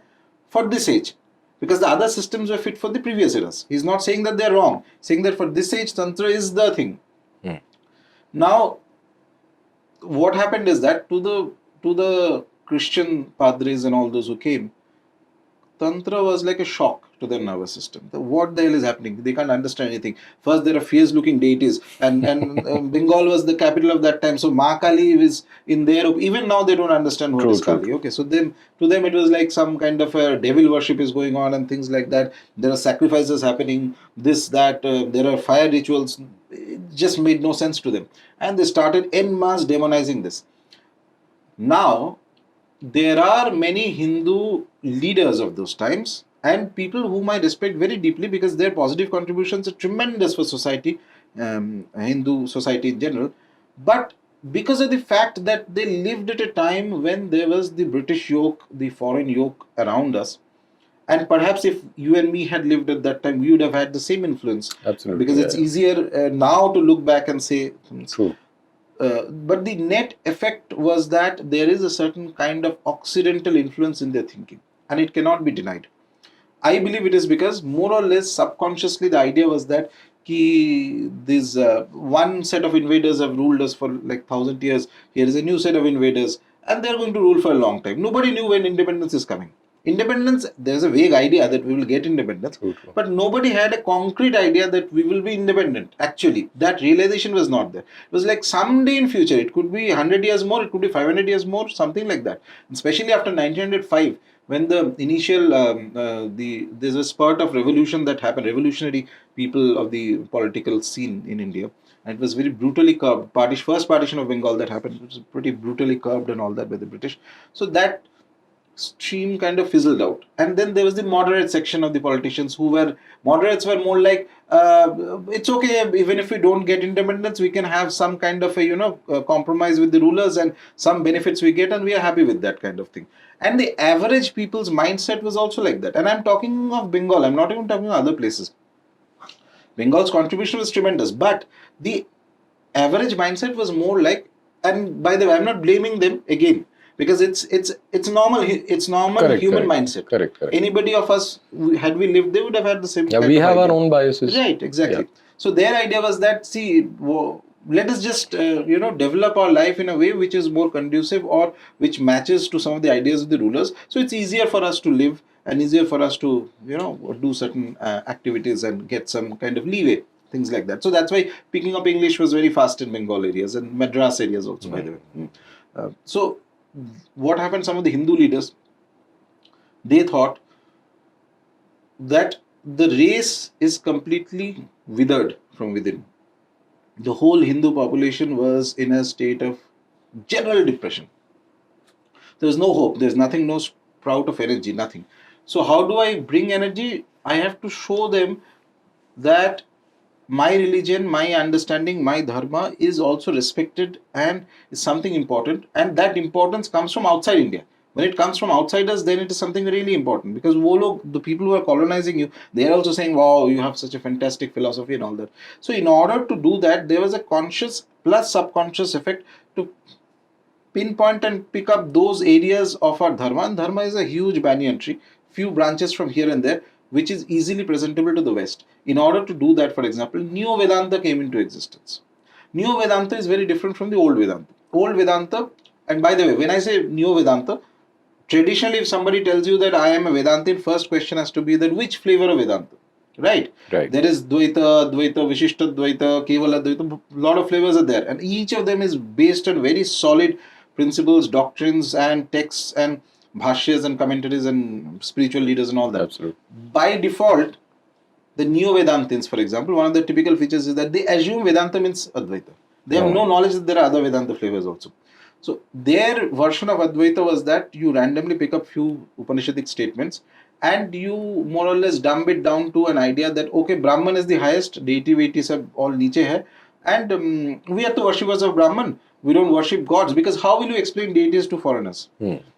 S2: for this age, because the other systems were fit for the previous eras. He's not saying that they're wrong, saying that for this age Tantra is the thing. Now what happened is that to the Christian padres and all those who came, Tantra was like a shock to their nervous system. What the hell is happening? They can't understand anything. First, there are fierce-looking deities, and Bengal was the capital of that time. So Ma Kali is in there. Even now, they don't understand what is Kali. Okay, so to them it was like some kind of a devil worship is going on and things like that. There are sacrifices happening. This, that. There are fire rituals. It just made no sense to them, and they started en masse demonizing this. Now, there are many Hindu leaders of those times and people whom I respect very deeply because their positive contributions are tremendous for society, Hindu society in general. But because of the fact that they lived at a time when there was the British yoke, the foreign yoke around us, and perhaps if you and me had lived at that time, we would have had the same influence.
S1: Absolutely.
S2: Because it's easier now to look back and say,
S1: true.
S2: But the net effect was that there is a certain kind of Occidental influence in their thinking, and it cannot be denied. I believe it is because more or less subconsciously the idea was that this one set of invaders have ruled us for like 1,000 years. Here is a new set of invaders, and they are going to rule for a long time. Nobody knew when independence is coming. Independence, there's a vague idea that we will get independence, but nobody had a concrete idea that we will be independent. Actually, that realization was not there. It was like someday in future, it could be 100 years more, it could be 500 years more, something like that. Especially after 1905, when the initial, there's a spurt of revolution that happened, revolutionary people of the political scene in India. And it was very brutally curbed. First partition of Bengal that happened, it was pretty brutally curbed and all that by the British. So that stream kind of fizzled out, and then there was the moderate section of the politicians who were moderates were more like it's okay, even if we don't get independence we can have some kind of a compromise with the rulers and some benefits we get and we are happy with that kind of thing. And the average people's mindset was also like that, and I'm talking of Bengal, I'm not even talking of other places. Bengal's contribution was tremendous, but the average mindset was more like, and by the way I'm not blaming them again, because it's normal
S1: Correct,
S2: human
S1: correct.
S2: mindset.
S1: Correct.
S2: Anybody of us, had we lived, they would have had the same kind
S1: We
S2: of
S1: have
S2: idea.
S1: our own biases.
S2: Right, exactly. So their idea was that, let us just develop our life in a way which is more conducive or which matches to some of the ideas of the rulers, so it's easier for us to live and easier for us to do certain activities and get some kind of leeway, things like that. So that's why picking up English was very fast in Bengal areas and Madras areas also, by the way. So what happened, some of the Hindu leaders, they thought that the race is completely withered from within. The whole Hindu population was in a state of general depression. There's no hope, there's nothing, no sprout of energy, nothing. So how do I bring energy? I have to show them that my religion, my understanding, my dharma is also respected and is something important, and that importance comes from outside India. When it comes from outsiders, then it is something really important, because the people who are colonizing you, they are also saying, wow, you have such a fantastic philosophy and all that. So in order to do that, there was a conscious plus subconscious effect to pinpoint and pick up those areas of our dharma. And dharma is a huge banyan tree, few branches from here and there, which is easily presentable to the West. In order to do that, for example, Neo Vedanta came into existence. Neo Vedanta is very different from the old Vedanta. Old Vedanta, and by the way, when I say Neo Vedanta, traditionally if somebody tells you that I am a Vedantin, first question has to be that which flavor of Vedanta, right?
S1: Right.
S2: There is Dvaita, Advaita, Vishishta Dvaita, Kevala Dvaita, a lot of flavors are there, and each of them is based on very solid principles, doctrines, and texts, and bhashyas and commentaries and spiritual leaders and all that.
S1: Absolutely.
S2: By default, the Neo Vedantins, for example, one of the typical features is that they assume Vedanta means Advaita. They have no knowledge that there are other Vedanta flavors also. So their version of Advaita was that you randomly pick up few Upanishadic statements and you more or less dumb it down to an idea that okay, Brahman is the highest, deity veities are all niche hai, and we are the worshippers of Brahman. We don't worship gods, because how will you explain deities to foreigners?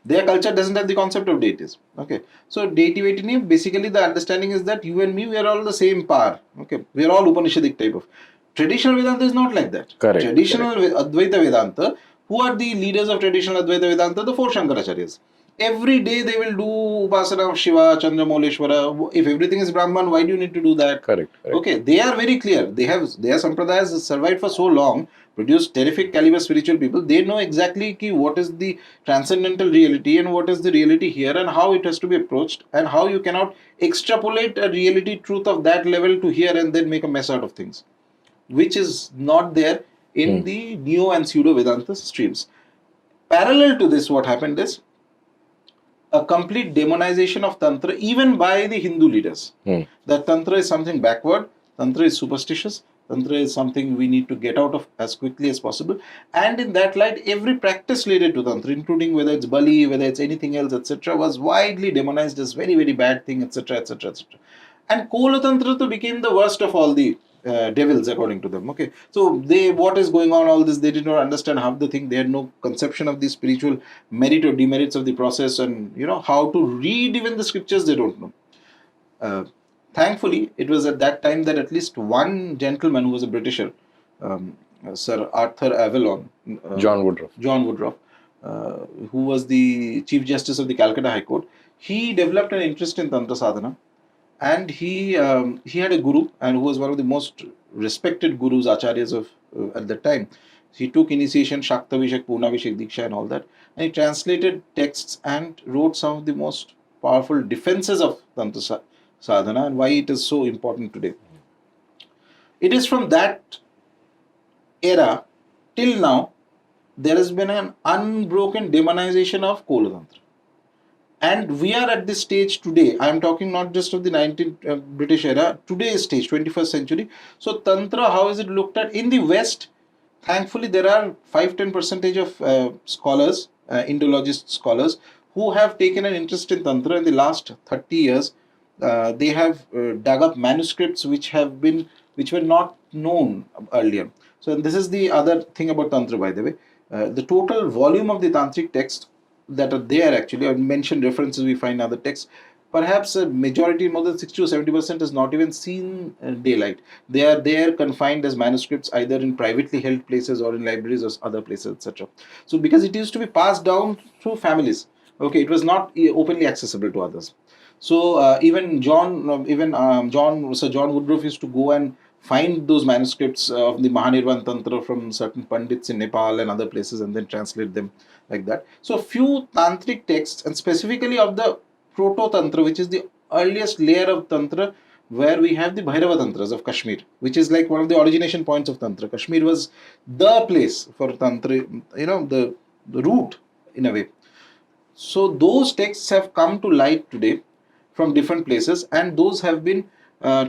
S2: Their culture doesn't have the concept of deities. Okay, so deity veitini, basically the understanding is that you and me, we are all the same power. Okay, we are all Upanishadic type of. Traditional Vedanta is not like that.
S1: Correct.
S2: Traditional Advaita Vedanta, who are the leaders of traditional Advaita Vedanta? The four Shankaracharyas. Every day they will do Upasana of Shiva, Chandra, Moleshwara. If everything is Brahman, why do you need to do that?
S1: Correct.
S2: Okay, they are very clear. Their Sampradayas survived for so long, produced terrific caliber spiritual people. They know exactly what is the transcendental reality and what is the reality here and how it has to be approached and how you cannot extrapolate a reality truth of that level to here and then make a mess out of things, which is not there in the Neo and Pseudo Vedanta streams. Parallel to this, what happened is a complete demonization of Tantra, even by the Hindu leaders. That Tantra is something backward, Tantra is superstitious, Tantra is something we need to get out of as quickly as possible. And in that light, every practice related to Tantra, including whether it's Bali, whether it's anything else, etc., was widely demonized as very, very bad thing, etc., etc., etc. And Kola Tantra became the worst of all the devils, according to them. Okay, so what is going on? All this, they did not understand half the thing. They had no conception of the spiritual merit or demerits of the process, and how to read even the scriptures. They don't know. Thankfully, it was at that time that at least one gentleman who was a Britisher, Sir Arthur Avalon,
S1: John Woodruff,
S2: who was the Chief Justice of the Calcutta High Court, he developed an interest in Tantra Sadhana. And he had a guru, and who was one of the most respected gurus, acharyas of at that time. He took initiation, Shaktavishak, Purnavishak, Deeksha and all that. And he translated texts and wrote some of the most powerful defenses of Tantra Sadhana and why it is so important today. It is from that era till now, there has been an unbroken demonization of Kola Tantra. And we are at this stage today. I am talking not just of the 19th British era, today's stage, 21st century. So Tantra, how is it looked at? In the West, thankfully there are 5-10% of scholars, Indologist scholars, who have taken an interest in Tantra in the last 30 years. They have dug up manuscripts which were not known earlier. So this is the other thing about Tantra, by the way. The total volume of the Tantric text that are there, actually, I mentioned references we find in other texts, perhaps a majority, more than 60 to 70%, has not even seen daylight. They are there confined as manuscripts either in privately held places or in libraries or other places, etc. So because it used to be passed down through families, okay, it was not openly accessible to others. So even Sir John Woodruff used to go and find those manuscripts of the Mahanirvan Tantra from certain Pandits in Nepal and other places and then translate them like that. So few tantric texts, and specifically of the Proto-Tantra, which is the earliest layer of Tantra, where we have the Bhairava Tantras of Kashmir, which is like one of the origination points of Tantra. Kashmir was the place for Tantra, the root in a way. So those texts have come to light today from different places, and those have been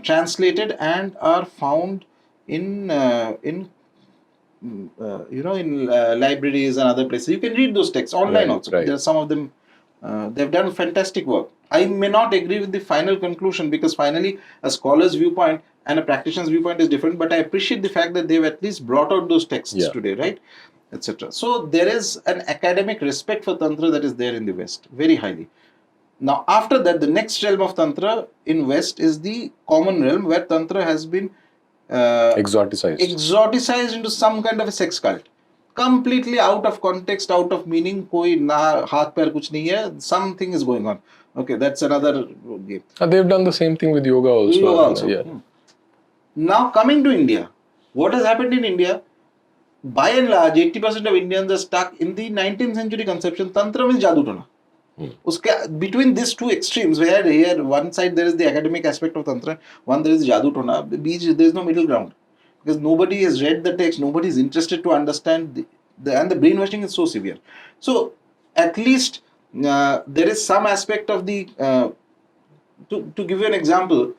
S2: translated and are found in libraries and other places. You can read those texts online also.
S1: Right.
S2: There are some of them. They've done fantastic work. I may not agree with the final conclusion, because finally a scholar's viewpoint and a practitioner's viewpoint is different, but I appreciate the fact that they've at least brought out those texts today, right? Etc. So there is an academic respect for Tantra that is there in the West, very highly. Now after that, the next realm of Tantra in West is the common realm, where Tantra has been exoticized into some kind of a sex cult. Completely out of context, out of meaning. Koi na haath pair kuch nahi hai. Something is going on. Okay, that's another game.
S1: They've done the same thing with yoga also.
S2: Now coming to India, what has happened in India? by and large, 80% of Indians are stuck in the 19th century conception. Tantra means jadoo tona. Between these two extremes, where here one side there is the academic aspect of Tantra, one there is jadoo tona, there is no middle ground. Because nobody has read the text, nobody is interested to understand, and the brainwashing is so severe. So, at least there is some aspect of the, to give you an example,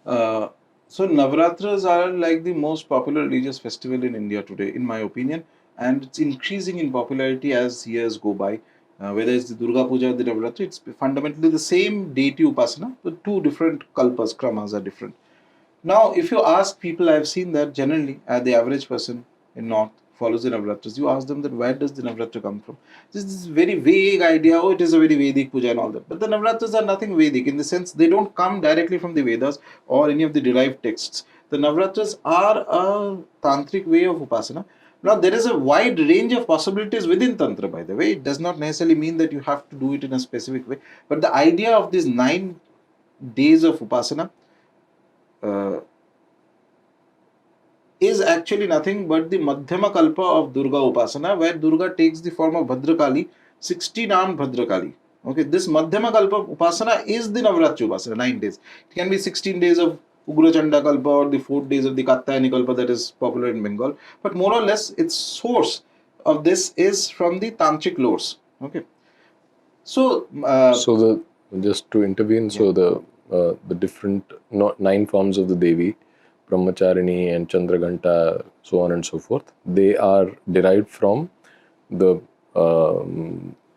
S2: so Navratras are like the most popular religious festival in India today, in my opinion, and it's increasing in popularity as years go by. Whether it's the Durga Puja or the Navratri, it's fundamentally the same deity upasana, but two different kalpas, kramas are different. Now, if you ask people, I've seen that generally, the average person in North follows the Navratras. You ask them that where does the Navratra come from? This is very vague idea. Oh, it is a very Vedic puja and all that. But the Navratras are nothing Vedic in the sense they don't come directly from the Vedas or any of the derived texts. The Navratras are a tantric way of upasana. Now, there is a wide range of possibilities within Tantra, by the way. It does not necessarily mean that you have to do it in a specific way. But the idea of these 9 days of upasana is actually nothing but the Madhyama Kalpa of Durga Upasana, where Durga takes the form of Bhadrakali, 16-armed Bhadrakali. Okay, this Madhyama Kalpa Upasana is the Navratri Upasana, 9 days. It can be 16 days of Ugra Chanda Kalpa or the 4 days of the Katyayani Kalpa that is popular in Bengal. But more or less, its source of this is from the Tantric lores. Okay. So,
S1: just to intervene, so the different 9 forms of the Devi, Brahmacharini and Chandraghanta, so on and so forth, they are derived from the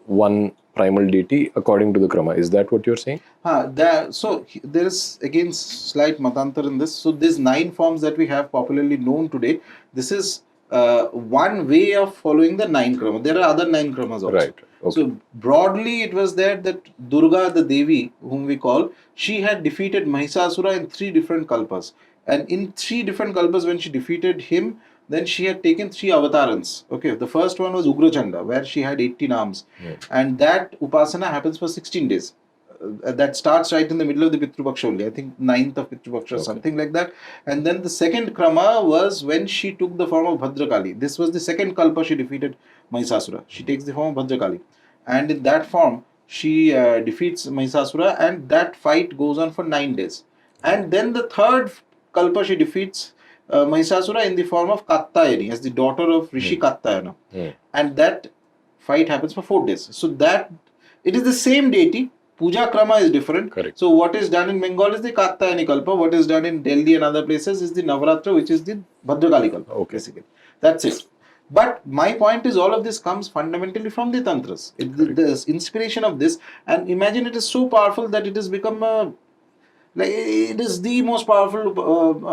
S1: one primal deity according to the krama. Is that what you're saying?
S2: So there is again slight matantar in this. So these 9 forms that we have popularly known today, this is one way of following the 9 krama. There are other 9 kramas also.
S1: Right. Okay.
S2: So broadly it was there that Durga, the Devi, whom we call, she had defeated Mahisasura in 3 different kalpas. And in 3 different kalpas, when she defeated him, then she had taken 3 avatarans. Okay, the first one was Ugrachanda, where she had 18 arms. And that upasana happens for 16 days. That starts right in the middle of the Pitru Paksha only. I think 9th of Pitru Paksha, something like that. And then the second krama was when she took the form of Bhadrakali. This was the second kalpa she defeated Mahisasura. She takes the form of Bhadrakali. And in that form, she defeats Mahisasura, and that fight goes on for 9 days. And then the third kalpa she defeats Mahisasura in the form of Katyayani as the daughter of Rishi Katyayana. And that fight happens for 4 days. So that it is the same deity. Puja krama is different.
S1: Correct.
S2: So what is done in Bengal is the Katyayani kalpa. What is done in Delhi and other places is the Navratra, which is the Bhadrakali kalpa. Basically, that's it. But my point is, all of this comes fundamentally from the tantras. The inspiration of this, and imagine it is so powerful that it has become it is the most powerful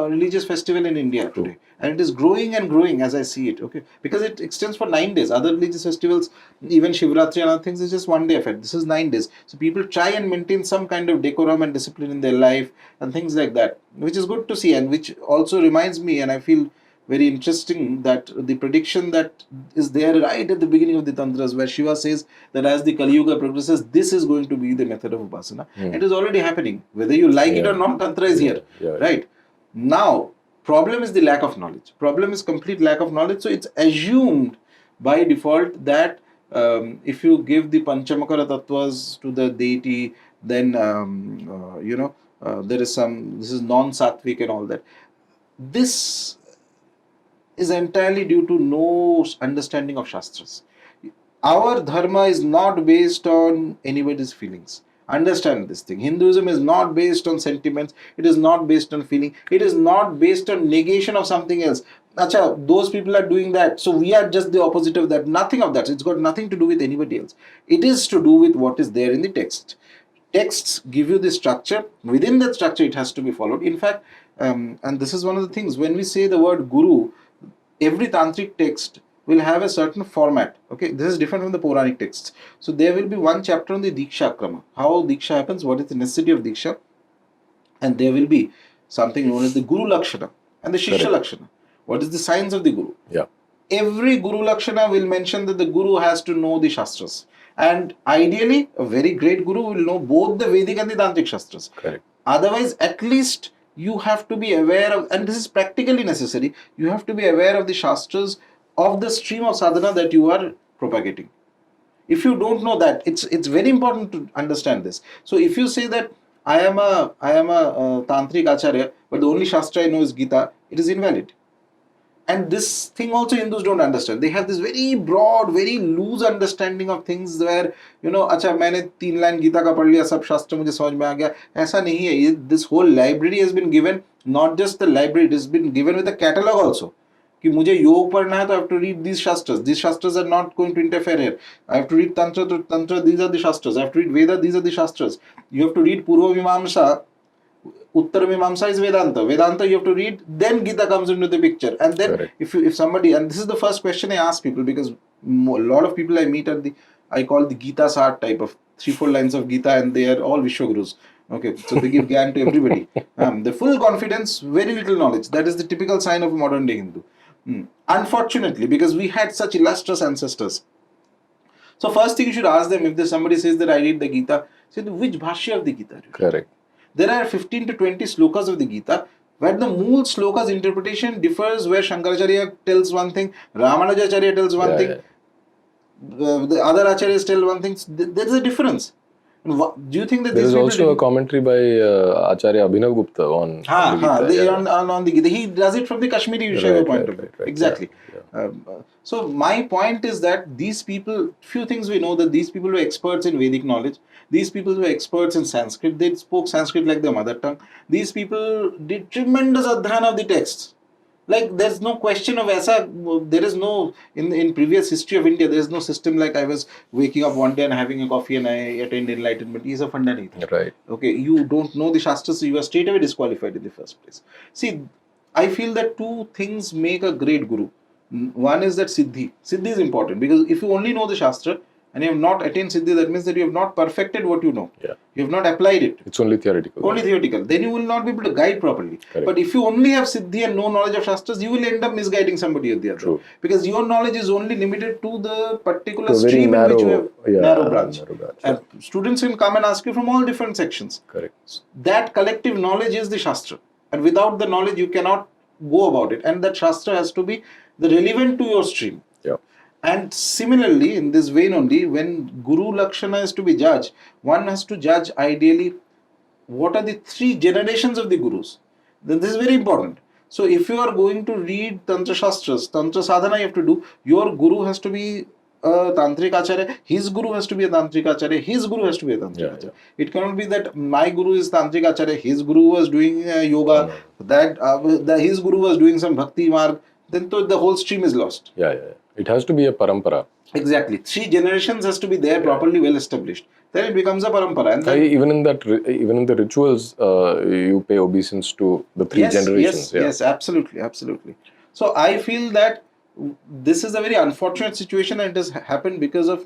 S2: religious festival in India today, and it is growing and growing as I see it. Okay, because it extends for 9 days. Other religious festivals, even Shivratri and other things, is just 1 day affair. This is 9 days. So people try and maintain some kind of decorum and discipline in their life and things like that, which is good to see, and which also reminds me, and I feel very interesting, that the prediction that is there right at the beginning of the tantras, where Shiva says that as the Kali Yuga progresses, this is going to be the method of upasana. It is already happening. Whether you like it or not, tantra is here. Right? Now, problem is the lack of knowledge. Problem is complete lack of knowledge. So it's assumed by default that if you give the Panchamakara tattvas to the deity, then there is this is non-sattvic and all that. This is entirely due to no understanding of Shastras. Our dharma is not based on anybody's feelings. Understand this thing. Hinduism is not based on sentiments. It is not based on feeling. It is not based on negation of something else. Acha, those people are doing that, so we are just the opposite of that. Nothing of that. It's got nothing to do with anybody else. It is to do with what is there in the text. Texts give you the structure. Within that structure, it has to be followed. In fact, and this is one of the things, when we say the word guru, every tantric text will have a certain format. Okay, this is different from the Puranic texts. So there will be one chapter on the Deeksha krama, how Deeksha happens, what is the necessity of Deeksha, and there will be something known as the Guru Lakshana and the Shishya Lakshana. What is the signs of the Guru? Every Guru Lakshana will mention that the Guru has to know the Shastras. And ideally, a very great Guru will know both the Vedic and the Tantric Shastras. Otherwise, at least you have to be aware of, and this is practically necessary, you have to be aware of the Shastras of the stream of sadhana that you are propagating. If you don't know that, it's very important to understand this. So if you say that I am a tantric acharya, but the only shastra I know is Gita, it is invalid. And this thing also Hindus don't understand. They have this very broad, very loose understanding of things where, अच्छा मैंने 3 line Gita का पढ़ लिया, सब शास्त्र मुझे समझ में आ गया. ऐसा नहीं है. This whole library has been given, not just the library, it has been given with a catalog also. कि मुझे योग पढ़ना है तो I have to read these shastras. These shastras are not going to interfere here. I have to read Tantra, these are the shastras. I have to read Veda, these are the shastras. You have to read Purva Mimamsa. Uttara Mimamsa is Vedanta. Vedanta you have to read, then Gita comes into the picture. And then
S1: Correct.
S2: if somebody, and this is the first question I ask people, because a lot of people I meet at I call the Gita Sart type of 3-4 lines of Gita, and they are all Vishwagurus. Okay, so they give Gyan to everybody. The full confidence, very little knowledge. That is the typical sign of a modern day Hindu. Unfortunately, because we had such illustrious ancestors. So first thing you should ask them, if somebody says that I read the Gita, say which bhashya of the Gita?
S1: Correct.
S2: There are 15 to 20 slokas of the Gita where the mool sloka's interpretation differs, where Shankaracharya tells one thing, Ramanujacharya tells one thing, the other acharyas tell one thing. There is a difference. Do you think that
S1: there
S2: these
S1: is
S2: people
S1: also a commentary by Acharya Abhinav Gupta on the Gita.
S2: on the Gita. He does it from the Kashmiri Shaiva point of view.
S1: Right,
S2: Exactly.
S1: Yeah.
S2: So my point is that these people, few things we know, that these people were experts in Vedic knowledge. These people were experts in Sanskrit. They spoke Sanskrit like their mother tongue. These people did tremendous adhyana of the texts. Like there's no question of aisa. There is no in previous history of India. There is no system like I was waking up one day and having a coffee and I attained enlightenment. He is a Fundanita.
S1: Right.
S2: Okay, you don't know the Shastras, so you are straight away disqualified in the first place. See, I feel that 2 things make a great guru. One is that Siddhi. Siddhi is important because if you only know the Shastra and you have not attained Siddhi, that means that you have not perfected what you know.
S1: Yeah.
S2: You have not applied it.
S1: It's only theoretical.
S2: Only theoretical. Then you will not be able to guide properly.
S1: Correct.
S2: But if you only have Siddhi and no knowledge of Shastras, you will end up misguiding somebody or the other.
S1: True.
S2: Because your knowledge is only limited to the particular
S1: very
S2: stream in which you have narrow branch.
S1: And
S2: students will come and ask you from all different sections.
S1: Correct.
S2: That collective knowledge is the Shastra. And without the knowledge, you cannot go about it. And that Shastra has to be the relevant to your stream.
S1: Yeah.
S2: And similarly, in this vein only, when Guru Lakshana is to be judged, one has to judge ideally what are the 3 generations of the Gurus. Then this is very important. So if you are going to read Tantra Shastras, Tantra Sadhana you have to do, your Guru has to be a Tantric Acharya, his Guru has to be a Tantric Acharya, his Guru has to be a Tantric Acharya. It cannot be that my Guru is Tantric Acharya, his Guru was doing yoga, his Guru was doing some Bhakti Marg, then the whole stream is lost.
S1: Yeah. It has to be a parampara.
S2: Exactly. 3 generations has to be there, properly well established. Then it becomes a parampara. And then,
S1: even in the rituals, you pay obeisance to the 3 generations.
S2: Yes, absolutely. So I feel that this is a very unfortunate situation, and it has happened because of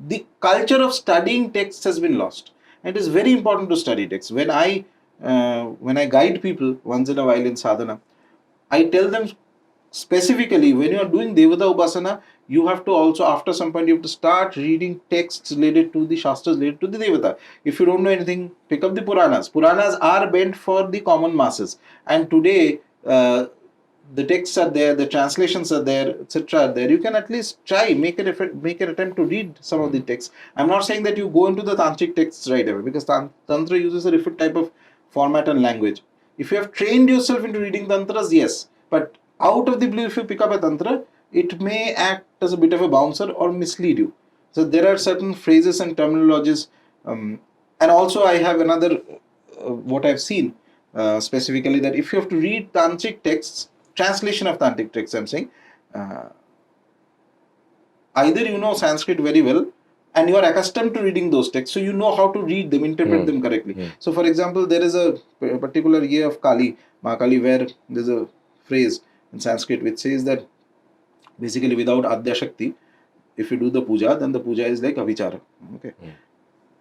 S2: the culture of studying texts has been lost. And it is very important to study texts. When I guide people once in a while in sadhana, I tell them specifically, when you are doing Devata Upasana, you have to also, after some point, you have to start reading texts related to the Shastras, related to the Devata. If you don't know anything, pick up the Puranas. Puranas are meant for the common masses. And today, the texts are there, the translations are there, etc. are there. You can at least try, make an attempt to read some of the texts. I'm not saying that you go into the Tantric texts right away, because Tantra uses a different type of format and language. If you have trained yourself into reading Tantras, yes. But out of the blue, if you pick up a Tantra, it may act as a bit of a bouncer or mislead you. So there are certain phrases and terminologies. And also I have another, what I've seen specifically, that if you have to read Tantric texts, translation of Tantric texts, I'm saying, either you know Sanskrit very well, and you are accustomed to reading those texts, so you know how to read them, interpret them correctly. So for example, there is a particular year of Kali, Mahakali, where there's a phrase in Sanskrit which says that basically without Adya Shakti, if you do the puja, then the puja is like avichara. Okay.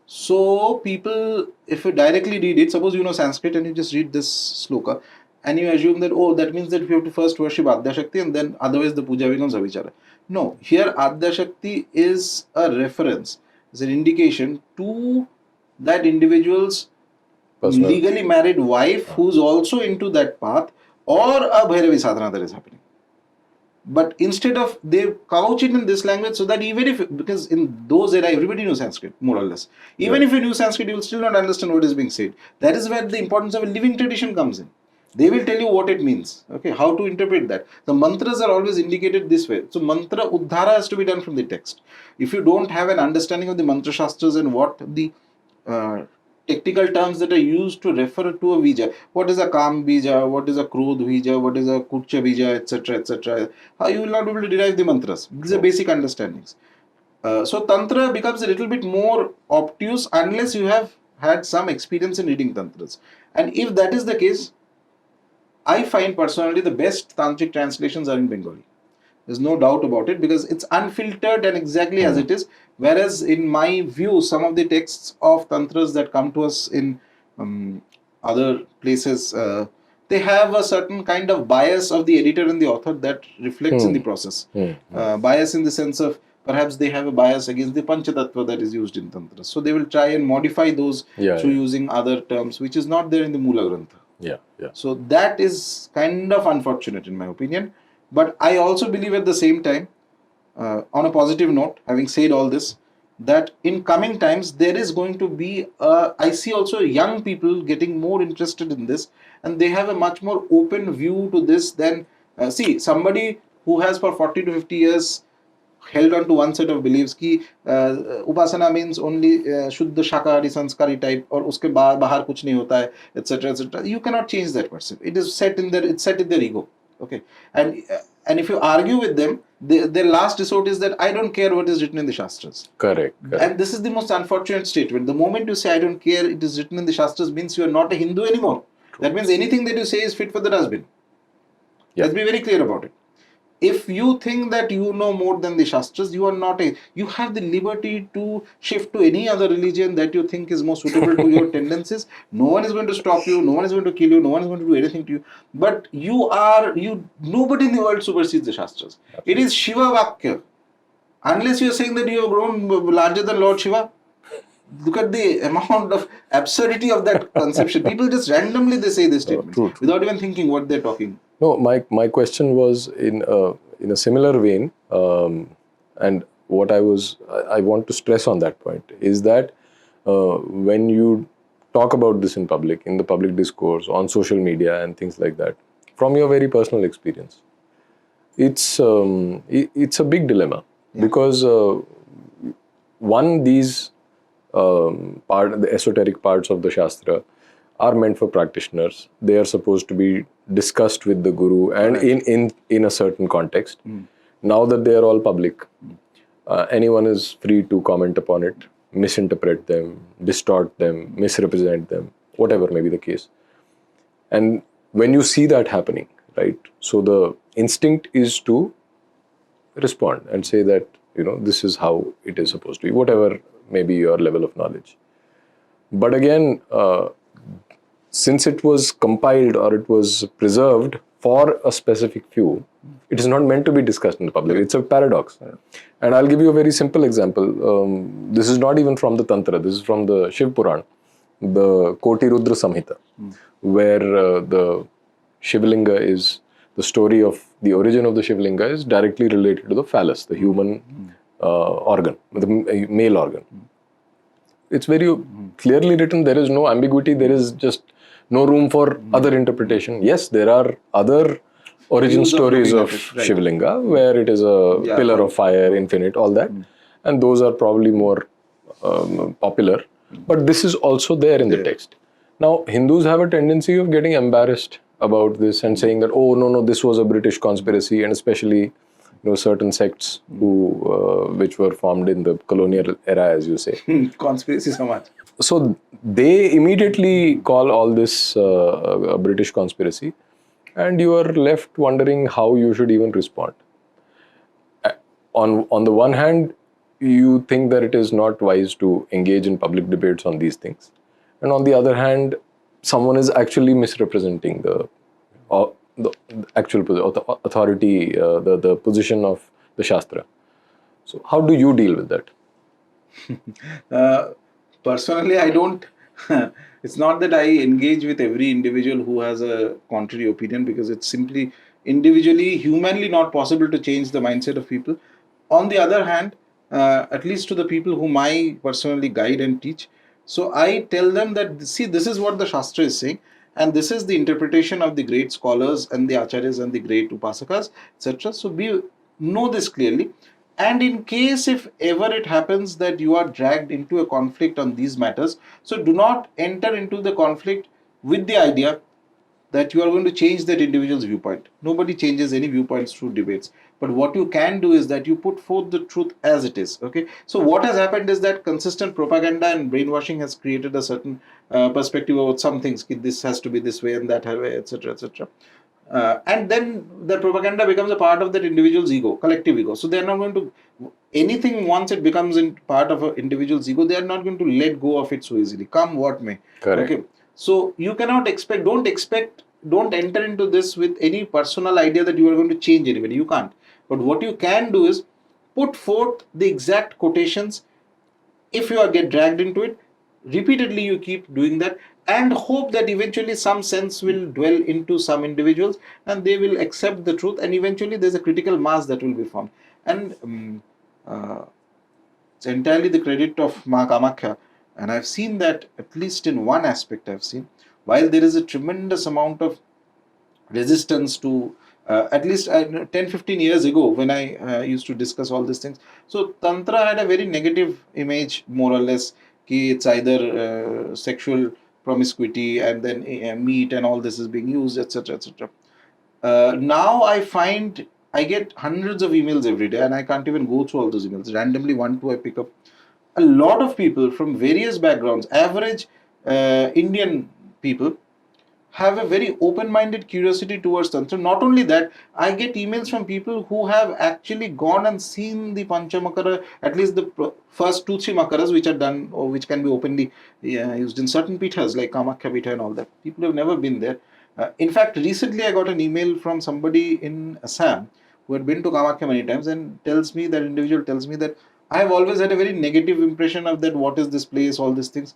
S2: So people, if you directly read it, suppose you know Sanskrit and you just read this sloka, and you assume that, oh, that means that we have to first worship Adya Shakti and then otherwise the puja becomes avichara. No, here Adya Shakti is a reference, is an indication to that individual's legally married wife who's also into that path, or a Bhairavi sadhana that is happening. But instead of, they couch it in this language so that even if, because in those era everybody knew Sanskrit, more or less. Even if you knew Sanskrit, you will still not understand what is being said. That is where the importance of a living tradition comes in. They will tell you what it means, okay, how to interpret that. The mantras are always indicated this way. So mantra uddhara has to be done from the text. If you don't have an understanding of the mantra shastras and what the uh, technical terms that are used to refer to a bija, what is a kam bija, what is a krodh bija, what is a kurcha bija, etc., etc., how you will not be able to derive the mantras. These are basic understandings. So tantra becomes a little bit more obtuse unless you have had some experience in reading tantras. And if that is the case, I find personally the best tantric translations are in Bengali. There's no doubt about it because it's unfiltered and exactly as it is. Whereas, in my view, some of the texts of tantras that come to us in other places, they have a certain kind of bias of the editor and the author that reflects in the process. Bias in the sense of perhaps they have a bias against the panchatattva that is used in tantras. So they will try and modify those through using other terms, which is not there in the Mula Grantha. So that is kind of unfortunate in my opinion. But I also believe at the same time, on a positive note, having said all this, that in coming times there is going to be, I see also young people getting more interested in this, and they have a much more open view to this than, see, somebody who has for 40 to 50 years held on to one set of beliefs ki upasana means only shuddha shakahari sanskari type or uske bahar kuch nahi hota hai, etc., etc. You cannot change that person. It is set in their ego. Okay, and if you argue with them, their last resort is that I don't care what is written in the Shastras.
S1: Correct.
S2: And this is the most unfortunate statement. The moment you say I don't care, it is written in the Shastras, means you are not a Hindu anymore. True. That means anything that you say is fit for the dustbin. Let's be very clear about it. If you think that you know more than the Shastras, you are not you have the liberty to shift to any other religion that you think is more suitable to your tendencies. No one is going to stop you, no one is going to kill you, no one is going to do anything to you. But nobody in the world supersedes the Shastras. Absolutely. It is Shiva Vakya. Unless you are saying that you have grown larger than Lord Shiva, look at the amount of absurdity of that conception. People just randomly they say this statement without even thinking what they're talking.
S1: No, my question was in a similar vein, and what I want to stress on that point is that when you talk about this in the public discourse, on social media and things like that, from your very personal experience, it's a big dilemma because these the esoteric parts of the Shastra are meant for practitioners. They are supposed to be discussed with the guru and in a certain context. Now that they are all public, anyone is free to comment upon it, misinterpret them, distort them, misrepresent them, whatever may be the case. And when you see that happening, right, so the instinct is to respond and say that, this is how it is supposed to be, whatever may be your level of knowledge. But again, since it was compiled or it was preserved for a specific few, it is not meant to be discussed in the public. It's a paradox. And I'll give you a very simple example. This is not even from the Tantra. This is from the Shiv Puran, the Koti Rudra Samhita, where the Shivlinga is, the story of the origin of the Shivlinga is directly related to the phallus, the human organ, the male organ. It's very clearly written. There is no ambiguity. There is just no room for other interpretation. Yes, there are other origin stories of Shivlinga where it is a pillar of fire, infinite, all that. And those are probably more popular. But this is also there in the text. Now, Hindus have a tendency of getting embarrassed about this and saying that, oh, no, this was a British conspiracy, and especially certain sects which were formed in the colonial era, as you say.
S2: Conspiracy so much.
S1: So they immediately call all this a British conspiracy, and you are left wondering how you should even respond. On the one hand, you think that it is not wise to engage in public debates on these things, and on the other hand, someone is actually misrepresenting the actual authority, the position of the Shastra. So how do you deal with that?
S2: Personally, I don't It's not that I engage with every individual who has a contrary opinion, because it's simply individually, humanly not possible to change the mindset of people. On the other hand, at least to the people whom I personally guide and teach, so I tell them that, see, this is what the Shastra is saying, and this is the interpretation of the great scholars and the acharyas and the great upasakas, etc. So know this clearly. And in case if ever it happens that you are dragged into a conflict on these matters, so do not enter into the conflict with the idea that you are going to change that individual's viewpoint. Nobody changes any viewpoints through debates. But what you can do is that you put forth the truth as it is. Okay. So what has happened is that consistent propaganda and brainwashing has created a certain perspective about some things. This has to be this way and that way, etc., etc. And then the propaganda becomes a part of that individual's ego, collective ego. So they are not going to, anything once it becomes in part of an individual's ego, they are not going to let go of it so easily, come what may.
S1: Correct.
S2: Okay. So you cannot expect, don't enter into this with any personal idea that you are going to change anybody. You can't. But what you can do is put forth the exact quotations. If you are get dragged into it, repeatedly you keep doing that, and hope that eventually some sense will dwell into some individuals and they will accept the truth, and eventually there's a critical mass that will be formed. And it's entirely the credit of Ma Kamakhya. And I've seen that, at least in one aspect I've seen, while there is a tremendous amount of resistance to, at least 10-15 years ago when I used to discuss all these things. So Tantra had a very negative image, more or less. It's either sexual promiscuity and then meat and all this is being used, etc., etc. Now I find I get hundreds of emails every day, and I can't even go through all those emails. Randomly, one, two, I pick up. A lot of people from various backgrounds, average Indian people, have a very open-minded curiosity towards Tantra. Not only that, I get emails from people who have actually gone and seen the Panchamakara, at least the first 2-3 makaras which are done or which can be openly used in certain pithas like Kamakhya Pitha and all that. People have never been there. In fact, recently I got an email from somebody in Assam who had been to Kamakhya many times, and that individual tells me that I have always had a very negative impression of that, what is this place, all these things.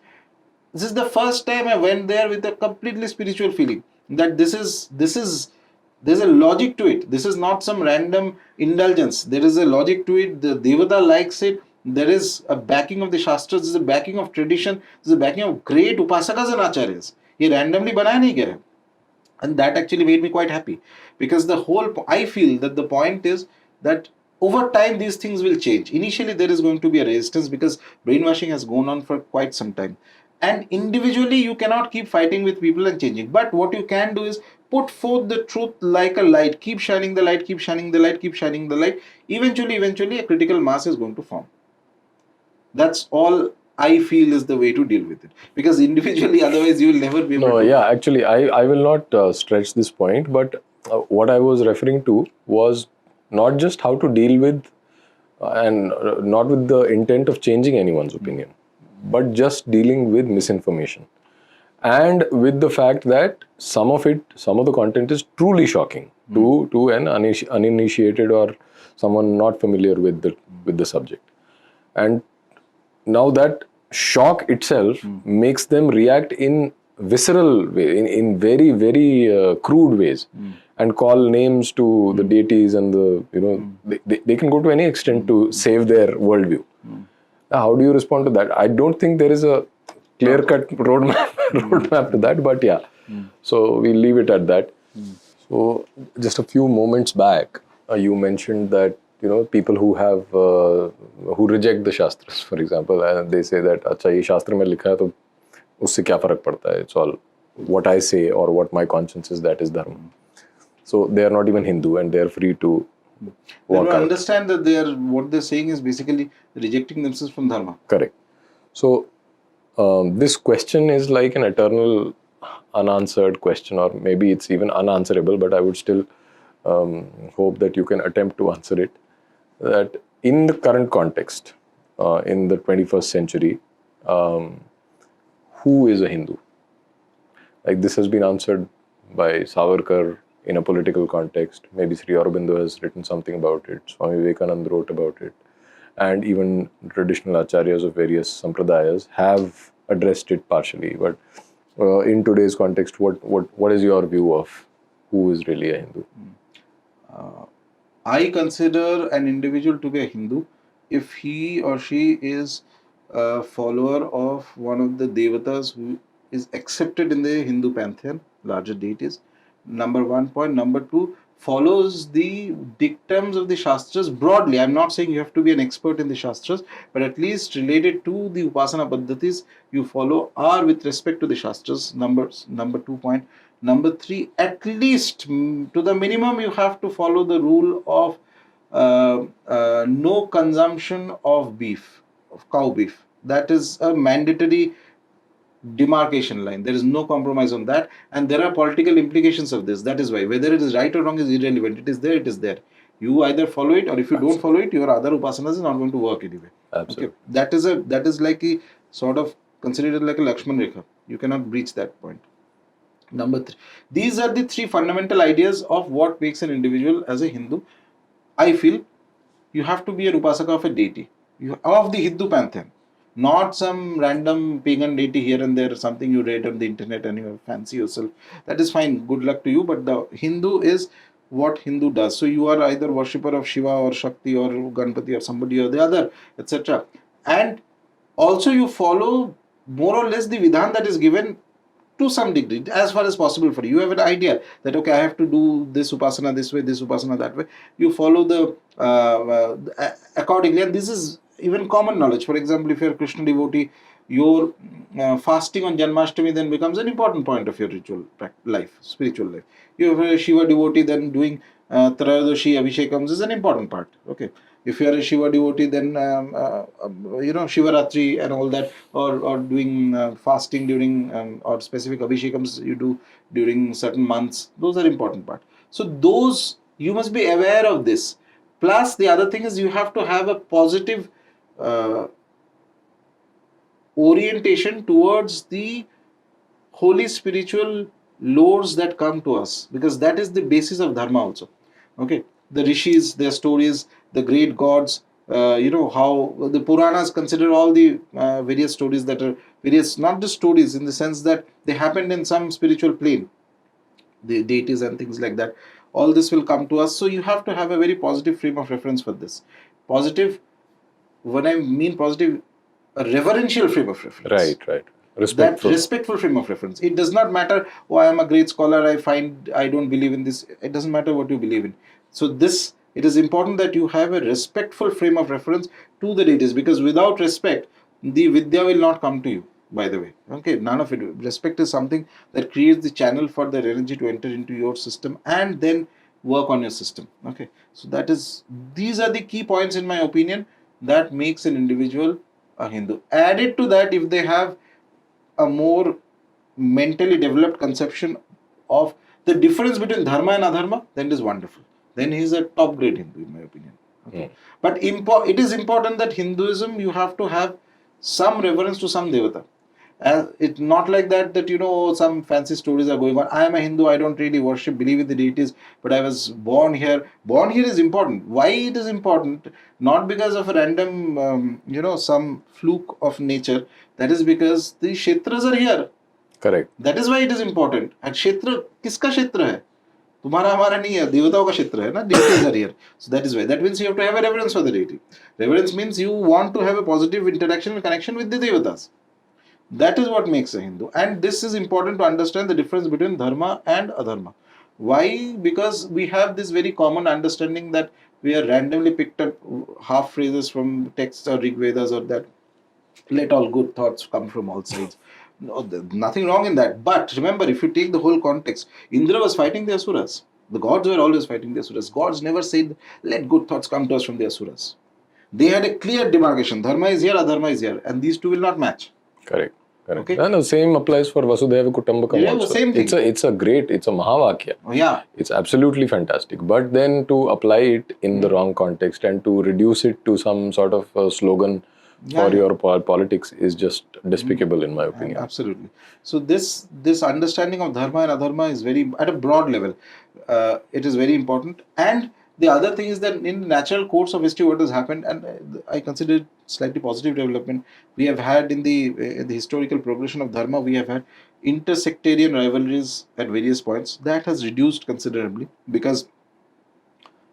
S2: This is the first time I went there with a completely spiritual feeling, that there's a logic to it. This is not some random indulgence. There is a logic to it. The Devata likes it. There is a backing of the Shastras. There is a backing of tradition. There is a backing of great upasakas and acharyas. ये randomly बनाया नहीं गया है. And that actually made me quite happy, because I feel that the point is that over time these things will change. Initially there is going to be a resistance because brainwashing has gone on for quite some time, and individually you cannot keep fighting with people and changing. But what you can do is put forth the truth like a light, keep shining the light, keep shining the light, keep shining the light. Eventually a critical mass is going to form. That's all I feel is the way to deal with it, because individually otherwise you will never be able
S1: No,
S2: to.
S1: yeah, actually, I will not stretch this point, but what I was referring to was not just how to deal with and not with the intent of changing anyone's opinion, but just dealing with misinformation. And with the fact that some of the content is truly shocking to an uninitiated or someone not familiar with the subject. And now that shock itself makes them react in visceral way, in very, very crude ways, and call names to the deities and they can go to any extent to save their worldview. How do you respond to that? I don't think there is a clear-cut roadmap to that, but yeah. So we'll leave it at that. So just a few moments back, you mentioned that people who reject the Shastras, for example, and they say that अच्छा ये शास्त्र में लिखा है तो उससे क्या फर्क पड़ता है? It's all what I say or what my conscience is, that is dharma. So they are not even Hindu and they are free to walk out.
S2: Understand that what they're saying is basically rejecting themselves from dharma.
S1: Correct. So this question is like an eternal unanswered question, or maybe it's even unanswerable, but I would still hope that you can attempt to answer it. That in the current context, in the 21st century, who is a Hindu? Like this has been answered by Savarkar in a political context. Maybe Sri Aurobindo has written something about it. Swami Vivekananda wrote about it. And even traditional acharyas of various Sampradayas have addressed it partially. But in today's context, what is your view of who is really a Hindu?
S2: I consider an individual to be a Hindu if he or she is a follower of one of the Devatas who is accepted in the Hindu pantheon, larger deities. Number one point. Number two, follows the dictums of the Shastras broadly. I'm not saying you have to be an expert in the Shastras, but at least related to the Upasana Paddhatis you follow are with respect to the Shastras. Number 2 point. Number three, at least to the minimum, you have to follow the rule of no consumption of beef, of cow beef. That is a mandatory demarcation line. There is no compromise on that, and there are political implications of this. That is why whether it is right or wrong is irrelevant. It is there. It is there. You either follow it, or if you don't follow it, your other upasanas is not going to work anyway.
S1: Absolutely.
S2: Okay, that is like a sort of considered like a Lakshman Rekha. You cannot breach that point. Number three, these are the three fundamental ideas of what makes an individual as a Hindu. I feel you have to be an upasaka of a deity of the Hindu pantheon, not some random pagan deity here and there, something you read on the internet and you fancy yourself. That is fine, good luck to you, but the Hindu is what Hindu does. So you are either worshipper of Shiva or Shakti or Ganpati or somebody or the other, etc. And also you follow more or less the vidhan that is given to some degree, as far as possible for you. You have an idea that, okay, I have to do this upasana this way, this upasana that way. You follow the accordingly, and this is even common knowledge. For example, if you're a Krishna devotee, your fasting on Janmashtami then becomes an important point of your ritual life, spiritual life. You are a Shiva devotee, then doing Trayodashi Abhishekams is an important part. Okay. If you are a Shiva devotee, then Shivaratri and all that, or doing fasting during or specific abhishekams you do during certain months, those are important part. So those you must be aware of this. Plus, the other thing is you have to have a positive orientation towards the holy spiritual lores that come to us, because that is the basis of dharma also. Okay, the rishis, their stories, the great gods, how the Puranas consider all the various stories that are various, not just stories in the sense that they happened in some spiritual plane, the deities and things like that. All this will come to us. So you have to have a very positive frame of reference for this. Positive, when I mean positive, a reverential frame of reference.
S1: Right.
S2: That respectful frame of reference. It does not matter, oh, I am a great scholar, I don't believe in this. It doesn't matter what you believe in. So it is important that you have a respectful frame of reference to the deities, because without respect, the Vidya will not come to you, by the way. Okay, none of it. Respect is something that creates the channel for that energy to enter into your system and then work on your system. Okay, so these are the key points in my opinion that makes an individual a Hindu. Added to that, if they have a more mentally developed conception of the difference between dharma and adharma, then it is wonderful. Then he is a top grade Hindu, in my opinion. Okay. But it is important that Hinduism, you have to have some reverence to some devata. It's not like that some fancy stories are going on. I am a Hindu, I don't really believe in the deities, but I was born here. Born here is important. Why it is important? Not because of a random, some fluke of nature. That is because the Shastras are here.
S1: Correct.
S2: That is why it is important. And Kshetra, किसका क्षेत्र है? तुम्हारा हमारा नहीं है, देवताओं का क्षेत्र है ना. Deities are here. So that is why. That means you have to have a reverence for the deity. Reverence means you want to have a positive interaction and connection with the devatas. That is what makes a Hindu. And this is important to understand the difference between dharma and adharma. Why? Because we have this very common understanding that we are randomly picked up half phrases from texts or Rig Vedas, or that let all good thoughts come from all sides. No, nothing wrong in that. But remember, if you take the whole context, Indra was fighting the Asuras. The gods were always fighting the Asuras. Gods never said, let good thoughts come to us from the Asuras. They had a clear demarcation. Dharma is here, adharma is here. And these two will not match.
S1: Correct. Okay. And the same applies for Vasudhaiva Kutumbakam also.
S2: The same thing.
S1: It's a Mahavakya.
S2: Oh, yeah.
S1: It's absolutely fantastic. But then to apply it in the wrong context and to reduce it to some sort of slogan for your politics is just despicable in my opinion.
S2: Absolutely. So this understanding of dharma and adharma is very, at a broad level, it is very important. And The other thing is that in the natural course of history, what has happened, and I consider it slightly positive development, we have had in the historical progression of Dharma, we have had intersectarian rivalries at various points. That has reduced considerably, because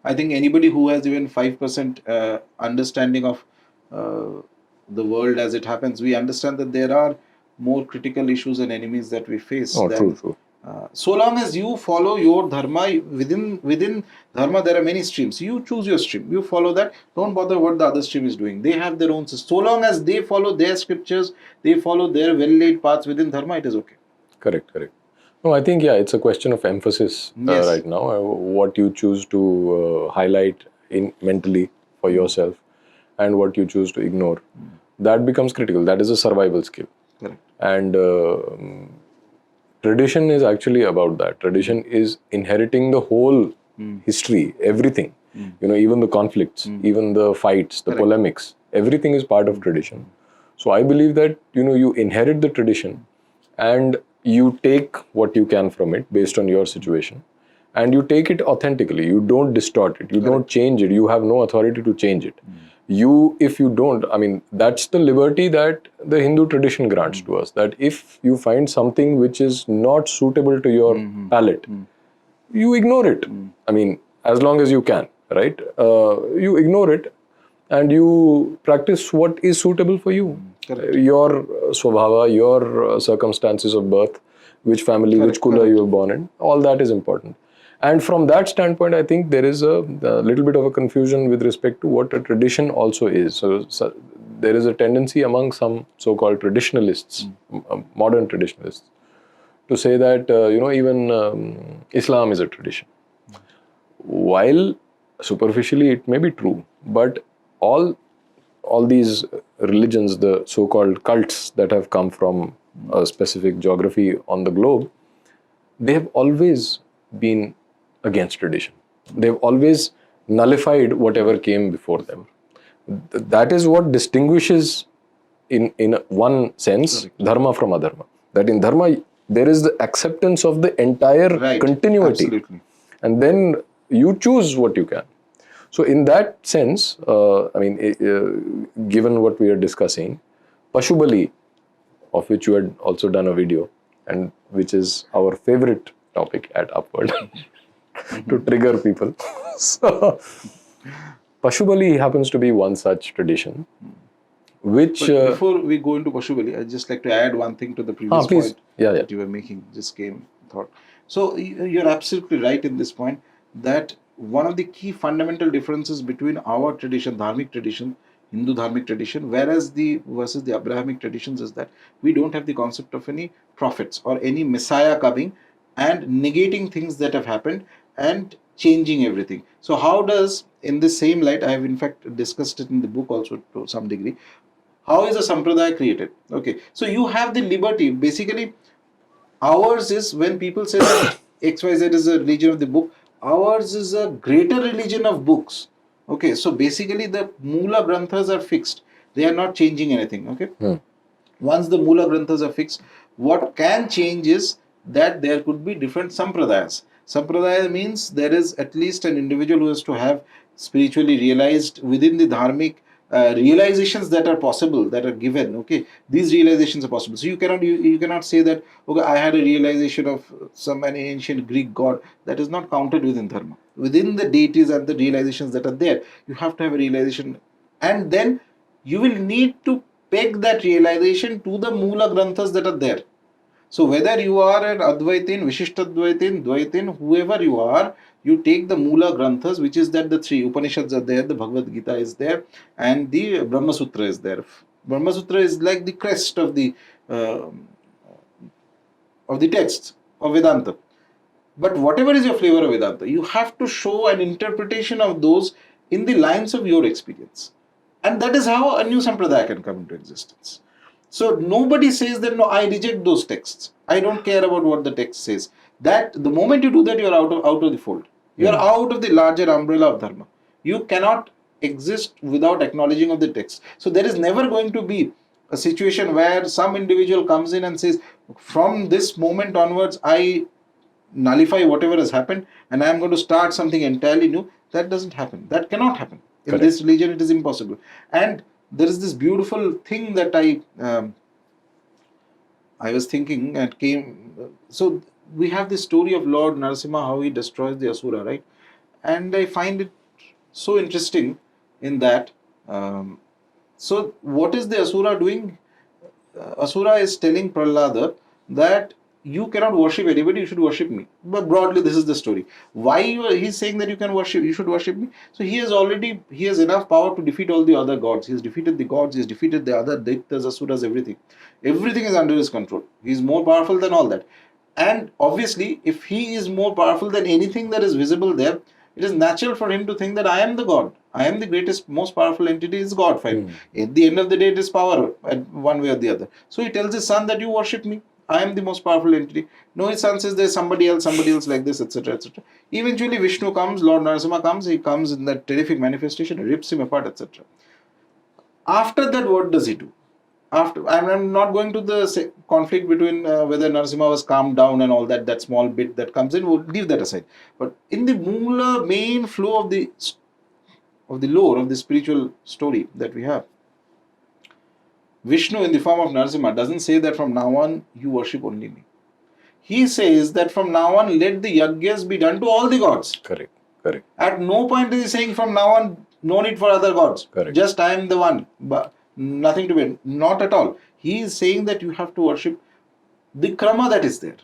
S2: I think anybody who has even 5% understanding of the world as it happens, we understand that there are more critical issues and enemies that we face.
S1: Oh,
S2: than,
S1: true.
S2: so long as you follow your dharma, within dharma there are many streams. You choose your stream. You follow that. Don't bother what the other stream is doing. They have their own system. So long as they follow their scriptures, they follow their well-laid paths within dharma, it is okay.
S1: Correct. No, I think, it's a question of emphasis
S2: Yes.
S1: right now. What you choose to highlight mentally for yourself and what you choose to ignore. That becomes critical. That is a survival skill.
S2: Correct.
S1: And tradition is actually about that. Tradition is inheriting the whole history, everything. Even the conflicts, even the fights, the polemics, everything is part of tradition. So I believe that, you inherit the tradition and you take what you can from it based on your situation, and you take it authentically. You don't distort it. You don't change it. You have no authority to change it. If you don't, that's the liberty that the Hindu tradition grants to us, that if you find something which is not suitable to your palate, you ignore it. As long as you can, right? You ignor it and you practice what is suitable for you. Your swabhava, your circumstances of birth, which family, which kula you were born in, all that is important. And from that standpoint, I think there is a little bit of a confusion with respect to what a tradition also is. So there is a tendency among some so-called traditionalists, modern traditionalists, to say that, even Islam is a tradition. While superficially it may be true, but all these religions, the so-called cults that have come from a specific geography on the globe, they have always been against tradition. They've always nullified whatever came before them. That is what distinguishes, in one sense, dharma from adharma. That in dharma, there is the acceptance of the entire continuity.
S2: Absolutely.
S1: And then you choose what you can. So in that sense, given what we are discussing, Pashu Bali, of which you had also done a video, and which is our favorite topic at Upward, to trigger people. So, Pashu Bali happens to be one such tradition, which...
S2: But before we go into Pashu Bali, I'd just like to add one thing to the previous point that you were making, just came thought. So you're absolutely right in this point, that one of the key fundamental differences between our tradition, dharmic tradition, Hindu dharmic tradition, versus the Abrahamic traditions, is that we don't have the concept of any prophets or any messiah coming and negating things that have happened and changing everything. So how does, in the same light, I have in fact discussed it in the book also to some degree, how is a sampradaya created? Okay, so you have the liberty. Basically, ours is, when people say that XYZ is a religion of the book, ours is a greater religion of books. Okay, so basically the Mula Granthas are fixed. They are not changing anything. Okay. Once the Mula Granthas are fixed, what can change is that there could be different Sampradayas. Sampradaya means there is at least an individual who has to have spiritually realized within the dharmic realizations that are possible, that are given. Okay, these realizations are possible. So you cannot say that, okay, I had a realization of some an ancient Greek god. That is not counted within dharma. Within the deities and the realizations that are there, you have to have a realization, and then you will need to peg that realization to the Mula Granthas that are there. So whether you are an Advaitin, Vishishtadvaitin, Dvaitin, whoever you are, you take the Mula Granthas, which is that the three Upanishads are there, the Bhagavad Gita is there, and the Brahma Sutra is there. Brahma Sutra is like the crest of the texts of Vedanta. But whatever is your flavor of Vedanta, you have to show an interpretation of those in the lines of your experience. And that is how a new Sampradaya can come into existence. So nobody says that, no, I reject those texts. I don't care about what the text says. That the moment you do that, you are out of the fold. You are out of the larger umbrella of dharma. You cannot exist without acknowledging of the text. So there is never going to be a situation where some individual comes in and says, from this moment onwards, I nullify whatever has happened and I am going to start something entirely new. That doesn't happen. That cannot happen. In
S1: Correct.
S2: this religion, it is impossible. And there is this beautiful thing that I was thinking and came. So we have this story of Lord Narasimha, how he destroys the Asura, right? And I find it so interesting in that. So what is the Asura doing? Asura is telling Prahlada that you cannot worship anybody, you should worship me. But broadly, this is the story. Why he's saying that you should worship me? So he has enough power to defeat all the other gods. He has defeated the gods, he has defeated the other Daityas, Asuras, everything. Everything is under his control. He is more powerful than all that. And obviously, if he is more powerful than anything that is visible there, it is natural for him to think that I am the God. I am the greatest, most powerful entity is God. Fine. At the end of the day, it is power, one way or the other. So he tells his son that you worship me. I am the most powerful entity. No, his son says there's somebody else like this, etc., etc. Eventually, Vishnu comes, Lord Narasimha comes, he comes in that terrific manifestation, rips him apart, etc. After that, what does he do? I'm not going to the conflict between whether Narasimha was calmed down and all that, that small bit that comes in, we'll leave that aside. But in the main flow of the lore of the spiritual story that we have, Vishnu in the form of Narasimha doesn't say that from now on you worship only me. He says that from now on let the yajnas be done to all the gods.
S1: Correct. Correct.
S2: At no point is he saying from now on no need for other gods.
S1: Correct.
S2: Just I am the one. But nothing to be. Not at all. He is saying that you have to worship the krama that is there.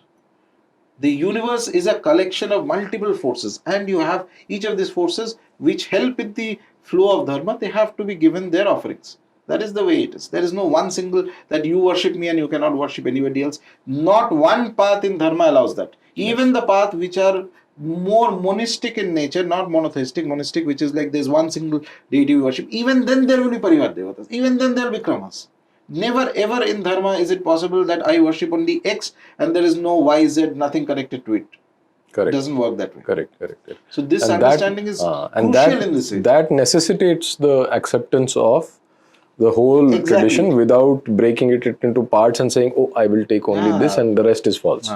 S2: The universe is a collection of multiple forces, and you have each of these forces which help in the flow of dharma. They have to be given their offerings. That is the way it is. There is no one single that you worship me and you cannot worship anybody else. Not one path in dharma allows that. Even the path which are more monistic in nature, not monotheistic, monistic, which is like there's one single deity we worship. Even then there will be parivar devatas. Even then there will be kramas. Never ever in dharma is it possible that I worship only X and there is no Y, Z, nothing connected to it.
S1: Correct.
S2: It doesn't work that way.
S1: Correct.
S2: So this
S1: and
S2: understanding is crucial in this age.
S1: That necessitates the acceptance of the whole tradition without breaking it into parts and saying, oh, I will take only this and the rest is false.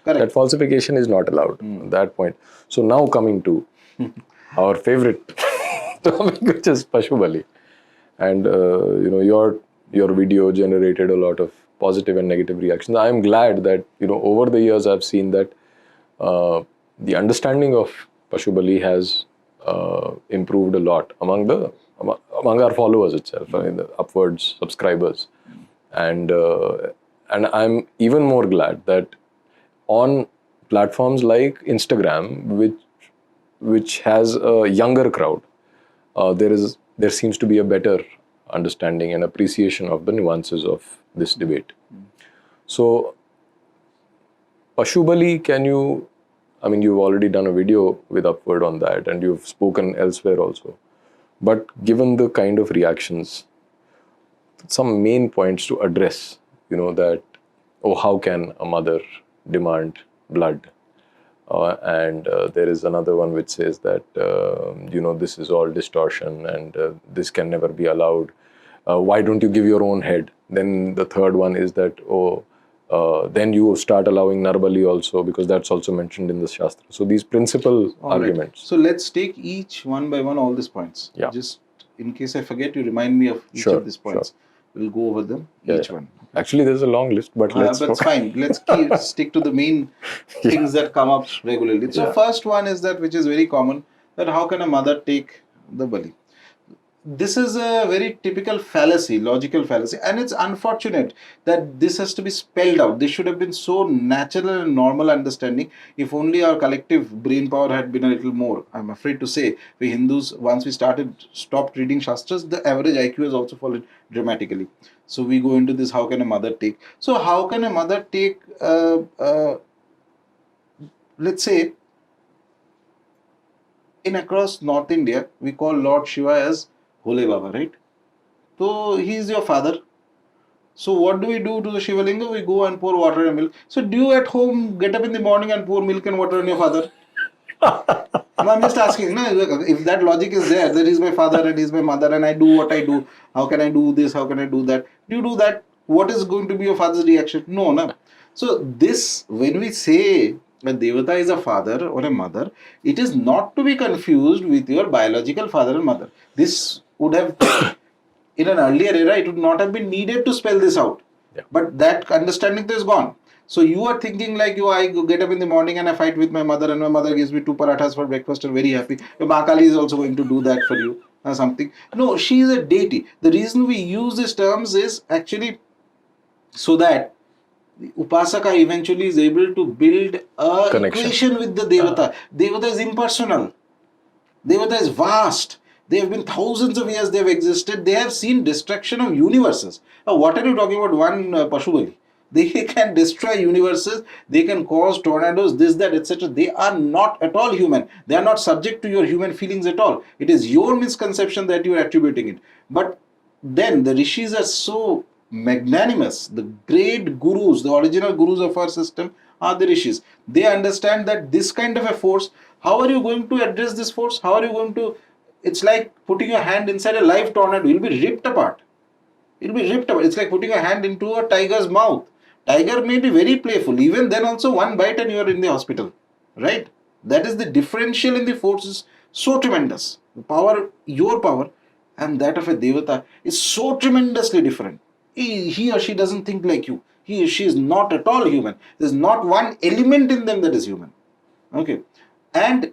S1: That falsification is not allowed at that point. So now coming to our favorite topic, which is Pashu Bali. And your video generated a lot of positive and negative reactions. I am glad that over the years I've seen that the understanding of Pashu Bali has improved a lot among our followers itself, the upwards subscribers, and I'm even more glad that on platforms like Instagram, which has a younger crowd, there seems to be a better understanding and appreciation of the nuances of this debate. So, Pashu Bali, you've already done a video with Upward on that, and you've spoken elsewhere also. But given the kind of reactions, some main points to address, that, how can a mother demand blood? And there is another one which says that, this is all distortion and this can never be allowed. Why don't you give your own head? Then the third one is that, then you start allowing Narbali also, because that's also mentioned in the Shastra. So these principal arguments.
S2: Right. So let's take each one by one all these points.
S1: Yeah.
S2: Just in case I forget, you remind me of each of these points. We'll go over them, each one.
S1: Actually, there's a long list, but
S2: that's fine. Let's stick to the main things that come up regularly. So first one is that, which is very common, that how can a mother take the bali? This is a very typical fallacy, logical fallacy, and it's unfortunate that this has to be spelled out. This should have been so natural and normal understanding if only our collective brain power had been a little more. I'm afraid to say, we Hindus, once we stopped reading Shastras, the average IQ has also fallen dramatically. So we go into this, how can a mother take? So how can a mother take, let's say, in across North India, we call Lord Shiva as Hole Baba, right? So he is your father. So what do we do to the Shiva Linga? We go and pour water and milk. So do you at home get up in the morning and pour milk and water on your father? I'm just asking, if that logic is there, that is my father and he's my mother and I do what I do. How can I do this? How can I do that? Do you do that? What is going to be your father's reaction? No. So this, when we say a Devata is a father or a mother, it is not to be confused with your biological father and mother. This would have, in an earlier era, it would not have been needed to spell this out.
S1: Yeah.
S2: But that understanding is gone. So you are thinking like, I get up in the morning and I fight with my mother, and my mother gives me 2 parathas for breakfast and very happy. Your Ma Kali is also going to do that for you or something. No, she is a deity. The reason we use these terms is actually so that the Upasaka eventually is able to build a
S1: Connection.
S2: equation with the Devata. Devata is impersonal. Devata is vast. They have been thousands of years they have existed. They have seen destruction of universes. Now, what are you talking about? One Pashu Bali. They can destroy universes. They can cause tornadoes, this, that, etc. They are not at all human. They are not subject to your human feelings at all. It is your misconception that you are attributing it. But then the rishis are so magnanimous. The great gurus, the original gurus of our system are the rishis. They understand that this kind of a force, how are you going to address this force? How are you going to, it's like putting your hand inside a live tornado. You'll be ripped apart. It'll be ripped apart. It's like putting your hand into a tiger's mouth. Tiger may be very playful. Even then also one bite and you are in the hospital. Right? That is the differential in the forces so tremendous. The power, your power and that of a Devata is so tremendously different. He or she doesn't think like you. He or she is not at all human. There's not one element in them that is human. Okay. And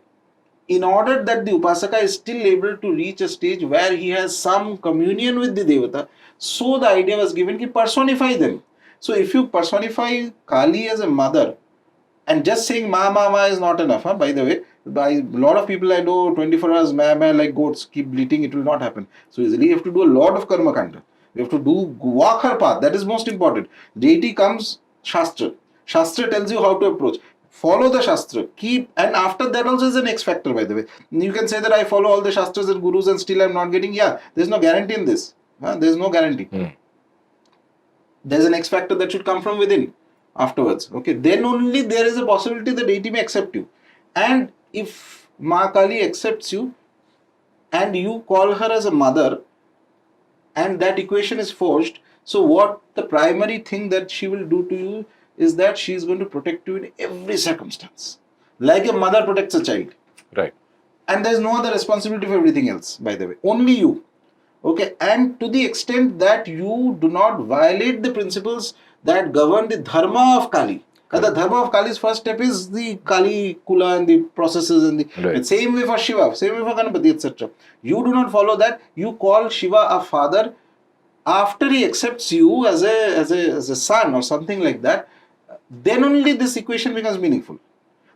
S2: in order that the Upasaka is still able to reach a stage where he has some communion with the Devata, so the idea was given to personify them. So if you personify Kali as a mother, and just saying ma ma ma is not enough, by the way. A lot of people I know 24 hours ma ma like goats keep bleating, it will not happen. So easily you have to do a lot of karma kanda. You have to walk her path. That is most important. Deity comes Shastra. Shastra tells you how to approach. Follow the Shastra. Keep, and after that also is an X factor, by the way. You can say that I follow all the Shastras and Gurus and still I'm not getting, there's no guarantee in this. There's no guarantee. There's an X factor that should come from within afterwards. Okay, then only there is a possibility that deity may accept you. And if Ma Kali accepts you and you call her as a mother and that equation is forged, so what the primary thing that she will do to you is that she is going to protect you in every circumstance. Like a mother protects a child.
S1: Right.
S2: And there is no other responsibility for everything else, by the way. Only you. Okay, and to the extent that you do not violate the principles that govern the dharma of Kali. The dharma of Kali's first step is the Kali Kula and the processes and the
S1: Right.
S2: same way for Shiva, same way for Ganapati, etc. You do not follow that. You call Shiva a father after he accepts you as a son or something like that. Then only this equation becomes meaningful.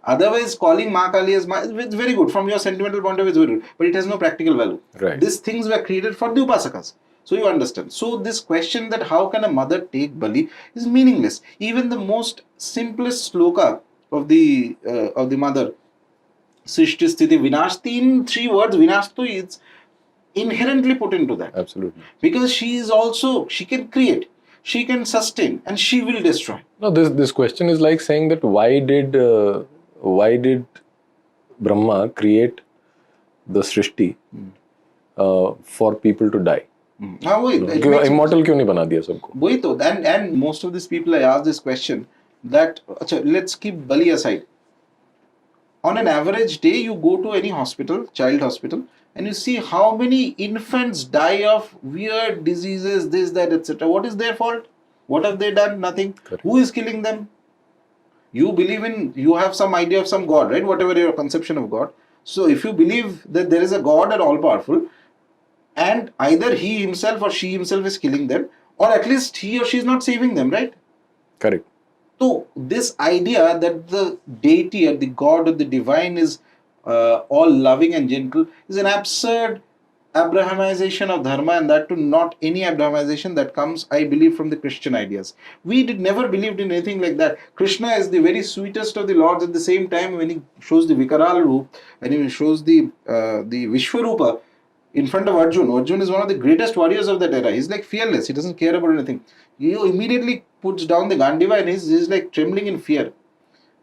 S2: Otherwise, calling Ma Kali as Ma, it's very good. From your sentimental point of view, it's very good. But it has no practical value.
S1: Right.
S2: These things were created for the Upasakas. So you understand. So this question that how can a mother take Bali is meaningless. Even the most simplest sloka of the mother, Srishti Sthiti Vinashti, in 3 words, Vinashtu is inherently put into that.
S1: Absolutely.
S2: Because she can create, she can sustain, and she will destroy.
S1: No, this question is like saying that why did Brahma create the Srishti for people to die? Immortal क्यों नहीं बना दिया सबको?
S2: वही तो, and most of these people I ask this question that let's keep Bali aside. On an average day, you go to any hospital, child hospital, and you see how many infants die of weird diseases, this, that, etc. What is their fault? What have they done? Nothing.
S1: Correct.
S2: Who is killing them? You have some idea of some God, right? Whatever your conception of God. So if you believe that there is a God and all powerful, and either he himself or she himself is killing them, or at least he or she is not saving them, right?
S1: Correct.
S2: So this idea that the deity or the God or the divine is all loving and gentle is an absurd Abrahamization of dharma, and that to not any Abrahamization that comes, I believe, from the Christian ideas. We never believed in anything like that. Krishna is the very sweetest of the lords. At the same time, when he shows the Vikaral Roop, when he shows the Vishwarupa in front of Arjun is one of the greatest warriors of that era. He's like fearless. He doesn't care about anything. He immediately puts down the Gandiva and he's like trembling in fear.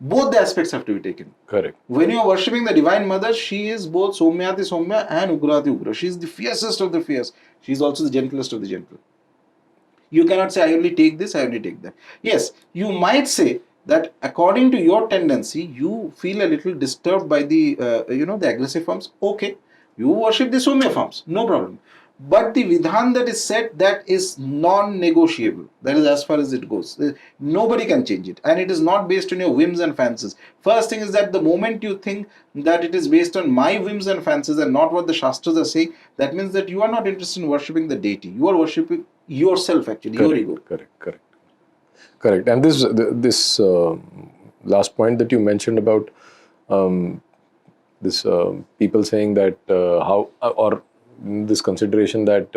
S2: Both the aspects have to be taken.
S1: Correct.
S2: When you are worshipping the Divine Mother, she is both Somyati Somya and Ugrati Ugra. She is the fiercest of the fierce. She is also the gentlest of the gentle. You cannot say, I only take this, I only take that. Yes, you might say that according to your tendency, you feel a little disturbed by the the aggressive forms. Okay, you worship the Somya forms, no problem. But the vidhan that is set, that is non-negotiable. That is as far as it goes. Nobody can change it, and it is not based on your whims and fancies. First thing is that the moment you think that it is based on my whims and fancies and not what the Shastras are saying, that means that you are not interested in worshipping the deity. You are worshipping yourself, actually, your ego.
S1: Correct. And this last point that you mentioned about this people saying that or this consideration that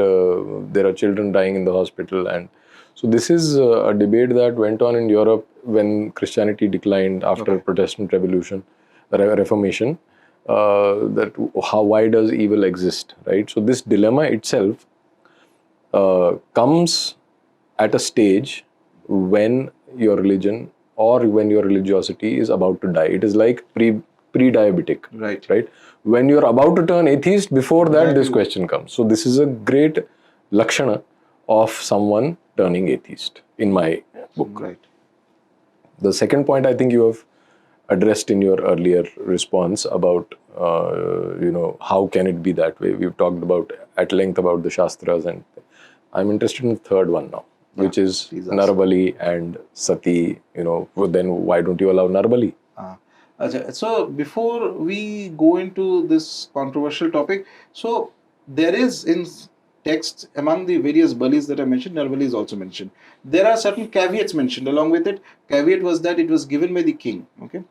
S1: there are children dying in the hospital, and so this is a debate that went on in Europe when Christianity declined after Protestant Revolution, Reformation. Why does evil exist, right? So this dilemma itself comes at a stage when your religion or when your religiosity is about to die. It is like pre-diabetic, right? When you're about to turn atheist, before that this question comes. So this is a great lakshana of someone turning atheist in my book.
S2: Right.
S1: The second point I think you have addressed in your earlier response about how can it be that way. We've talked about at length about the Shastras, and I'm interested in the third one now, which is Narabali and Sati. Then why don't you allow Narabali?
S2: So before we go into this controversial topic, so there is in texts among the various balis that I mentioned, Narabali is also mentioned. There are certain caveats mentioned along with it. Caveat was that it was given by the king. Okay.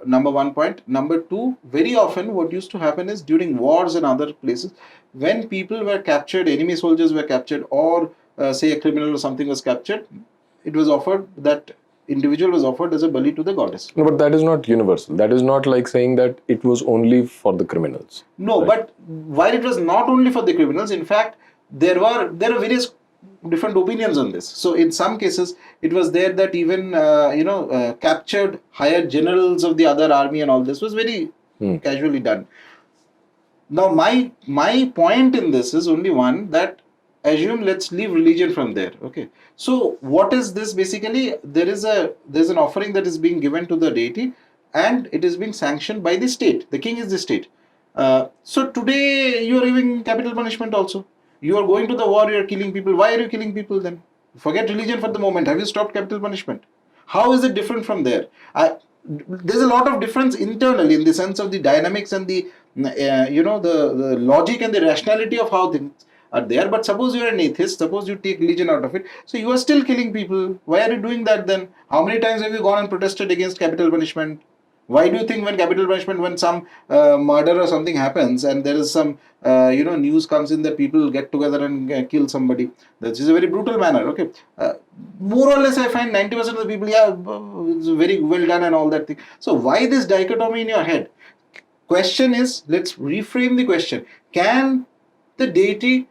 S2: Number one point. Number two, very often what used to happen is during wars and other places, when people were captured, enemy soldiers were captured, or say a criminal or something was captured, it was offered, that individual was offered as a bali to the goddess.
S1: No, but that is not universal. That is not like saying that it was only for the criminals.
S2: No, right? But while it was not only for the criminals, in fact, there are various different opinions on this. So in some cases, it was there that even captured higher generals of the other army and all this was very casually done. Now my point in this is only one, that assume, let's leave religion from there. Okay. So what is this basically? There's an offering that is being given to the deity, and it is being sanctioned by the state. The king is the state. So today you are giving capital punishment also. You are going to the war, you are killing people. Why are you killing people then? Forget religion for the moment. Have you stopped capital punishment? How is it different from there? There's a lot of difference internally in the sense of the dynamics and the the logic and the rationality of how things are there. But suppose you are an atheist, suppose you take religion out of it, so you are still killing people. Why are you doing that then? How many times have you gone and protested against capital punishment? Why do you think when capital punishment, when some murder or something happens and there is some news comes in that people get together and kill somebody, that is a very brutal manner. Okay, more or less I find 90% of the people, it's very well done and all that thing. So why this dichotomy in your head? Question is, let's reframe the question. Can the deity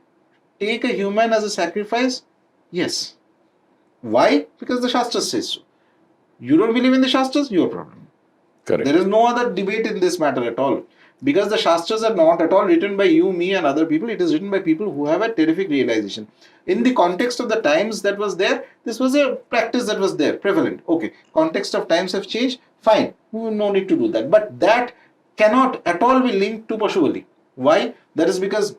S2: take a human as a sacrifice? Yes. Why? Because the Shastras says so. You don't believe in the Shastras? Your problem.
S1: Correct.
S2: There is no other debate in this matter at all. Because the Shastras are not at all written by you, me and other people. It is written by people who have a terrific realization. In the context of the times that was there, this was a practice that was there, prevalent. Okay, context of times have changed, fine. No need to do that. But that cannot at all be linked to Pashu Bali. Why? That is because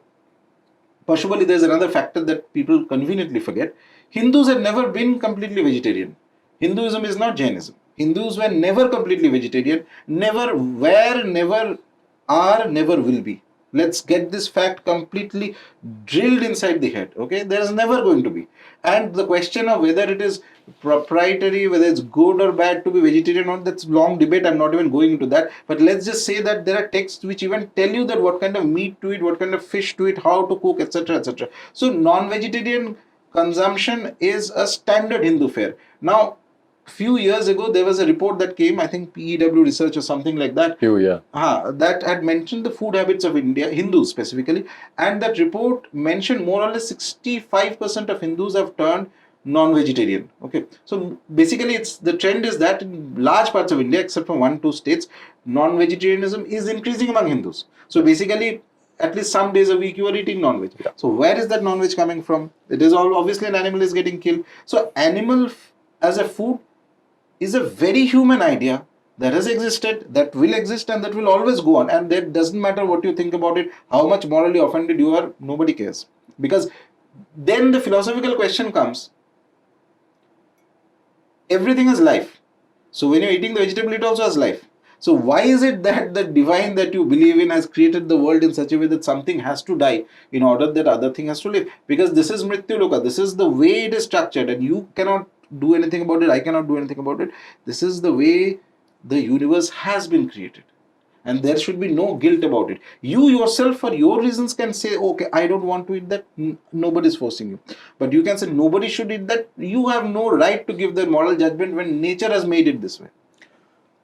S2: Pashu Bali, there is another factor that people conveniently forget. Hindus have never been completely vegetarian. Hinduism is not Jainism. Hindus were never completely vegetarian, never were, never are, never will be. Let's get this fact completely drilled inside the head. Okay, there is never going to be. And the question of whether it is proprietary, whether it's good or bad to be vegetarian or not, that's long debate. I'm not even going into that. But let's just say that there are texts which even tell you that what kind of meat to eat, what kind of fish to eat, how to cook, etc., etc. So non-vegetarian consumption is a standard Hindu fare. Now, few years ago, there was a report that came, I think PEW research or something like that. That had mentioned the food habits of India, Hindus specifically, and that report mentioned more or less 65% of Hindus have turned non-vegetarian. Okay, so basically, the trend is that in large parts of India, except for 1-2 states, non-vegetarianism is increasing among Hindus. So basically, at least some days a week you are eating non-veg. Yeah. So where is that non-veg coming from? It is all obviously an animal is getting killed. So animal as a food is a very human idea that has existed, that will exist, and that will always go on. And that doesn't matter what you think about it, how much morally offended you are, nobody cares. Because then the philosophical question comes, everything is life. So when you're eating the vegetable, it also has life. So why is it that the divine that you believe in has created the world in such a way that something has to die in order that other thing has to live? Because this is Mrityu Loka. This is the way it is structured, and you cannot do anything about it. I cannot do anything about it. This is the way the universe has been created. And there should be no guilt about it. You yourself, for your reasons, can say, okay, I don't want to eat that. Nobody is forcing you. But you can say, nobody should eat that. You have no right to give the moral judgment when nature has made it this way.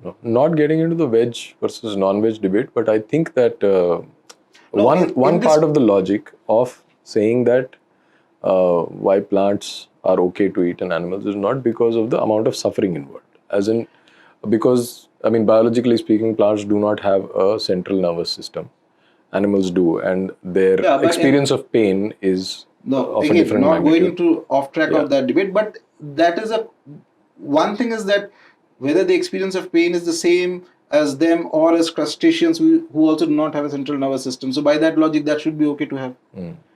S1: No, not getting into the veg versus non-veg debate, but I think that one part of the logic of saying that why plants are okay to eat and animals is not because of the amount of suffering involved. As in, because, I mean, biologically speaking, plants do not have a central nervous system. Animals do, and their experience of pain is of a different
S2: not
S1: magnitude.
S2: going to off track of that debate, but that is one thing is that whether the experience of pain is the same as them or as crustaceans who also do not have a central nervous system. So by that logic, that should be okay to have.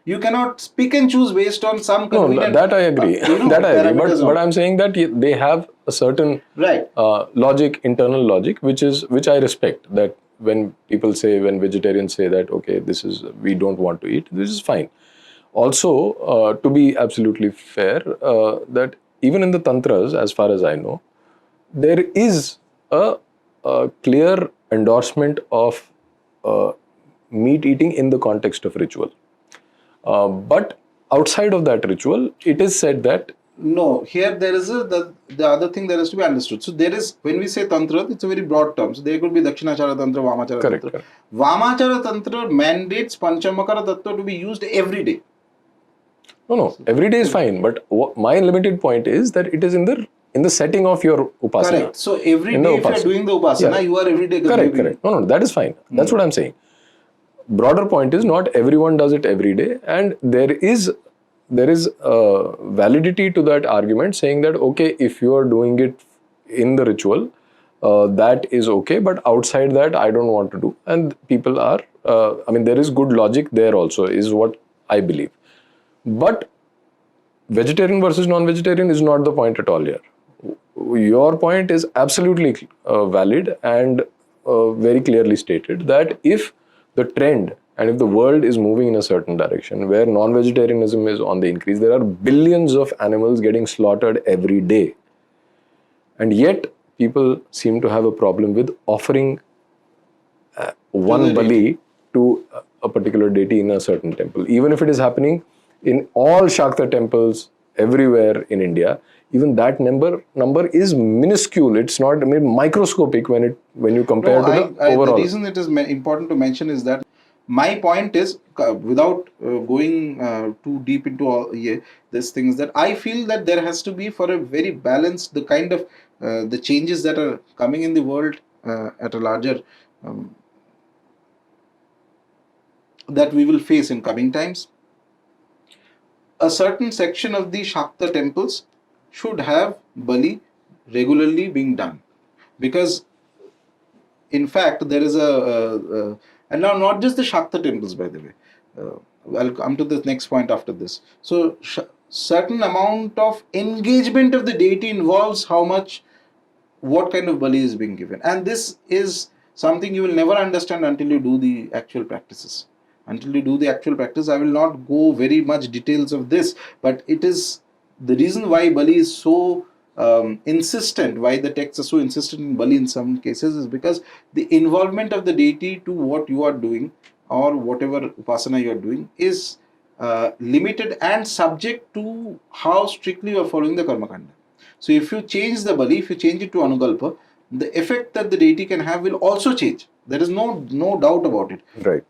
S2: You cannot pick and choose based on some convenient...
S1: No, that I agree. That I agree. But I'm saying that they have a certain logic, internal logic, which I respect. That when people say, when vegetarians say that, okay, we don't want to eat, this is fine. Also, to be absolutely fair, that even in the tantras, as far as I know, there is a clear endorsement of meat eating in the context of ritual. But outside of that ritual, it is said that...
S2: No, here there is the other thing that has to be understood. So there is, when we say tantra, it's a very broad term. So there could be Dakshinachara Tantra, Vamachara Tantra.
S1: Correct.
S2: Vamachara Tantra mandates Panchamakara Tattva to be used every day.
S1: No, every day is fine. But my limited point is that it is in the setting of your upasana.
S2: Correct. So every day if you are doing the upasana, you are every day...
S1: Correct. No, that is fine. That's what I'm saying. Broader point is not everyone does it every day, and there is validity to that argument saying that, okay, if you are doing it in the ritual, that is okay, but outside that I don't want to do. And people are, there is good logic there also, is what I believe. But vegetarian versus non-vegetarian is not the point at all here. Your point is absolutely valid and very clearly stated that if the trend and if the world is moving in a certain direction where non-vegetarianism is on the increase, there are billions of animals getting slaughtered every day. And yet, people seem to have a problem with offering one bali to a particular deity in a certain temple. Even if it is happening in all Shakta temples everywhere in India, even that number is minuscule. It's not microscopic when you compare to the overall.
S2: The reason it is important to mention is that my point is, without going too deep into all these things, that I feel that there has to be, for a very balanced, the kind of the changes that are coming in the world at a larger that we will face in coming times. A certain section of the Shakta temples should have Bali regularly being done, because in fact there is and now not just the Shakta temples, by the way, I'll come to the next point after this. So certain amount of engagement of the deity involves what kind of Bali is being given, and this is something you will never understand until you do the actual practices. Until you do the actual practice, I will not go very much details of this, but it is the reason why Bali is so insistent, why the texts are so insistent in Bali in some cases, is because the involvement of the deity to what you are doing or whatever upasana you are doing is limited and subject to how strictly you are following the karma kanda. So if you change the Bali, if you change it to Anukalpa, the effect that the deity can have will also change. There is no doubt about it.
S1: Right.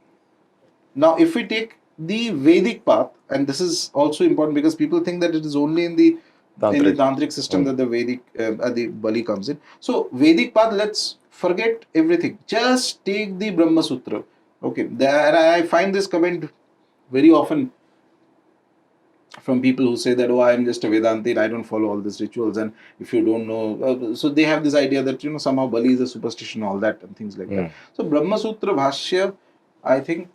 S2: Now, if we take the Vedic path, and this is also important because people think that it is only in the Tantric system that the Vedic, the Bali comes in. So, Vedic path, let's forget everything. Just take the Brahma Sutra. Okay, there I find this comment very often from people who say that, oh, I'm just a Vedantin, I don't follow all these rituals, and if you don't know, so they have this idea that, somehow Bali is a superstition, all that, and things like that. So Brahma Sutra Bhashya, I think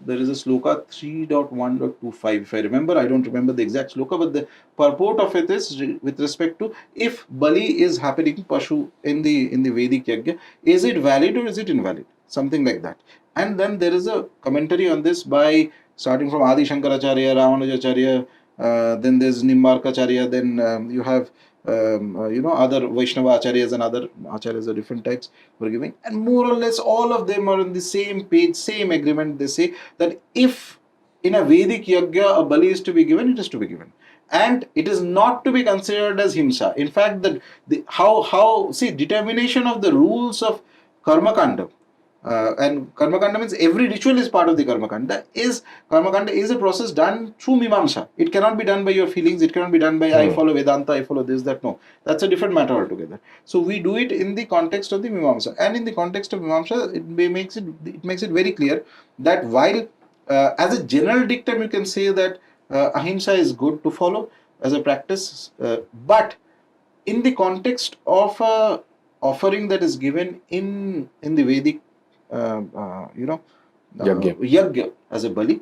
S2: there is a sloka 3.1.25, if I remember. I don't remember the exact sloka, but the purport of it is with respect to if Bali is happening Pashu in the Vedic Yajna, is it valid or is it invalid? Something like that. And then there is a commentary on this by starting from Adi Shankaracharya, Ramanujacharya, then there's Nimbarkacharya, then you have other Vaishnava acharyas and other acharyas of different types were giving, and more or less all of them are on the same page, same agreement. They say that if in a Vedic yajna a bali is to be given, it is to be given, and it is not to be considered as himsa. In fact, how determination of the rules of karma kanda. And karma kanda means every ritual is part of the karma kanda. Karma kanda is a process done through mimamsa. It cannot be done by your feelings. It cannot be done by I follow Vedanta, I follow this, that. No, that's a different matter altogether. So we do it in the context of the mimamsa, and in the context of mimamsa, it makes it very clear that while as a general dictum you can say that ahimsa is good to follow as a practice, but in the context of a offering that is given in the Vedic yajna as a bali,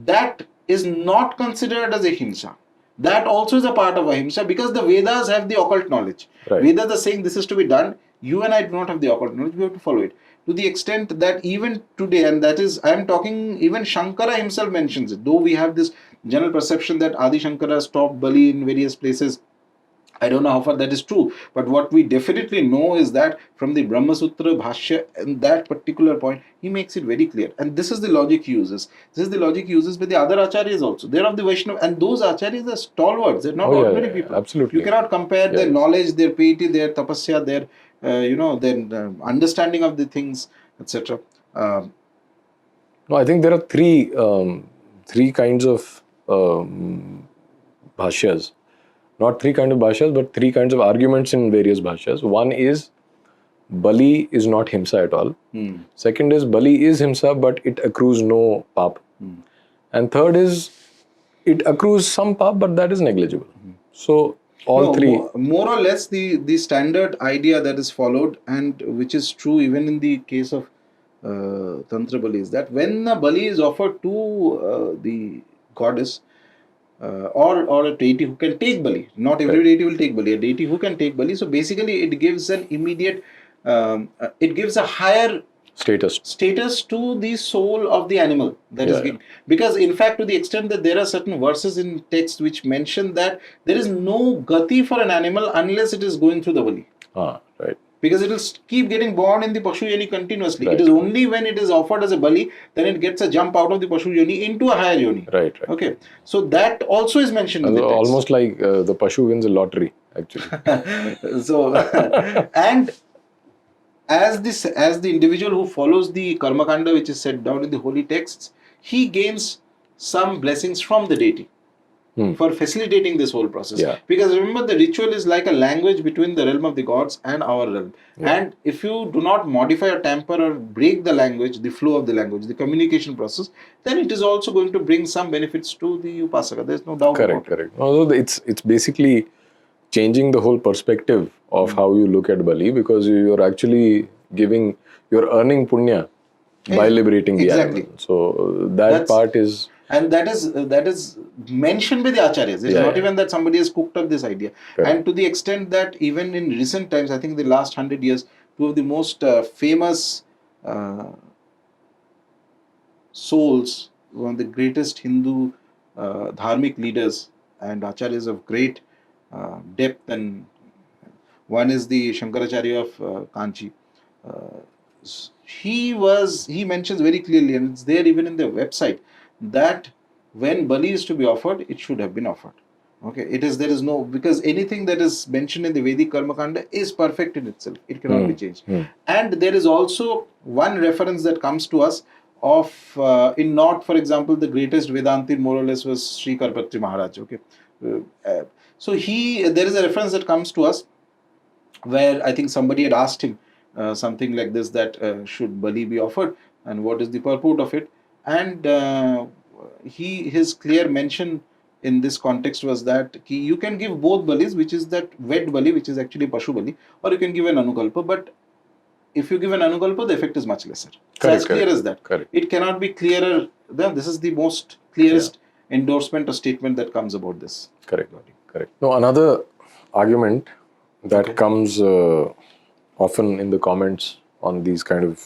S2: that is not considered as a himsa. That also is a part of ahimsa, because the Vedas have the occult knowledge.
S1: Right.
S2: Vedas are saying this is to be done. You and I do not have the occult knowledge. We have to follow it. To the extent that even today, and that is, I am talking, even Shankara himself mentions it. Though we have this general perception that Adi Shankara stopped Bali in various places, I don't know how far that is true, but what we definitely know is that from the Brahma Sutra Bhashya, and that particular point, he makes it very clear. And this is the logic he uses. This is the logic he uses with the other acharyas also. They are of the Vaishnava, and those acharyas are stalwarts. They're not ordinary people.
S1: Absolutely.
S2: You cannot compare their knowledge, their piety, their tapasya, their their understanding of the things, etc.
S1: No, I think there are three kinds of bhashyas. Not three kinds of bhashyas, but three kinds of arguments in various bhashyas. One is Bali is not himsa at all. Second is Bali is himsa, but it accrues no pap. And third is it accrues some pap, but that is negligible. So three.
S2: More or less the standard idea that is followed, and which is true even in the case of Tantra Bali, is that when a Bali is offered to the goddess, or a deity who can take Bali. Not every deity will take Bali. A deity who can take Bali. So basically, it gives an immediate, it gives a higher status to the soul of the animal that is given. Because in fact, to the extent that there are certain verses in text which mention that there is no gati for an animal unless it is going through the Bali.
S1: Right.
S2: Because it will keep getting born in the Pashu Yoni continuously. Right. It is only when it is offered as a Bali, then it gets a jump out of the Pashu Yoni into a higher Yoni.
S1: Right.
S2: Okay. So that also is mentioned in the text.
S1: Almost like the Pashu wins a lottery, actually.
S2: So, and as the individual who follows the Karma Kanda, which is set down in the holy texts, he gains some blessings from the deity. For facilitating this whole process. Because remember, the ritual is like a language between the realm of the gods and our realm. And if you do not modify or tamper or break the language, the flow of the language, the communication process, then it is also going to bring some benefits to the Upasaka. There's no doubt about it.
S1: Correct. Although it's basically changing the whole perspective of how you look at Bali, because you're actually you're earning punya by liberating the animal. So that part is...
S2: And that is mentioned by the acharyas. It's not even that somebody has cooked up this idea. Correct. And to the extent that even in recent times, I think the last 100 years, two of the most famous souls, one of the greatest Hindu dharmic leaders and acharyas of great depth, and one is the Shankaracharya of Kanchi. He mentions very clearly, and it's there even in their website, that when Bali is to be offered, it should have been offered. Okay, there is no, because anything that is mentioned in the Vedic Karma Kanda is perfect in itself. It cannot be changed. And there is also one reference that comes to us of, in North, for example, the greatest Vedantin more or less was Sri Karpatri Maharaj. Okay, so there is a reference that comes to us where I think somebody had asked him something like this, that should Bali be offered and what is the purport of it, and his clear mention in this context was that you can give both balis, which is that wed bali, which is actually Pashu Bali, or you can give an anukalpa. But if you give an anukalpa, the effect is much lesser. So as clear as that.
S1: Correct.
S2: It cannot be clearer. This is the most clearest endorsement or statement that comes about this.
S1: Correct. Now, another argument that comes often in the comments on these kind of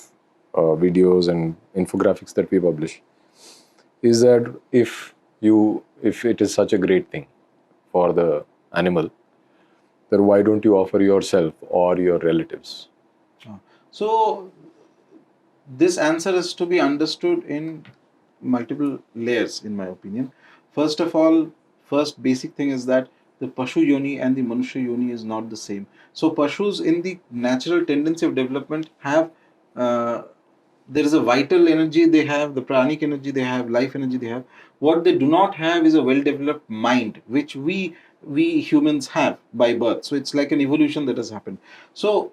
S1: videos and infographics that we publish is that if it is such a great thing for the animal, then why don't you offer yourself or your relatives?
S2: So this answer is to be understood in multiple layers, in my opinion. First of all, first basic thing is that the Pashu Yoni and the Manusha Yoni is not the same. So Pashus in the natural tendency of development have, there is a vital energy they have, the pranic energy they have, life energy they have. What they do not have is a well-developed mind, which we humans have by birth. So it's like an evolution that has happened. So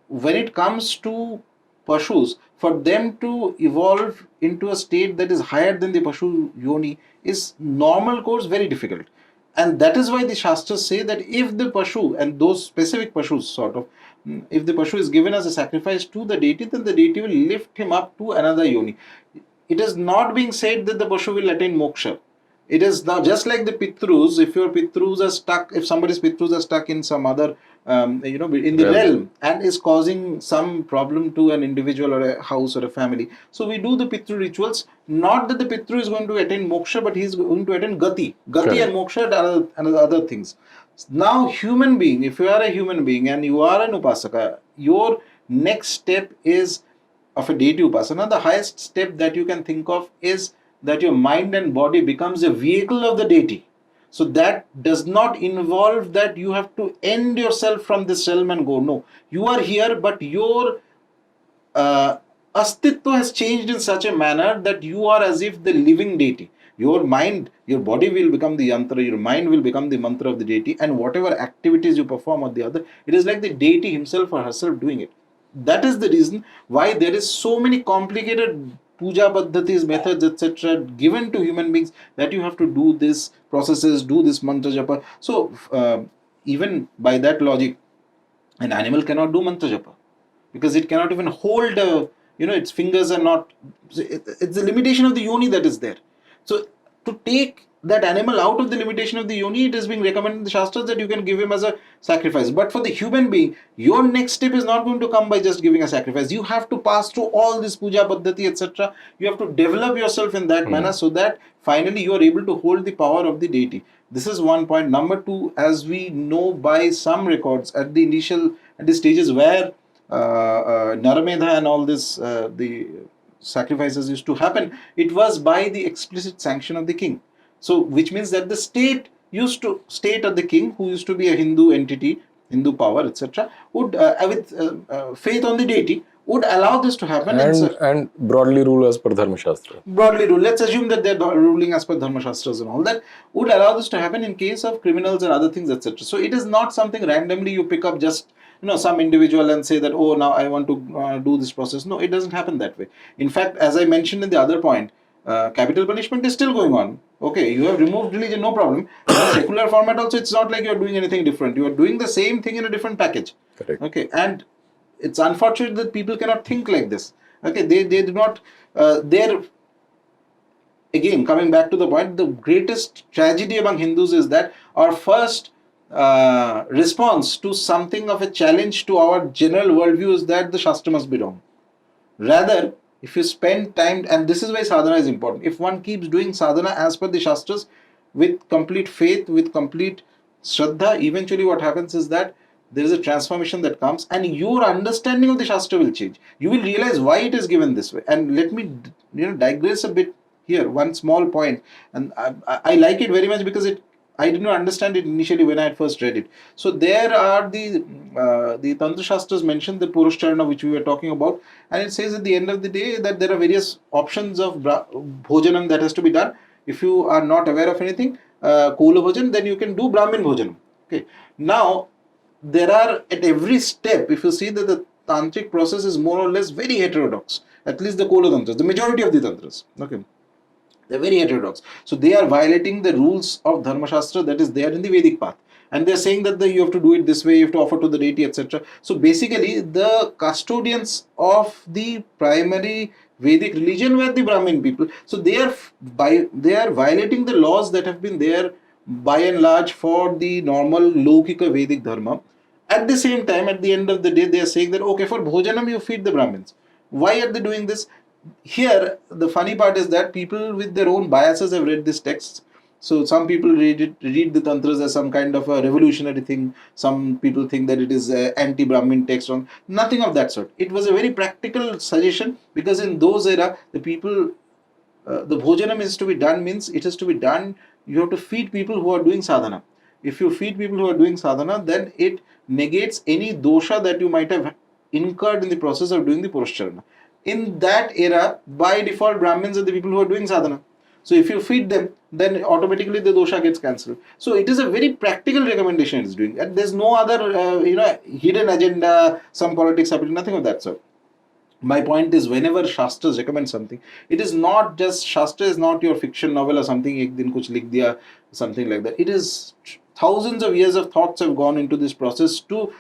S2: when it comes to Pashus, for them to evolve into a state that is higher than the Pashu Yoni is normal course very difficult. And that is why the Shastras say that if the Pashu, and those specific Pashus sort of, if the Pashu is given as a sacrifice to the deity, then the deity will lift him up to another Yoni. It is not being said that the Pashu will attain moksha. It is now just like the Pitrus. If your Pitrus are stuck, if somebody's Pitrus are stuck in some other, in the realm and is causing some problem to an individual or a house or a family. So we do the Pitru rituals. Not that the Pitru is going to attain moksha, but he is going to attain gati. Gati and moksha are other things. Now, human being, if you are a human being and you are an upasaka, your next step is of a deity upasana. The highest step that you can think of is that your mind and body becomes a vehicle of the deity. So that does not involve that you have to end yourself from this realm and go. No, you are here, but your astitva has changed in such a manner that you are as if the living deity. Your mind, your body will become the yantra, your mind will become the mantra of the deity, and whatever activities you perform or the other, it is like the deity himself or herself doing it. That is the reason why there is so many complicated puja paddhatis, methods, etc. given to human beings that you have to do this processes, do this mantra japa. So even by that logic, an animal cannot do mantra japa because it cannot even hold its fingers are not. It's the limitation of the yoni that is there. So to take that animal out of the limitation of the yoni, it is being recommended in the Shastras that you can give him as a sacrifice. But for the human being, your next step is not going to come by just giving a sacrifice. You have to pass through all this puja paddhati, etc. You have to develop yourself in that manner so that finally you are able to hold the power of the deity. This is one point. Number two, as we know by some records at the stages where Naramedha and all this, the sacrifices used to happen, it was by the explicit sanction of the king. So, which means that the state of the king, who used to be a Hindu entity, Hindu power, etc., would, with faith on the deity, would allow this to happen.
S1: And broadly rule as per Dharma Shastra.
S2: Broadly rule. Let's assume that they're ruling as per Dharma Shastras and all that, would allow this to happen in case of criminals and other things, etc. So, it is not something randomly you pick up just some individual and say that, oh, now I want to do this process. No, it doesn't happen that way. In fact, as I mentioned in the other point, capital punishment is still going on. Okay, you have removed religion, no problem. In a secular format also, it's not like you are doing anything different. You are doing the same thing in a different package.
S1: Correct.
S2: Okay, and it's unfortunate that people cannot think like this. Okay, they do not, again, coming back to the point, the greatest tragedy among Hindus is that our first response to something of a challenge to our general worldview is that the Shastra must be wrong. Rather, if you spend time, and this is why sadhana is important, if one keeps doing sadhana as per the Shastras with complete faith, with complete shraddha, eventually what happens is that there is a transformation that comes and your understanding of the Shastra will change. You will realize why it is given this way. And let me digress a bit here, one small point, and I like it very much because I did not understand it initially when I had first read it. So there are the Tantra Shastras mention the Purushcharana which we were talking about, and it says at the end of the day that there are various options of bhojanam that has to be done. If you are not aware of anything, Kula bhojan, then you can do Brahmin bhojanam. Okay. Now, there are at every step, if you see that the tantric process is more or less very heterodox, at least the Kula Tantras, the majority of the Tantras. Okay. They're very heterodox. So they are violating the rules of Dharma Shastra that is there in the Vedic path. And they're saying that you have to do it this way, you have to offer to the deity, etc. So basically, the custodians of the primary Vedic religion were the Brahmin people. So they are violating the laws that have been there by and large for the normal Laukika Vedic Dharma. At the same time, at the end of the day, they are saying that okay, for Bhojanam you feed the Brahmins. Why are they doing this? Here, the funny part is that people with their own biases have read this text. So some people read the tantras as some kind of a revolutionary thing. Some people think that it is anti-Brahmin text. Nothing of that sort. It was a very practical suggestion because in those era, the people, the bhojanam is to be done means it is to be done. You have to feed people who are doing sadhana. If you feed people who are doing sadhana, then it negates any dosha that you might have incurred in the process of doing the purushcharana. In that era, by default, Brahmins are the people who are doing sadhana. So if you feed them, then automatically the dosha gets cancelled. So it is a very practical recommendation it is doing. And there's no other, hidden agenda, some politics happening, nothing of that sort. My point is, whenever Shastras recommend something, it is not just, Shastra is not your fiction novel or something, ek din kuch likh diya, something like that. It is thousands of years of thoughts have gone into this process to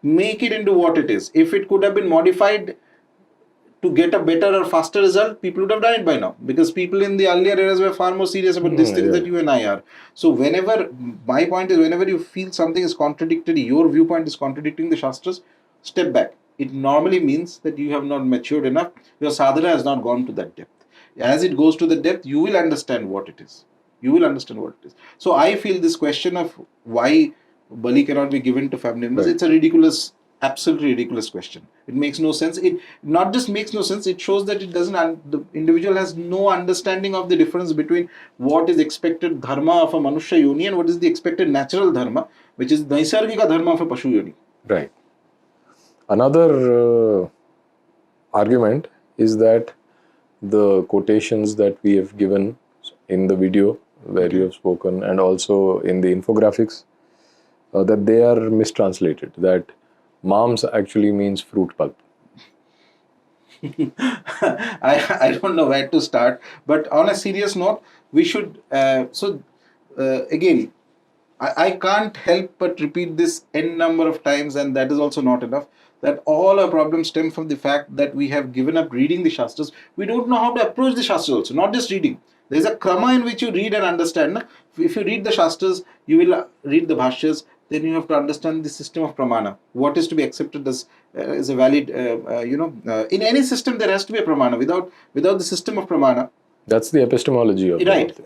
S2: make it into what it is. If it could have been modified to get a better or faster result, people would have done it by now. Because people in the earlier eras were far more serious about these things that you and I are. So my point is, whenever you feel something is contradictory, your viewpoint is contradicting the Shastras, step back. It normally means that you have not matured enough. Your sadhana has not gone to that depth. As it goes to the depth, you will understand what it is. You will understand what it is. So I feel this question of why Bali cannot be given to family members, it's a ridiculous, absolutely ridiculous question. It makes no sense. It not just makes no sense, it shows that it doesn't, the individual has no understanding of the difference between what is expected dharma of a Manushya Yoni and what is the expected natural dharma, which is Naisargika dharma of a Pashu Yoni.
S1: Right. Another argument is that the quotations that we have given in the video where you have spoken and also in the infographics, that they are mistranslated, that mams actually means fruit pulp.
S2: I don't know where to start, but on a serious note, we should, again, I can't help but repeat this n number of times, and that is also not enough, that all our problems stem from the fact that we have given up reading the Shastras. We don't know how to approach the Shastras also, not just reading. There is a krama in which you read and understand. Na? If you read the Shastras, you will read the Bhashyas, then you have to understand the system of pramana. What is to be accepted as a valid, in any system there has to be a pramana. Without the system of pramana,
S1: that's the epistemology of
S2: right.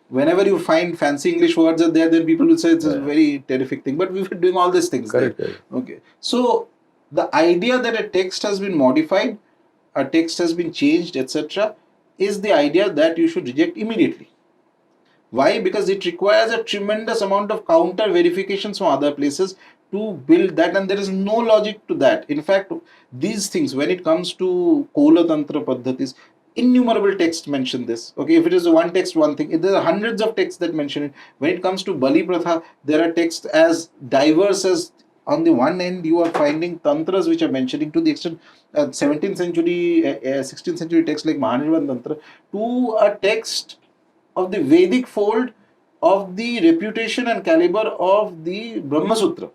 S2: Whenever you find fancy English words are there, then people will say it's a very terrific thing. But we were doing all these things.
S1: Correct.
S2: There. Okay. So the idea that a text has been modified, a text has been changed, etc., is the idea that you should reject immediately. Why? Because it requires a tremendous amount of counter verifications from other places to build that, and there is no logic to that. In fact, these things, when it comes to Kola Tantra Paddhatis, innumerable texts mention this. Okay, if it is one text, one thing, there are hundreds of texts that mention it. When it comes to Bali Pratha, there are texts as diverse as, on the one end, you are finding tantras which are mentioning to the extent 17th century, 16th century texts like Mahanirvan Tantra, to a text of the Vedic fold of the reputation and caliber of the Brahma Sutra.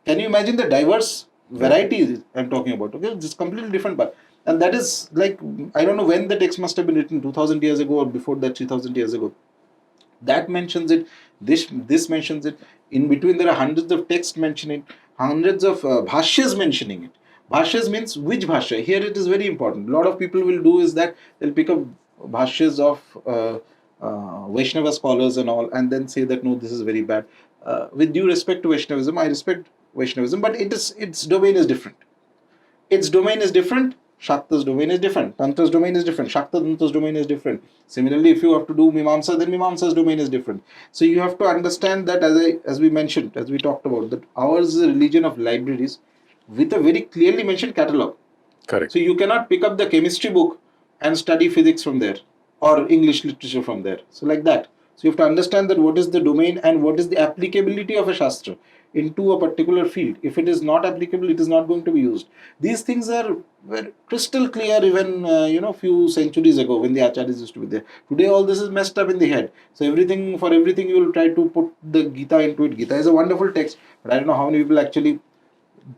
S2: Can you imagine the diverse varieties I'm talking about? Okay, it's completely different. But and that is like, I don't know when the text must have been written, 2000 years ago or before that, 3000 years ago. That mentions it, this mentions it. In between, there are hundreds of texts mentioning it, hundreds of bhashyas mentioning it. Bhashyas means which bhashya. Here it is very important. A lot of people will do is that they'll pick up bhashyas of Vaishnava scholars and all, and then say that no, this is very bad. With due respect to Vaishnavism, I respect Vaishnavism, but its domain is different. Its domain is different. Shakta's domain is different. Tantra's domain is different. Shakta Tantra's domain is different. Similarly, if you have to do Mimamsa, then Mimamsa's domain is different. So you have to understand that, as we mentioned, as we talked about, that ours is a religion of libraries with a very clearly mentioned catalogue.
S1: Correct.
S2: So you cannot pick up the chemistry book and study physics from there or English literature from there. So like that. So you have to understand that what is the domain and what is the applicability of a Shastra into a particular field. If it is not applicable, it is not going to be used. These things were crystal clear even few centuries ago when the acharyas used to be there. Today all this is messed up in the head. So for everything you will try to put the Gita into it. Gita is a wonderful text, but I don't know how many people actually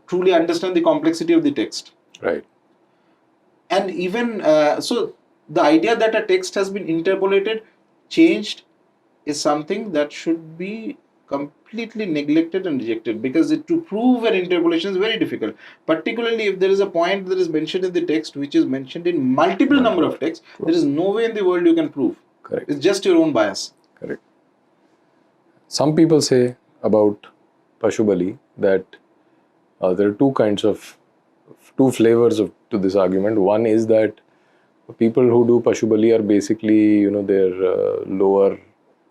S2: truly understand the complexity of the text.
S1: Right.
S2: And even so, the idea that a text has been interpolated, changed, is something that should be completely neglected and rejected, because to prove an interpolation is very difficult, particularly if there is a point that is mentioned in the text which is mentioned in multiple number of texts. There is no way in the world you can prove.
S1: Correct.
S2: It's just your own bias.
S1: Correct. Some people say about Pashu Bali that there are two flavors to this argument. One is that people who do Pashu Bali are basically, they're lower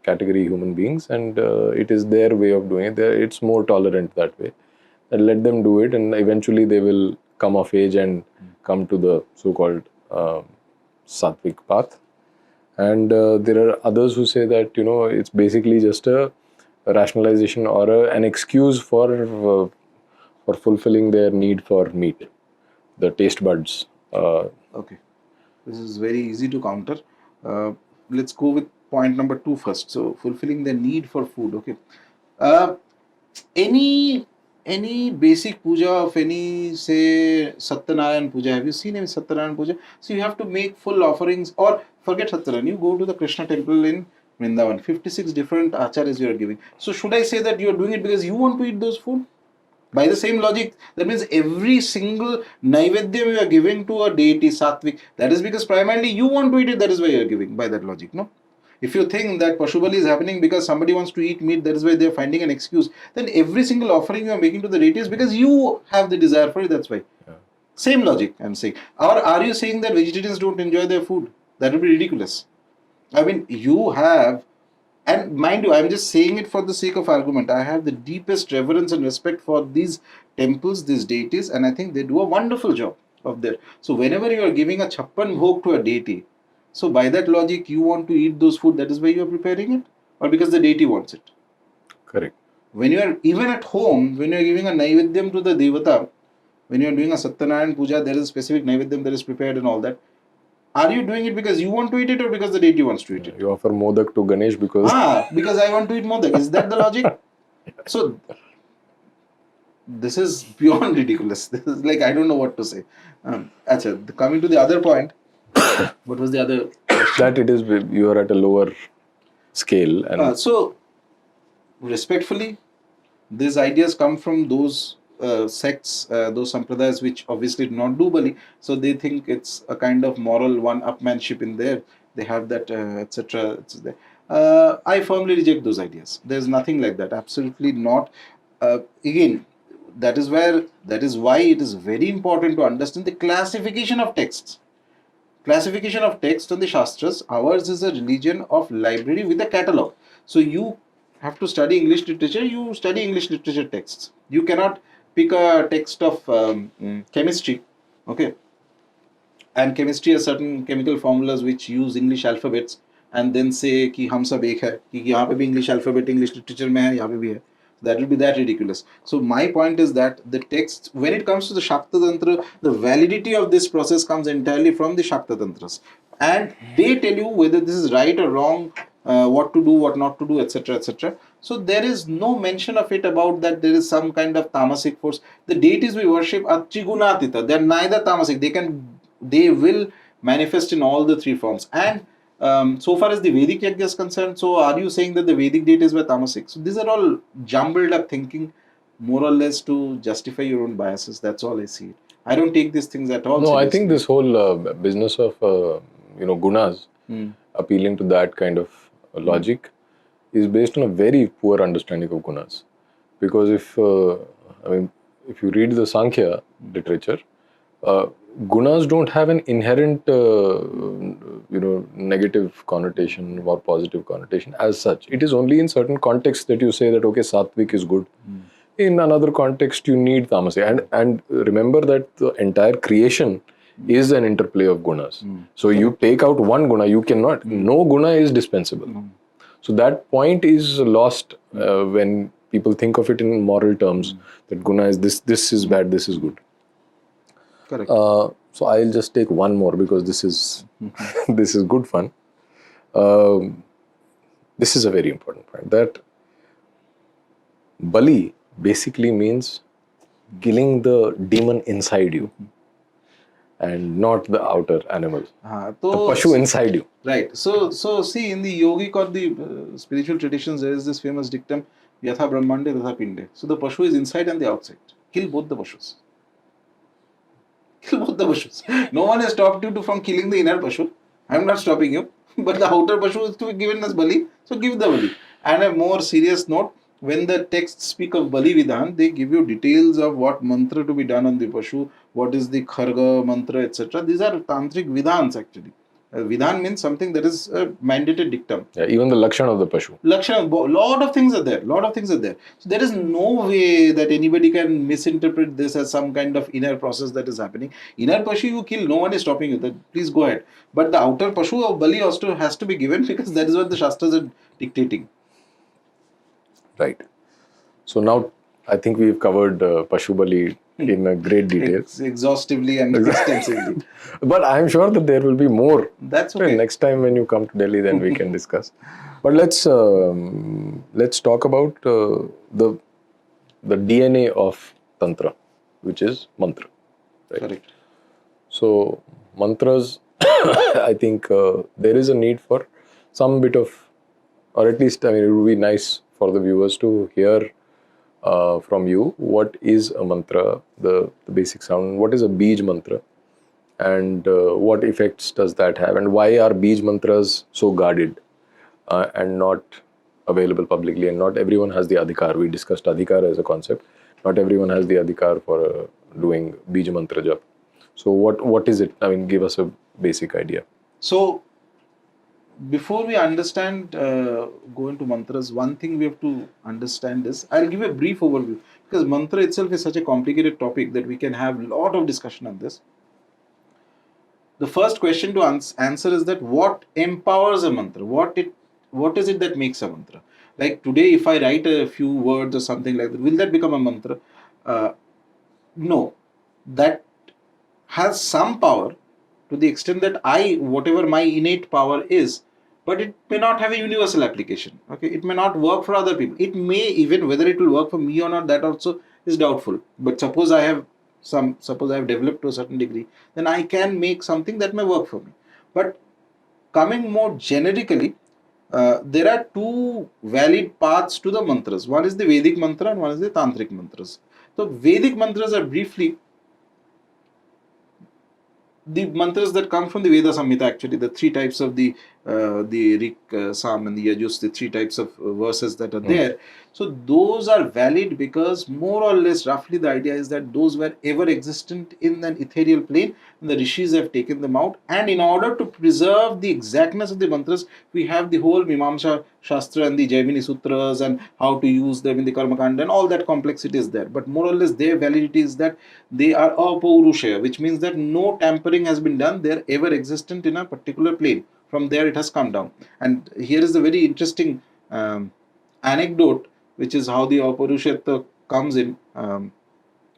S1: category human beings, and it is their way of doing it. It's more tolerant that way. And let them do it, and eventually they will come of age and come to the so-called sattvic path. And there are others who say that it's basically just a rationalization or an excuse for fulfilling their need for meat, the taste buds.
S2: Okay, this is very easy to counter. Let's go with point number 2 first. So fulfilling the need for food. Okay, any basic puja of any, say, Satyanarayan puja. Have you seen any Satyanarayan puja? So you have to make full offerings, or forget Satyanarayan, you go to the Krishna temple in Vrindavan, 56 different acharyas you are giving. So should I say that you are doing it because you want to eat those food? By the same logic, that means every single naivedyam you are giving to a deity, sattvic, that is because primarily you want to eat it, that is why you are giving, by that logic, no? If you think that Pashu Bali is happening because somebody wants to eat meat, that is why they are finding an excuse, then every single offering you are making to the deity is because you have the desire for it, that's why. Yeah. Same logic, I am saying. Or are you saying that vegetarians don't enjoy their food? That would be ridiculous. I mean, you have, and mind you, I am just saying it for the sake of argument. I have the deepest reverence and respect for these temples, these deities, and I think they do a wonderful job of that. So whenever you are giving a chappan bhog to a deity, so by that logic, you want to eat those food, that is why you are preparing it? Or because the deity wants it?
S1: Correct.
S2: When you are, even at home, when you are giving a naivedyam to the Devata, when you are doing a Satyanarayan puja, there is a specific naivedyam that is prepared and all that. Are you doing it because you want to eat it or because the deity wants to eat it?
S1: You offer modak to Ganesh because...
S2: because I want to eat modak. Is that the logic? So, this is beyond ridiculous. This is like, I don't know what to say. Coming to the other point, what was the other question?
S1: That it is, you are at a lower scale. And
S2: so, respectfully, these ideas come from those sects, those Sampradayas which obviously do not do Bali. So they think it's a kind of moral one-upmanship in there. They have that, etc. I firmly reject those ideas. There's nothing like that. Absolutely not. Again, that is why it is very important to understand the classification of texts. Classification of text on the Shastras. Ours is a religion of library with a catalogue. So you have to study English literature, you study English literature texts. You cannot pick a text of chemistry, okay, and chemistry has certain chemical formulas which use English alphabets, and then say कि हम सब एक है, कि यहाँ पे भी English alphabet English literature में है, यहाँ पे भी है. That will be that ridiculous. So my point is that the texts, when it comes to the Shakta Tantra, the validity of this process comes entirely from the Shakta Tantras, and they tell you whether this is right or wrong, what to do, what not to do, etc., etc. So there is no mention of it about that there is some kind of tamasic force. The deities we worship are trigunatita. They are neither tamasic. They will manifest in all the three forms. And so far as the Vedic Yajna is concerned, so are you saying that the Vedic deities were tamasic? So these are all jumbled up thinking, more or less to justify your own biases. That's all I see. I don't take these things at all.
S1: No, seriously. I think this whole business of gunas, appealing to that kind of logic, is based on a very poor understanding of gunas. Because if you read the Sankhya literature, gunas don't have an inherent negative connotation or positive connotation as such. It is only in certain contexts that you say that okay, sattvic is good. In another context you need tamasic, and remember that the entire creation is an interplay of gunas. So you take out one guna, you cannot, no guna is dispensable. So that point is lost when people think of it in moral terms, that guna is this is bad, this is good.
S2: Correct.
S1: So I'll just take one more because this is this is good fun. This is a very important point, that Bali basically means killing the demon inside you and not the outer animal. The Pashu inside you.
S2: Right. So see, in the yogic or the spiritual traditions, there is this famous dictum, Yatha Brahmande Tatha Pinde. So the Pashu is inside and the outside. Kill both the Pashus. Kill both the Pashus. No one has stopped you from killing the inner Pashu. I am not stopping you. But the outer Pashu is to be given as Bali. So give the Bali. And a more serious note, when the texts speak of Bali Vidhan, they give you details of what mantra to be done on the Pashu, what is the Kharga mantra, etc. These are tantric Vidhans actually. Vidhan means something that is a mandated dictum.
S1: Yeah, even the Lakshana of the Pashu.
S2: Lakshana, lot of things are there. So there is no way that anybody can misinterpret this as some kind of inner process that is happening. Inner Pashu you kill, no one is stopping you. Please go ahead. But the outer Pashu of Bali also has to be given because that is what the Shastras are dictating.
S1: Right. So now I think we've covered Pashu Bali in a great detail.
S2: Exhaustively and extensively.
S1: But I'm sure that there will be more.
S2: That's okay.
S1: Next time when you come to Delhi, then we can discuss. But let's talk about the DNA of Tantra, which is mantra. Right?
S2: Correct.
S1: So mantras, I think there is a need for some bit of, or at least, I mean, it would be nice for the viewers to hear from you what is a mantra, the basic sound, what is a Bij mantra, and what effects does that have, and why are Bij mantras so guarded and not available publicly, and not everyone has the adhikāra. We discussed adhikāra as a concept. Not everyone has the adhikāra for doing Bij mantra jap. So what is it? I mean, give us a basic idea.
S2: So before we understand, go into mantras, one thing we have to understand is, I'll give a brief overview because mantra itself is such a complicated topic that we can have a lot of discussion on this. The first question to answer is that what empowers a mantra? What is it that makes a mantra? Like today, if I write a few words or something like that, will that become a mantra? No. That has some power to the extent that whatever my innate power is, but it may not have a universal application. Okay, it may not work for other people. It may even, whether it will work for me or not, that also is doubtful. But suppose I have developed to a certain degree, then I can make something that may work for me. But coming more generically, there are two valid paths to the mantras. One is the Vedic mantra and one is the Tantric mantras. So Vedic mantras are briefly the mantras that come from the Veda Samhita, actually, the three types of the Rik, Sam and the Yajus, the three types of verses that are there. So those are valid because more or less roughly the idea is that those were ever existent in an ethereal plane and the rishis have taken them out, and in order to preserve the exactness of the mantras, we have the whole Mimamsa Shastra and the Jaimini Sutras and how to use them in the Karmakanda and all that complexity is there. But more or less their validity is that they are apaurushaya, which means that no tampering has been done. They are ever existent in a particular plane. From there it has come down. And here is a very interesting anecdote, which is how the apaurushayatva comes in,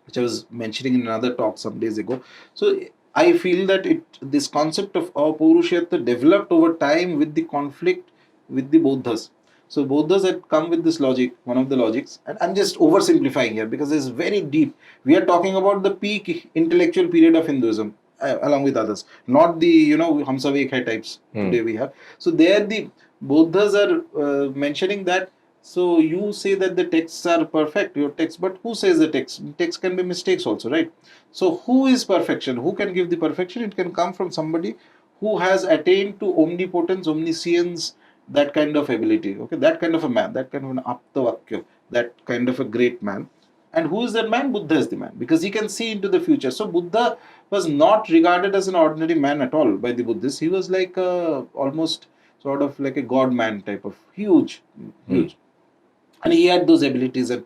S2: which I was mentioning in another talk some days ago. So I feel that this concept of apaurushayatva developed over time with the conflict with the Bodhas. So Bodhas had come with this logic, one of the logics, and I'm just oversimplifying here because it's very deep. We are talking about the peak intellectual period of Hinduism, along with others, not the Hamsa Vekha types today we have. So there the Bodhas are mentioning that. So you say that the texts are perfect, your text, but who says the text? Text can be mistakes also, right? So who is perfection? Who can give the perfection? It can come from somebody who has attained to omnipotence, omniscience, that kind of ability, okay, that kind of a man, that kind of an aptavakya, that kind of a great man. And who is that man? Buddha is the man, because he can see into the future. So Buddha was not regarded as an ordinary man at all by the Buddhists. He was like almost sort of like a god man type of huge. And he had those abilities, and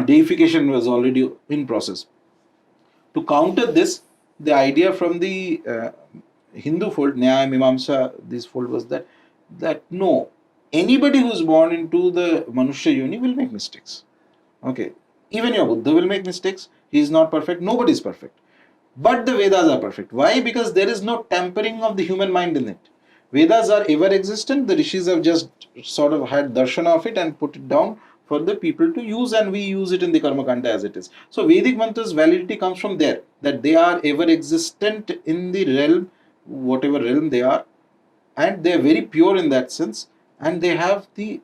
S2: deification was already in process. To counter this, the idea from the Hindu fold, Nyaya, Mimamsa, this fold was that no, Anybody who's born into the Manushya Yoni will make mistakes. Okay. Even your Buddha will make mistakes. He is not perfect. Nobody is perfect. But the Vedas are perfect. Why? Because there is no tampering of the human mind in it. Vedas are ever existent. The rishis have just sort of had darshana of it and put it down for the people to use, and we use it in the Karma Kanda as it is. So Vedic mantras validity comes from there, that they are ever existent in the realm, whatever realm they are, and they are very pure in that sense, and they have the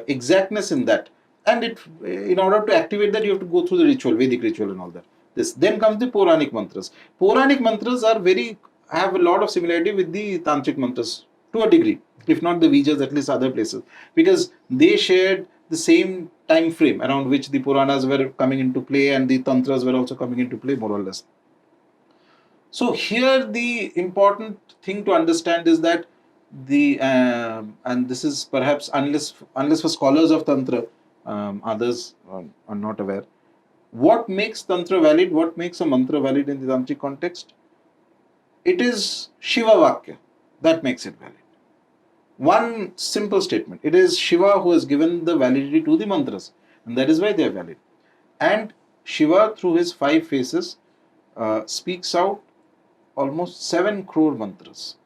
S2: exactness in that. And it, in order to activate that, you have to go through the ritual, Vedic ritual, and all that. This then comes the Puranic mantras. Puranic mantras are very have a lot of similarity with the Tantric mantras to a degree, if not the Vijas, at least other places, because they shared the same time frame around which the Puranas were coming into play and the Tantras were also coming into play, more or less. So here the important thing to understand is that the and this is perhaps unless for scholars of tantra, others are not aware. What makes tantra valid? What makes a mantra valid in the tantric context? It is Shiva Vakya that makes it valid. One simple statement. It is Shiva who has given the validity to the mantras, and that is why they are valid. And Shiva, through his 5 faces, speaks out almost 7 crore mantras.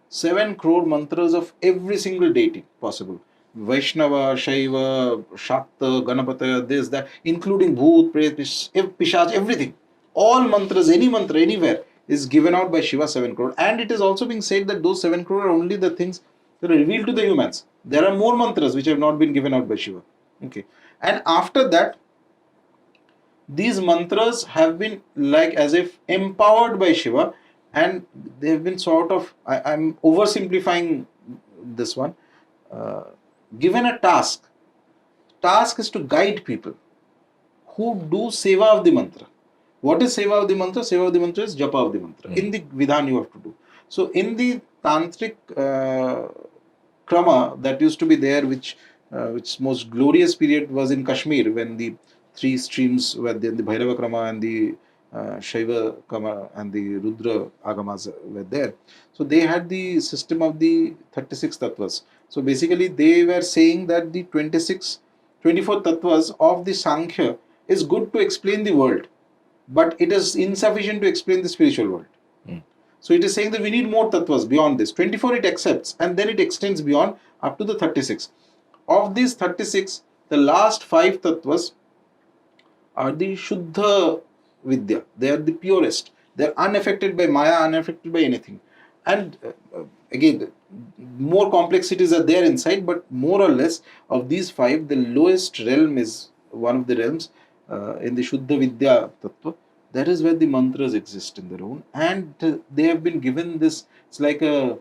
S2: 7 crore mantras of every single deity possible. Vaishnava, Shaiva, Shakta, Ganapata, this, that, including Bhoot, Pret, Pishach, everything. All mantras, any mantra, anywhere, is given out by Shiva 7 crore. And it is also being said that those 7 crore are only the things that are revealed to the humans. There are more mantras which have not been given out by Shiva. Okay. And after that, these mantras have been like as if empowered by Shiva, and they have been sort of, I'm oversimplifying this one, uh, given a task. Task is to guide people who do seva of the mantra. What is seva of the mantra? Seva of the mantra is japa of the mantra. In the vidhan you have to do. So in the tantric krama that used to be there, which most glorious period was in Kashmir, when the 3 streams were there, the Bhairava krama and the Shaiva krama and the Rudra agamas were there. So they had the system of the 36 tattvas. So basically they were saying that the 24 tattvas of the Sankhya is good to explain the world, but it is insufficient to explain the spiritual world. So it is saying that we need more tattvas beyond this. 24 it accepts, and then it extends beyond up to the 36. Of these 36, the last 5 tattvas are the Shuddha Vidya. They are the purest. They are unaffected by Maya, unaffected by anything. And again, more complexities are there inside, but more or less of these 5, the lowest realm is one of the realms in the Shuddha Vidya Tattva. That is where the mantras exist in their own, and they have been given this. It's like a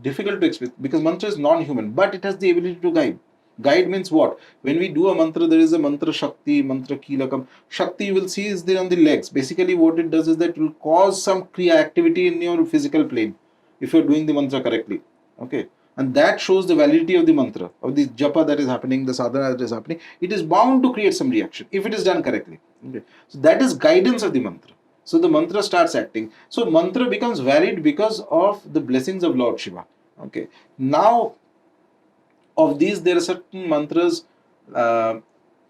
S2: difficult to explain because mantra is non-human, but it has the ability to guide. Guide means what? When we do a mantra, there is a mantra Shakti, mantra Kilakam. Shakti you will see is there on the legs. Basically, what it does is that it will cause some Kriya activity in your physical plane if you are doing the mantra correctly. Okay. And that shows the validity of the mantra, of the japa that is happening, the sadhana that is happening. It is bound to create some reaction if it is done correctly. Okay. So that is guidance of the mantra. So the mantra starts acting. So mantra becomes valid because of the blessings of Lord Shiva. Okay. Now, of these, there are certain mantras.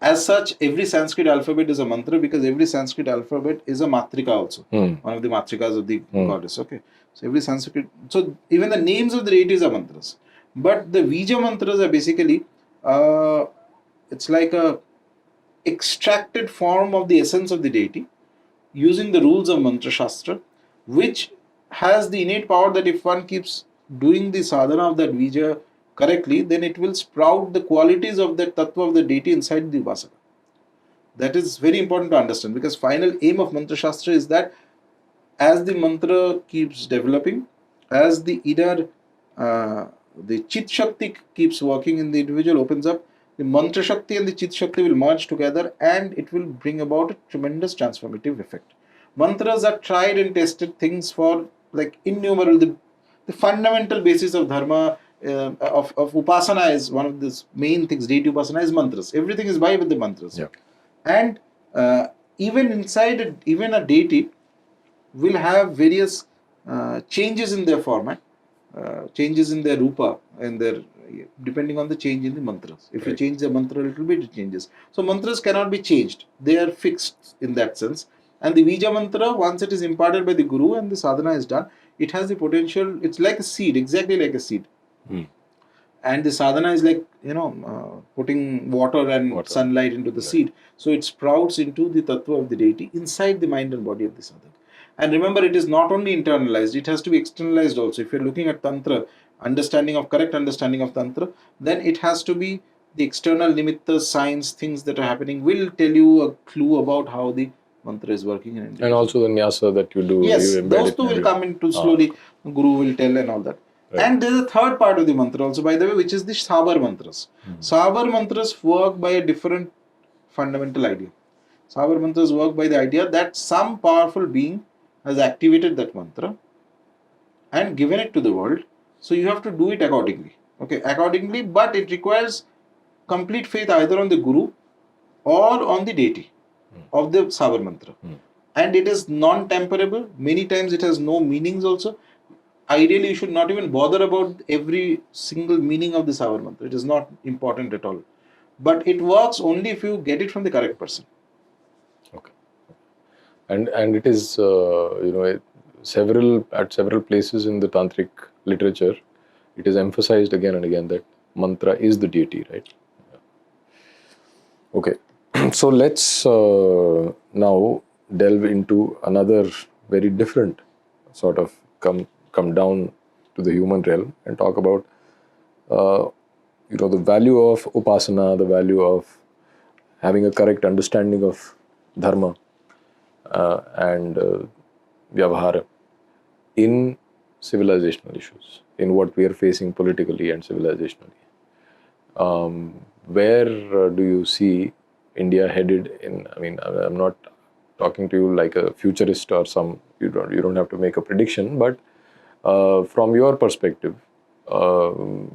S2: As such, every Sanskrit alphabet is a mantra because every Sanskrit alphabet is a matrika also. One of the matrikas of the goddess. Okay. So every Sanskrit. So even the names of the deities are mantras. But the Vija mantras are basically, it's like a extracted form of the essence of the deity using the rules of mantra shastra, which has the innate power that if one keeps doing the sadhana of that Vija correctly, then it will sprout the qualities of that tattva of the deity inside the Upasaka. That is very important to understand because final aim of mantra shastra is that as the mantra keeps developing, as the inner the chit shakti keeps working in the individual, opens up, the mantra shakti and the chit shakti will merge together and it will bring about a tremendous transformative effect. Mantras are tried and tested things for like innumerable. The fundamental basis of dharma, of upasana is one of the main things. Deity upasana is mantras. Everything is by with the mantras.
S1: Yeah.
S2: And even inside even a deity will have various changes in their format. changes in their rupa and their depending on the change in the mantras. If you
S1: Right.
S2: change the mantra a little bit, it changes. So mantras cannot be changed; they are fixed in that sense. And the Vija mantra, once it is imparted by the guru and the sadhana is done, it has the potential. It's like a seed, exactly like a seed.
S1: Hmm.
S2: And the sadhana is like putting water and
S1: Water.
S2: sunlight into the
S1: Right.
S2: seed, so it sprouts into the tattva of the deity inside the mind and body of the sadhaka. And remember, it is not only internalized, it has to be externalized also. If you're looking at tantra, correct understanding of tantra, then it has to be the external nimitta signs, things that are happening will tell you a clue about how the mantra is working in
S1: And also the nyasa that you do,
S2: yes,
S1: you embed
S2: those
S1: it
S2: two
S1: in
S2: will
S1: every.
S2: come into slowly. Guru will tell and all that.
S1: Right.
S2: And there is a third part of the mantra also, by the way, which is the sabar mantras. Sabar mantras work by a different fundamental idea. Sabar mantras work by the idea that some powerful being has activated that mantra and given it to the world. So you have to do it accordingly. Okay, accordingly, but it requires complete faith either on the guru or on the deity of the sabar mantra. And it is non-temperable. Many times it has no meanings also. Ideally, you should not even bother about every single meaning of the sabar mantra. It is not important at all. But it works only if you get it from the correct person.
S1: Okay. And it is several places in the tantric literature, it is emphasized again and again that mantra is the deity, right? Yeah. Okay. So let's now delve into another very different sort of come down to the human realm and talk about the value of upasana, the value of having a correct understanding of dharma and vyavahara in civilizational issues, in what we are facing politically and civilizationally. Where do you see India headed in? I mean, I'm not talking to you like a futurist or some. You don't have to make a prediction, but from your perspective,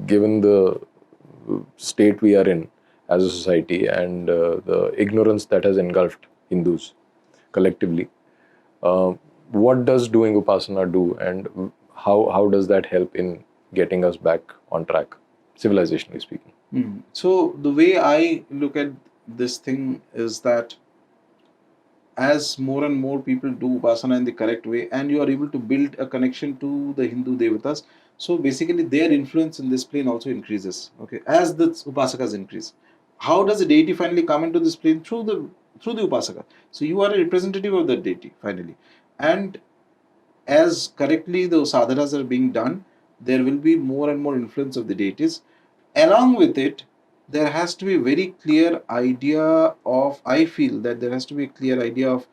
S1: given the state we are in as a society and the ignorance that has engulfed Hindus collectively, what does doing upasana do, and how does that help in getting us back on track, civilizationally speaking?
S2: So the way I look at this thing is that as more and more people do upasana in the correct way, and you are able to build a connection to the Hindu Devatas, so basically their influence in this plane also increases. Okay, as the upasakas increase, how does the deity finally come into this plane? Through the upasaka. So you are a representative of the deity finally, and as correctly the sadhanas are being done, there will be more and more influence of the deities. Along with it, there has to be a very clear idea of, I feel that there has to be a clear idea of,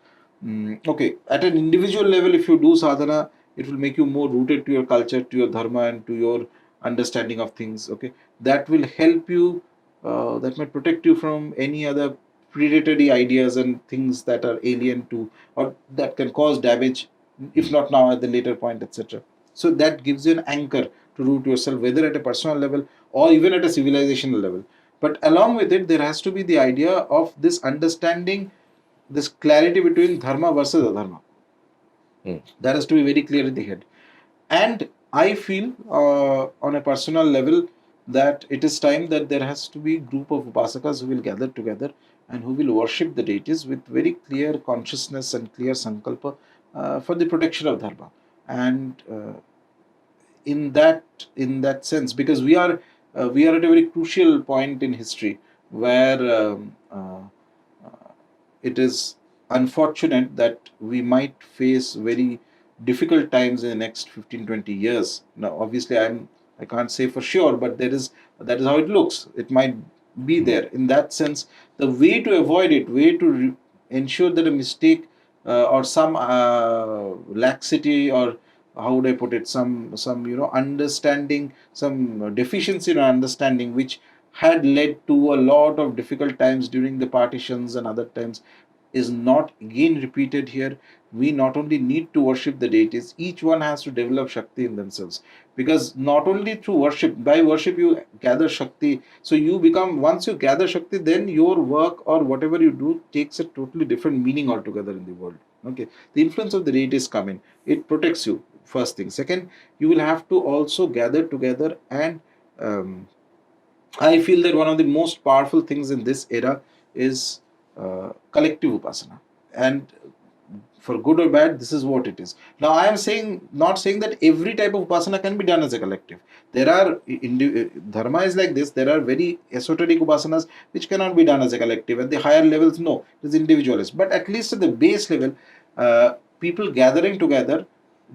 S2: okay, at an individual level, if you do sadhana, it will make you more rooted to your culture, to your dharma, and to your understanding of things. Okay, that will help you, that might protect you from any other predatory ideas and things that are alien to, or that can cause damage, if not now, at the later point, etc. So that gives you an anchor to root yourself, whether at a personal level or even at a civilizational level. But along with it, there has to be the idea of this understanding, this clarity between dharma versus adharma. That has to be very clear in the head. And I feel on a personal level that it is time that there has to be a group of upasakas who will gather together and who will worship the deities with very clear consciousness and clear sankalpa for the protection of dharma. And in that sense, because we are at a very crucial point in history where it is unfortunate that we might face very difficult times in the next 15-20 years. Now obviously I can't say for sure, but that is how it looks. It might be there. In that sense, the way to avoid it, way to ensure that a mistake or some laxity, or how would I put it, some understanding, some deficiency in understanding, which had led to a lot of difficult times during the partitions and other times, is not again repeated here. We not only need to worship the deities, each one has to develop Shakti in themselves. Because not only through worship, by worship you gather Shakti. So you become, once you gather Shakti, then your work or whatever you do takes a totally different meaning altogether in the world. Okay. The influence of the deities come in. It protects you. first thing. Second, you will have to also gather together, and I feel that one of the most powerful things in this era is collective upasana. And for good or bad, this is what it is. Now, I am saying, not saying that every type of upasana can be done as a collective. There are, dharma is like this, there are very esoteric upasanas which cannot be done as a collective. At the higher levels, no, it is individualist. But at least at the base level, people gathering together,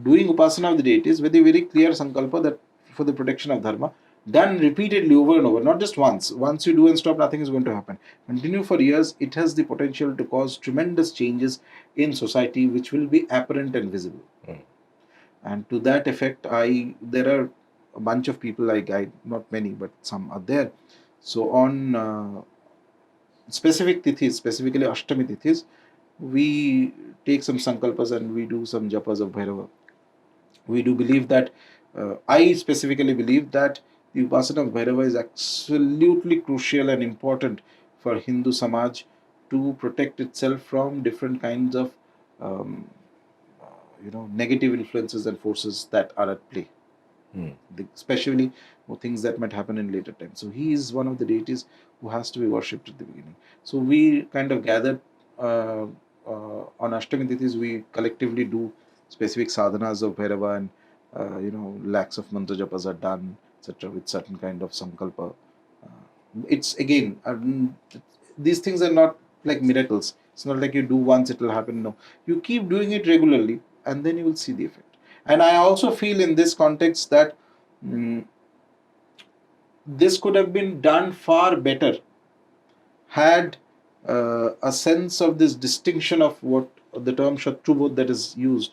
S2: doing upasana of the deities with a very clear sankalpa that for the protection of dharma, done repeatedly over and over, not just once. Once you do and stop, nothing is going to happen. Continue for years, it has the potential to cause tremendous changes in society, which will be apparent and visible. And to that effect, there are a bunch of people like not many, but some are there. So on specific tithis, specifically Ashtami tithis, we take some sankalpas and we do some japas of Bhairava. We do believe that, I specifically believe that the upasana of Bhairava is absolutely crucial and important for Hindu Samaj to protect itself from different kinds of negative influences and forces that are at play. Especially things that might happen in later times. So he is one of the deities who has to be worshipped at the beginning. So we kind of gather on Ashtami Tithis, we collectively do specific sadhanas of Bhairava, and lakhs of mantra japas are done, etc., with certain kind of sankalpa. It's again, these things are not like miracles. It's not like you do once it will happen. No, you keep doing it regularly, and then you will see the effect. And I also feel in this context that this could have been done far better had a sense of this distinction of what the term Shatrubodh that is used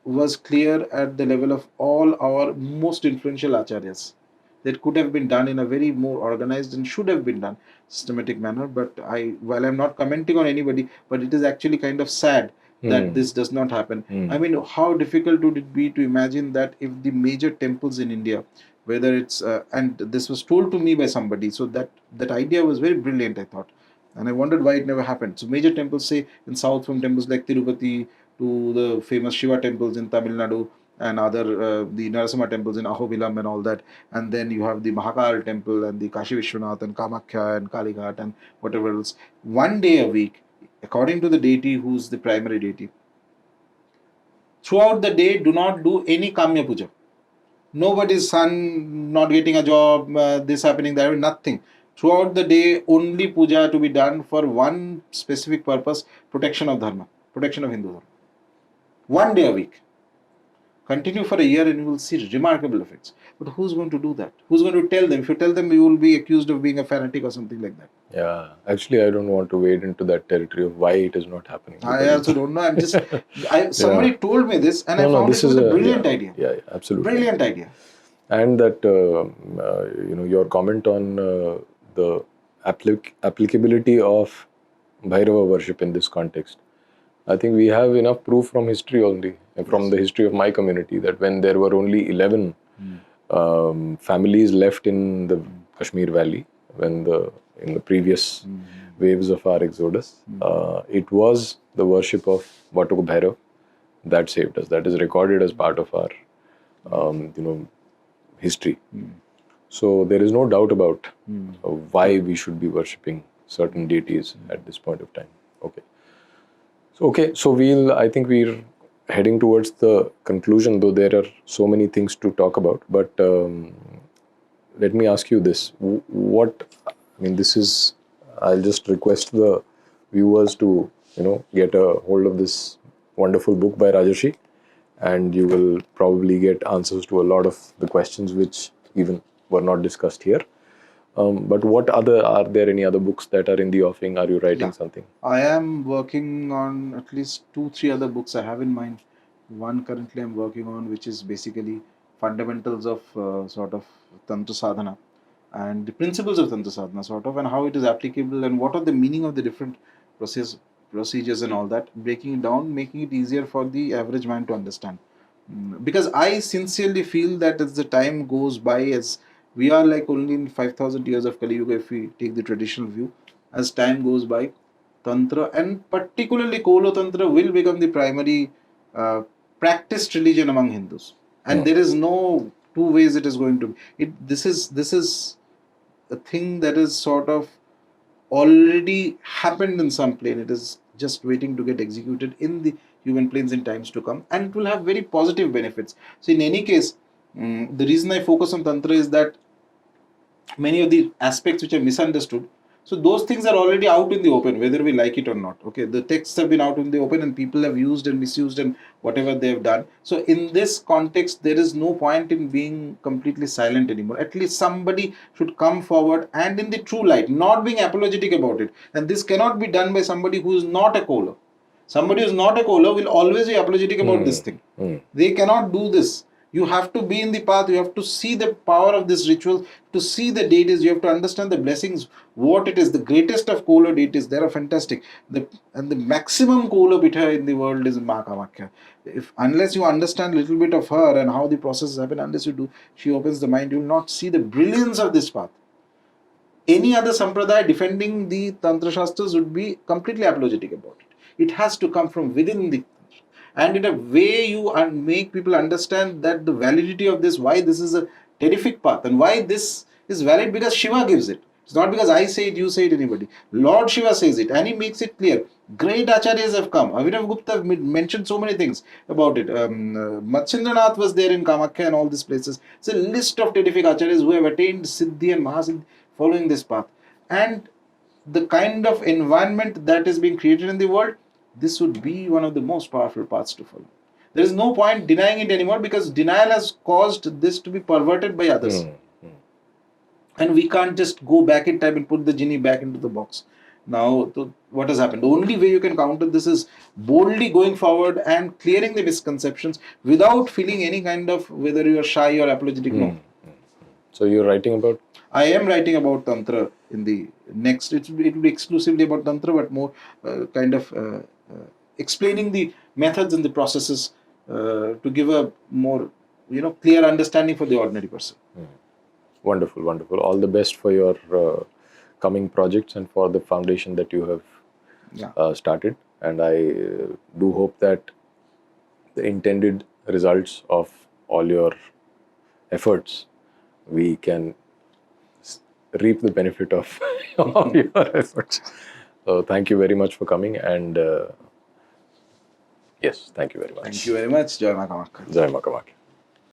S2: was clear at the level of all our most influential acharyas. That could have been done in a very more organized and should have been done systematic manner. But while I'm not commenting on anybody, but it is actually kind of sad that this does not happen. I mean, how difficult would it be to imagine that if the major temples in India, whether it's and this was told to me by somebody, so that idea was very brilliant, I thought, and I wondered why it never happened. So major temples, say in south, from temples like Tirupati to the famous Shiva temples in Tamil Nadu, and other the Narasimha temples in Ahobilam and all that, and then you have the Mahakal temple and the Kashi Vishwanath and Kamakhya and Kalighat and whatever else. One day a week, according to the deity who's the primary deity, throughout the day, do not do any Kamya Puja. Nobody's son not getting a job, this happening, that, nothing. Throughout the day, only puja to be done for one specific purpose: protection of Dharma, protection of Hindu Dharma. One day a week. Continue for a year and you will see remarkable effects. But who's going to do that? Who's going to tell them? If you tell them, you will be accused of being a fanatic or something like that.
S1: Yeah, actually, I don't want to wade into that territory of why it is not happening.
S2: I also don't know. I'm just, somebody told me this, and I found this was a brilliant idea.
S1: Yeah, absolutely.
S2: Brilliant idea.
S1: And that, your comment on the applicability of Bhairava worship in this context. I think we have enough proof from history only, from the history of my community, that when there were only 11 families left in the Kashmir Valley, when in the previous waves of our exodus, it was the worship of Vatuk Bhairav that saved us. That is recorded as part of our, history. So there is no doubt about why we should be worshipping certain deities at this point of time. Okay. So I think we're heading towards the conclusion, though there are so many things to talk about. But let me ask you this: I'll just request the viewers to, get a hold of this wonderful book by Rajarshi, and you will probably get answers to a lot of the questions which even were not discussed here. But are there any other books that are in the offing? Are you writing something?
S2: I am working on at least 2-3 other books I have in mind. One currently I'm working on, which is basically fundamentals of sort of Tantra Sadhana and the principles of Tantra Sadhana, sort of, and how it is applicable and what are the meaning of the different procedures and all that, breaking it down, making it easier for the average man to understand. Because I sincerely feel that as the time goes by, as we are like only in 5,000 years of Kali Yuga, if we take the traditional view, as time goes by, Tantra and particularly Kolo Tantra will become the primary practiced religion among Hindus, and there is no two ways it is going to be. This is a thing that is sort of already happened in some plane. It is just waiting to get executed in the human planes in times to come, and it will have very positive benefits. So in any case, the reason I focus on Tantra is that many of the aspects which are misunderstood, so those things are already out in the open, whether we like it or not. Okay, the texts have been out in the open, and people have used and misused and whatever they have done. So in this context, there is no point in being completely silent anymore. At least somebody should come forward and in the true light, not being apologetic about it. And this cannot be done by somebody who is not a caller. Somebody who is not a caller will always be apologetic about this thing. They cannot do this. You have to be in the path. You have to see the power of this ritual, to see the deities. You have to understand the blessings, what it is. The greatest of Kola deities, they are fantastic. And the maximum Kola Pitha in the world is Ma Kamakhya. Unless you understand a little bit of her and how the processes happen, unless you do, she opens the mind, you will not see the brilliance of this path. Any other Sampradaya defending the Tantra Shastras would be completely apologetic about it. It has to come from within the, and in a way you make people understand that the validity of this, why this is a terrific path and why this is valid, because Shiva gives it. It's not because I say it, you say it, anybody. Lord Shiva says it, and he makes it clear. Great acharyas have come. Avinav Gupta mentioned so many things about it. Matsyendranath was there in Kamakhya and all these places. It's a list of terrific acharyas who have attained Siddhi and Mahasiddhi following this path. And the kind of environment that is being created in the world, this would be one of the most powerful paths to follow. There is no point denying it anymore, because denial has caused this to be perverted by others. And we can't just go back in time and put the genie back into the box. Now, what has happened? The only way you can counter this is boldly going forward and clearing the misconceptions without feeling any kind of whether you are shy or apologetic. No.
S1: So you're writing about?
S2: I am writing about Tantra in the next. It will be exclusively about Tantra, but more kind of explaining the methods and the processes to give a more clear understanding for the ordinary person.
S1: Wonderful, wonderful. All the best for your coming projects and for the foundation that you have started. And I do hope that the intended results of all your efforts, we can reap the benefit of all your efforts. So thank you very much for coming, and yes, thank you very much.
S2: Thank you very much. Jai Ma Kamakhya.
S1: Jai Ma Kamakhya.